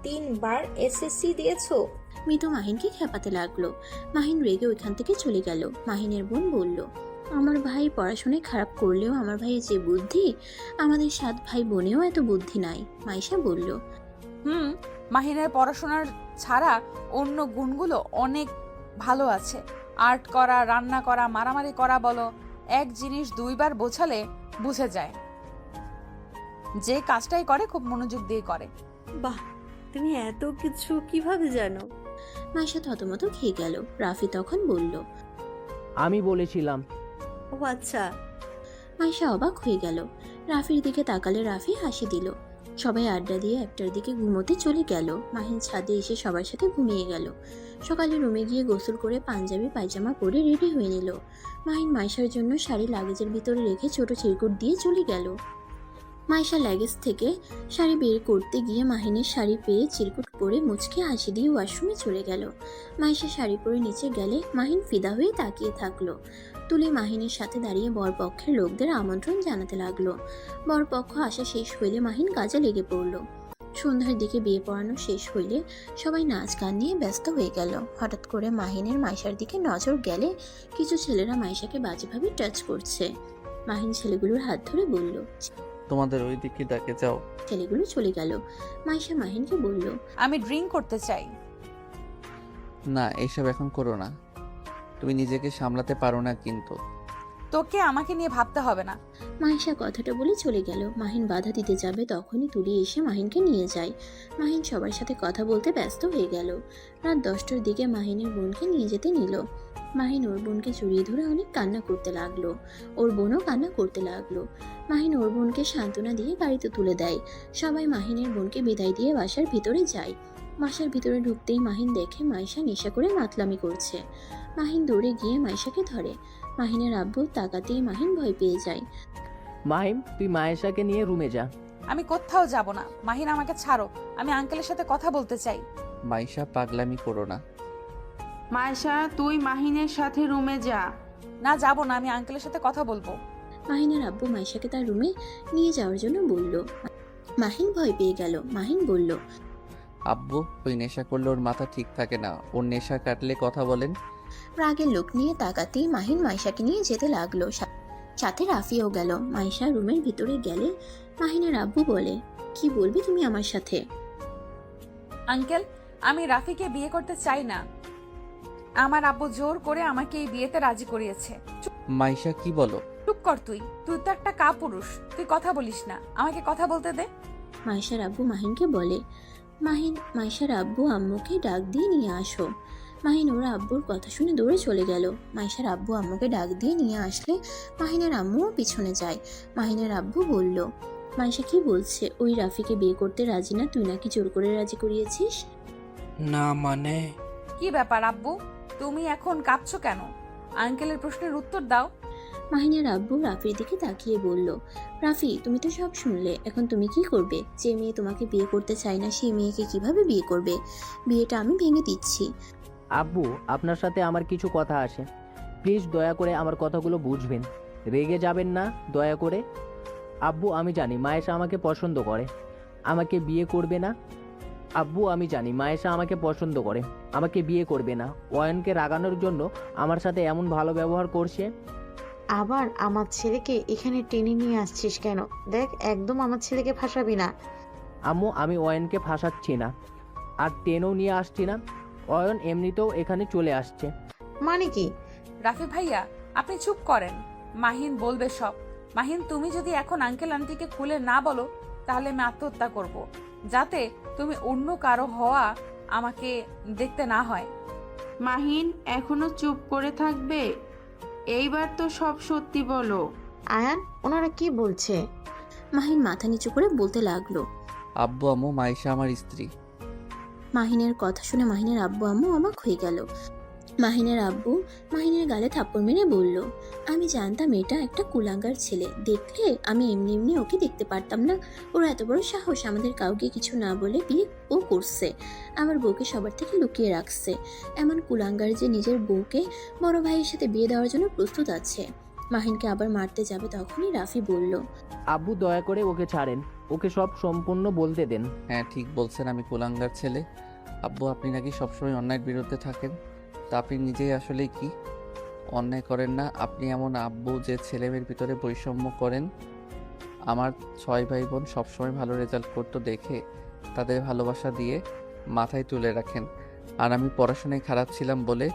G: 3 বার এসএসসি দিয়েছো?
C: মিতু মাহিনকে খেপাতে লাগলো। মাহিন রেগে ওইখান থেকে চলে গেল। মাহিনের বোন বলল, আমার ভাই পড়াশোনায় খারাপ করলেও আমার ভাইয়ের যে বুদ্ধি, আমাদের 7 ভাই বোনেও এত বুদ্ধি নাই। মাইশা বলল,
A: মাহিনের পড়াশোনার ছাড়া অন্য গুণগুলো অনেক ভালো আছে। আর্ট করা, রান্না করা, মারামারি করা বলো, এক জিনিস 2 বার বোঝালে বুঝে যায়। যে কাজটাই করে খুব মনোযোগ দিয়ে করে।
J: বাহ, তুমি এত কিছু কিভাবে জানো?
C: মাইশা থতমত খেয়ে গেল। রাফি তখন বলল,
H: আমি বলেছিলাম।
J: ও আচ্ছা।
C: মাইশা অবাক হয়ে গেল। রাফির দিকে তাকালে রাফি হাসি দিল। সবাই আড্ডা দিয়ে 1টার দিকে ঘুমোতে চলে গেল। মাহিন ছাদে এসে সবার সাথে ঘুমিয়ে গেল। সকালে রুমে গিয়ে গোসল করে পাঞ্জাবি পায়জামা পরে রেডি হয়ে নিল। মাহিন মাইশার জন্য শাড়ি লাগেজের ভিতরে রেখে ছোট চিরকুট দিয়ে চলে গেল। মাইশা লাগেজ থেকে শাড়ি বের করতে গিয়ে মাহিনের শাড়ি পেয়ে চিরকুট পরে মুচকে হাসি দিয়ে ওয়াশরুমে চলে গেল। মাইশা শাড়ি পরে নিচে গেলে মাহিন ফিদা হয়ে তাকিয়ে থাকলো। তুলি মাহিনের সাথে দাঁড়িয়ে বরপক্ষের লোকদের আমন্ত্রণ জানাতে লাগলো। বরপক্ষ আসা শেষ হইলে মাহিন কাজে লেগে পড়ল। সন্ধ্যার দিকে বিয়ে পড়ানো শেষ হইলে সবাই নাচ গান নিয়ে ব্যস্ত হয়ে গেল। হঠাৎ করে মাহিনের মাইশার দিকে নজর গেলে কিছু ছেলেরা মাইশাকে বাজেভাবে টাচ করছে। মাহিন ছেলেগুলোর হাত ধরে বলল,
B: তোমাদের ওই দিকে ডাকে যাও।
C: ছেলেগুলো চলে গেল। মাইশা মাহিনকে বলল,
A: আমি ড্রিঙ্ক করতে চাই।
B: না, এইসব এখন করো না। তুমি নিজেকে সামলাতে পারো না কিন্তু।
A: তোকে আমাকে নিয়ে ভাবতে হবে না।
C: মাহিশা কথাটা বলে চলে গেল। মাহিন বাধা দিতে যাবে, তখনই তুলি এসে মাহিনকে নিয়ে যায়। মাহিন সবার সাথে কথা বলতে ব্যস্ত হয়ে গেল। রাত 10টার দিকে মাহিনের বোনকে নিয়ে যেতে নিল। মাহিন ওর বোনকে জড়িয়ে ধরে অনেক কান্না করতে লাগলো। ওর বোনও কান্না করতে লাগলো। মাহিন ওর বোনকে সান্ত্বনা দিয়ে গাড়িতে তুলে দেয়। সবাই মাহিনের বোনকে বিদায় দিয়ে বাসার ভিতরে যায়। বাসার ভিতরে ঢুকতেই মাহিন দেখে মাইশা নেশা করে মাতলামি করছে। মাহিন দৌড়ে গিয়ে মাইশাকে ধরে। মাহিনের আব্বু তাকাতেই মাহিন ভয় পেয়ে যায়।
H: মাহিম, তুই মায়েশাকে নিয়ে রুমে যা।
A: আমি কোথাও যাব না। মাহিন, আমাকে ছাড়ো। আমি আঙ্কেলের সাথে কথা বলতে চাই।
B: মাইশা, পাগলামি করো না।
E: মাইশা, তুই মাহিনের সাথে রুমে যা।
A: না, যাব না। আমি আঙ্কেলের সাথে কথা বলবো।
C: মাহিনের আব্বু মাইশাকে তার রুমে নিয়ে যাওয়ার জন্য বলল। মাহিন ভয় পেয়ে গেল। মাহিন বলল,
B: আব্বু, ওই নেশা করলে ওর মাথা ঠিক থাকে না। ওর নেশা কাটলে কথা বলেন।
C: রাগের লোক নিয়ে তাকাতেই মাহিন মাইশাকে নিয়ে যেতে লাগলো। সাথে রাফিও গেল। মাইশা রুমের ভিতরে গেলে মাহিনের আব্বু বলে, কি বলবি তুমি আমার সাথে?
A: আঙ্কেল, আমি রাফিকে বিয়ে করতে চাই না। আমার আব্বু জোর করে আমাকে এই বিয়েতে রাজি করিয়েছে।
B: মাইশা, কি বলো?
A: চুপ কর তুই। তুই তো একটা কাপুরুষ। তুই কথা বলিস না। আমাকে কথা বলতে দে।
C: মাইশার আব্বু মাহিনকে বলে, মাহিন, মাইশার আব্বু আম্মুকে ডাক দিয়ে নিয়ে আসো। মাহিন ওরা আব্বুর কথা শুনে দৌড়ে চলে গেল। মাইশার আব্বু আম্মুকে ডাক দিয়ে নিয়ে আসলে মাহিনের আম্মুও পিছনে যায়। মাহিনের আব্বু বলল, মাইশা কি বলছে? ওই রাফিকে বিয়ে করতে রাজি না? তুই নাকি জোর করে রাজি করিয়েছিস?
D: না মানে,
A: কি ব্যাপার আব্বু? তুমি এখন কাঁপছো কেন? আঙ্কেলের প্রশ্নের উত্তর দাও।
C: মাহিনের আব্বু রাফির দিকে তাকিয়ে বলল, রাফি, তুমি তো সব শুনলে। এখন তুমি কি করবে? যে মেয়ে তোমাকে বিয়ে করতে চায় না সেই মেয়েকে কিভাবে বিয়ে করবে? বিয়েটা আমি ভেঙে দিচ্ছি।
H: আব্বু, আপনার সাথে আমার কিছু কথা আছে। প্লিজ দয়া করে আমার কথাগুলো বুঝবেন। রেগে যাবেন না দয়া করে। আব্বু, আমি জানি মায়েশা আমাকে পছন্দ করে, আমাকে বিয়ে করবে না। আব্বু, আমি জানি মায়েশা আমাকে পছন্দ করে, আমাকে বিয়ে করবে না। অয়নকে রাগানোর জন্য আমার সাথে এমন ভালো ব্যবহার করছে।
I: আবার আমার ছেলেকে এখানে টেনে নিয়ে আসছিস কেন? দেখ, একদম আমার ছেলেকে ফাঁসাবি না।
H: আম্মু, আমি অয়নকে ফাঁসাচ্ছি না, আর টেনেও নিয়ে আসছি না। অয়ন এমনিতেও এখানে চলে আসছে।
I: মানে কি?
A: রাফি ভাইয়া, আপনি চুপ করেন। মাহিন বলবে সব। মাহিন, তুমি যদি এখন আঙ্কেল আন্টিকে খুলে না বলো, তাহলে আমি আত্মহত্যা করব, যাতে তুমি অন্য কারো হওয়া আমাকে দেখতে না হয়।
E: মাহিন এখনো চুপ করে থাকবে? এইবার তো সব সত্যি বলো।
I: আয়ান, ওনারা কি বলছে?
C: মাহিন মাথা নিচু করে বলতে লাগলো।
B: আব্বু আম্মু, মাইশা আমার স্ত্রী।
C: মাহিনের কথা শুনে মাহিনের আব্বু আম্মু অবাক হয়ে গেল। মাহিনের আব্বু মাহিনের গালে থাপ্পড় মেরে বলল, আমি জানতাম এটা একটা কুলাঙ্গার ছেলে। দেখলে আমি এমনি এমনি ওকে দেখতে পারতাম না। ওর এত বড় সাহস আমাদের কাউকে কিছু না বলে বিয়ে ও করছে। আমার বউকে সবার থেকে লুকিয়ে রাখছে। এমন কুলাঙ্গার যে নিজের বউকে বড় ভাইয়ের সাথে বিয়ে দেওয়ার জন্য প্রস্তুত আছে। মাহিনকে আবার মারতে যাবে, তখনই রাফি বলল,
H: আব্বু, দয়া করে ওকে ছাড়েন, ওকে সব সম্পূর্ণ বলতে দেন।
B: হ্যাঁ, ঠিক বলছেন, আমি কুলাঙ্গার ছেলে। আব্বু, আপনি নাকি সবসময় অন্যায়ের বিরুদ্ধে থাকেন। তা আপনি নিজেই আসলে কি অন্যায় করেন না? আপনি এমন আব্বু যে ছেলেমেয়ের ভিতরে বৈষম্য করেন। আমার 6 ভাই বোন সবসময় ভালো রেজাল্ট করতো দেখে তাদের ভালোবাসা দিয়ে মাথায় তুলে রাখেন। আর আমি পড়াশোনায় খারাপ ছিলাম বলে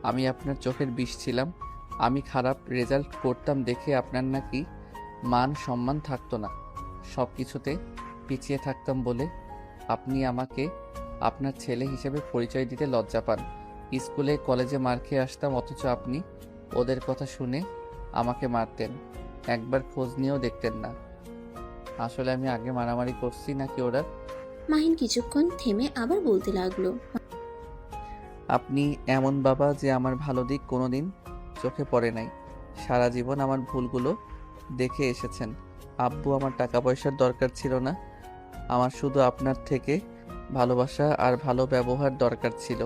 B: আমি আপনার চোখের বিষ ছিলাম। আমি খারাপ রেজাল্ট করতাম দেখে আপনার নাকি মান সম্মান থাকতো না। সব কিছুতে পিছিয়ে থাকতাম বলে আপনি আমাকে আপনার ছেলে হিসেবে পরিচয় দিতে লজ্জা পান। স্কুলে কলেজে মার খেয়ে আসতাম, অথচ আপনি ওদের কথা শুনে আমাকে মারতেন। একবার খোঁজ নিয়েও দেখতেন না। আসলে আমি আগে মারামারি করছি নাকি ওরা?
C: মাহিন কিছুক্ষণ থেমে আবার বলতে লাগলো,
B: আপনি এমন বাবা যে আমার ভালো দিক কোনোদিন চোখে পড়ে নাই। সারা জীবন আমার ভুলগুলো দেখে এসেছেন। আব্বু, আমার টাকা পয়সার দরকার ছিল না, আমার শুধু আপনার থেকে ভালোবাসা আর ভালো ব্যবহার দরকার ছিল।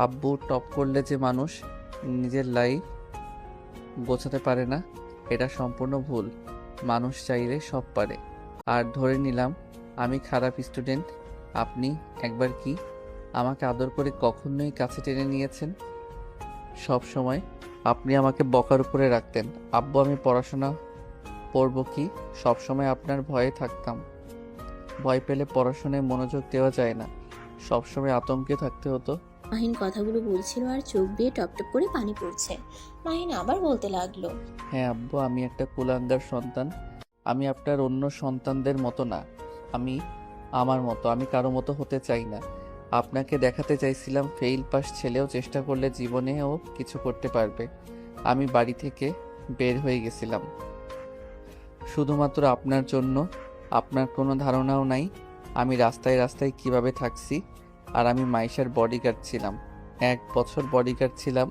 B: আব্বু, টপ করলে যে মানুষ নিজের লাইফ গোছাতে পারে না, এটা সম্পূর্ণ ভুল। মানুষ চাইলে সব পারে। আর ধরে নিলাম আমি খারাপ স্টুডেন্ট, আপনি একবার কি আমাকে আদর করে কখনোই কাছে টেনে নিয়েছেন? সব সময় আপনি আমাকে বকার উপরে রাখতেন। আব্বু, আমি পড়াশোনা পড়ব কি, সবসময় আপনার ভয়ে থাকতাম। ভয় পেলে পড়াশোনায় মনোযোগ দেওয়া যায় না, সবসময় আতঙ্কে থাকতে হতো।
C: মাহিন কথাগুলো বলছিল আর চোখ বেয়ে টপটপ করে পানি পড়ছে। মাহিন আবার বলতে লাগলো,
B: হ্যাঁ আব্বু, আমি একটা কুলাঙ্গার সন্তান। আমি আপনার অন্য সন্তানদের মতো না। আমি আমার মতো, আমি কারো মতো হতে চাই না। আপনাকে দেখাতে চাইছিলাম ফেইল পাস ছেলেও চেষ্টা করলে জীবনেও কিছু করতে পারবে। আমি বাড়ি থেকে বের হয়ে গেছিলাম শুধুমাত্র আপনার জন্য। আপনার কোনো ধারণাও নাই আমি রাস্তায় রাস্তায় কিভাবে থাকছি। আর আমি মাইশার বডিগার্ড ছিলাম, 1 বছর বডিগার্ড ছিলাম।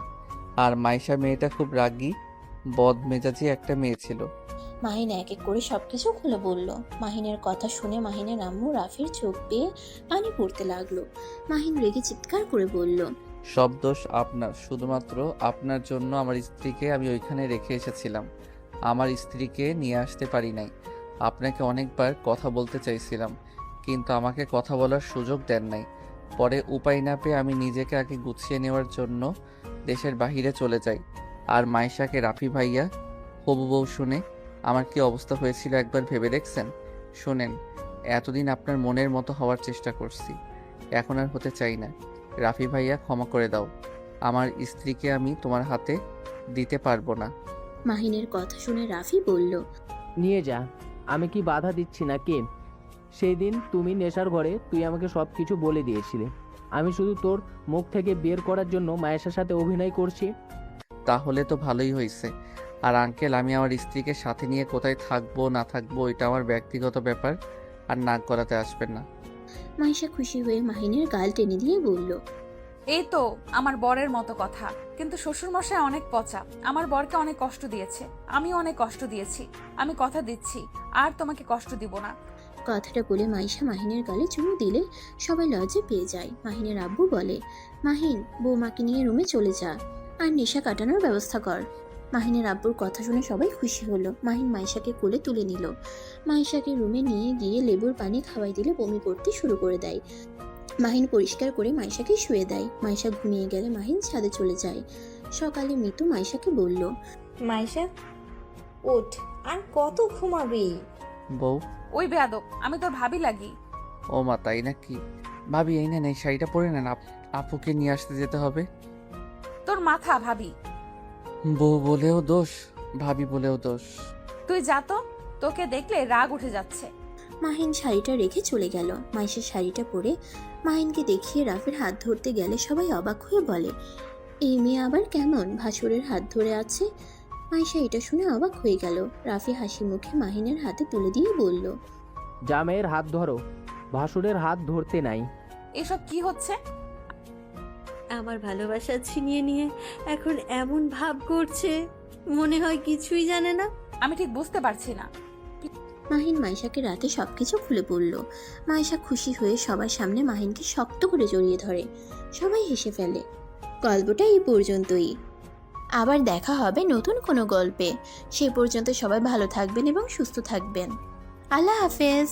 B: আর মাইশা মেয়েটা খুব রাগী বদমেজাজি একটা মেয়ে ছিল।
C: মাহিন এক এক করে সবকিছু খুলে বলল। মাহিনের কথা শুনে মাহিনের আম্মু রাফির চোখ বেয়ে পানি পড়তে লাগলো। মাহিন রেগে চিৎকার করে বলল,
B: সব দোষ আপনার, শুধুমাত্র আপনার জন্য আমার স্ত্রীকে আমি ওইখানে রেখে এসেছিলাম। আমার স্ত্রীকে নিয়ে আসতে পারি নাই। আপনাকে অনেকবার কথা বলতে চাইছিলাম, কিন্তু আমাকে কথা বলার সুযোগ দেন নাই। পরে উপায় না পেয়ে আমি নিজেকে আগে গুছিয়ে নেওয়ার জন্য দেশের বাহিরে চলে যাই। আর মাইশাকে রাফি ভাইয়া হবু বউ শুনে আমার কি অবস্থা হয়েছিল একবার ভেবে দেখছেন? শোনেন, এতদিন আপনার মনের মতো হওয়ার চেষ্টা করছি, এখন আর হতে চাই না। রাফি ভাইয়া ক্ষমা করে দাও, আমার স্ত্রীকে আমি তোমার হাতে দিতে পারবো না।
C: মাহিনের কথা শুনে রাফি বলল,
H: নিয়ে যা, আমি কি বাধা দিচ্ছি না কে? সেই দিন তুমি নেশার ঘরে তুই আমাকে সব কিছু বলে দিয়েছিলে। আমি শুধু তোর মুখ থেকে বের করার জন্য মায়েশার সাথে অভিনয় করছি।
B: তাহলে তো ভালোই হয়েছে। আর আঙ্কেল, আমি আমার স্ত্রীকে সাথে নিয়ে কোথায় থাকবো না থাকবো এটা আমার ব্যক্তিগত ব্যাপার, আর নাক গলাতে আসবেন না।
C: মাইশা খুশি হয়ে মাহিনের গাল টেনে দিয়ে বলল,
A: এই তো আমার বরের মতো কথা। কিন্তু শ্বশুরমশাই অনেক পচা, আমার বরকে অনেক কষ্ট দিয়েছে, আমিও অনেক কষ্ট দিয়েছি। আমি কথা দিচ্ছি আর তোমাকে কষ্ট দিব না।
C: কথাটা বলে মাইশা মাহিনের গালে চুমু দিলে সবাই লজ্জা পেয়ে যায়। মাহিনের আব্বু বলে, মাহিন বৌমাকে নিয়ে রুমে চলে যা আর নেশা কাটানোর ব্যবস্থা কর। মাহিনের আব্বুর কথা শুনে সবাই খুশি হলো। মাহিন মাইশাকে কোলে তুলে নিল। মাইশাকে রুমে নিয়ে গিয়ে লেবুর পানি খাওয়াই দিলে বমি করতে শুরু করে দেয়। মাহিন পরিষ্কার করে মাইশাকে শুয়ে দেয়। মাইশা ঘুমিয়ে গেলে মাহিন ছাদে চলে যায়। সকালে মিতু মাইশাকে বলল,
G: মাইশা ওঠ, আর কত ঘুমাবি?
B: বউ,
A: ওই বেয়াদব, আমি তোর ভাবি লাগি।
B: ও মা, তাই নাকি? ভাবি এই নেন, এই শাড়িটা পরে নেন, আপুকে নিয়ে আসতে যেতে হবে।
A: তোর মাথা ভাবি।
B: বউ বলেও দোষ, ভাবি বলেও দোষ।
A: তুই যা তো, তোকে দেখলে রাগ উঠে যাচ্ছে।
C: মাহিন শাড়িটা রেখে চলে গেল। মাইশার শাড়িটা পরে মাহিনকে দেখিয়ে রাফির হাত ধরতে গেলে সবাই অবাক হয়ে বলে, এই মেয়ে আবার কেমন ভাসুরের হাত ধরে আছে? মাইশা এটা শুনে অবাক হয়ে গেল। রাফি হাসি মুখে মাহিনের হাতে তুলে দিয়ে বলল,
H: জামাইয়ের হাত ধরো, ভাসুরের হাত ধরতে নাই।
A: এসব কি হচ্ছে?
J: আমার ভালোবাসা ছিনিয়ে নিয়ে এখন এমন ভাব করছে, মনে হয় কিছুই জানে না।
A: আমি ঠিক বুঝতে পারছি না।
C: মাহিন মাইশাকে রাতে সবকিছু খুলে বলল। মাইশা খুশি হয়ে সবার সামনে মাহিনকে শক্ত করে জড়িয়ে ধরে। সবাই হেসে ফেলে। গল্পটা এই পর্যন্তই। আবার দেখা হবে নতুন কোনো গল্পে। সে পর্যন্ত সবাই ভালো থাকবেন এবং সুস্থ থাকবেন। আল্লাহ হাফেজ।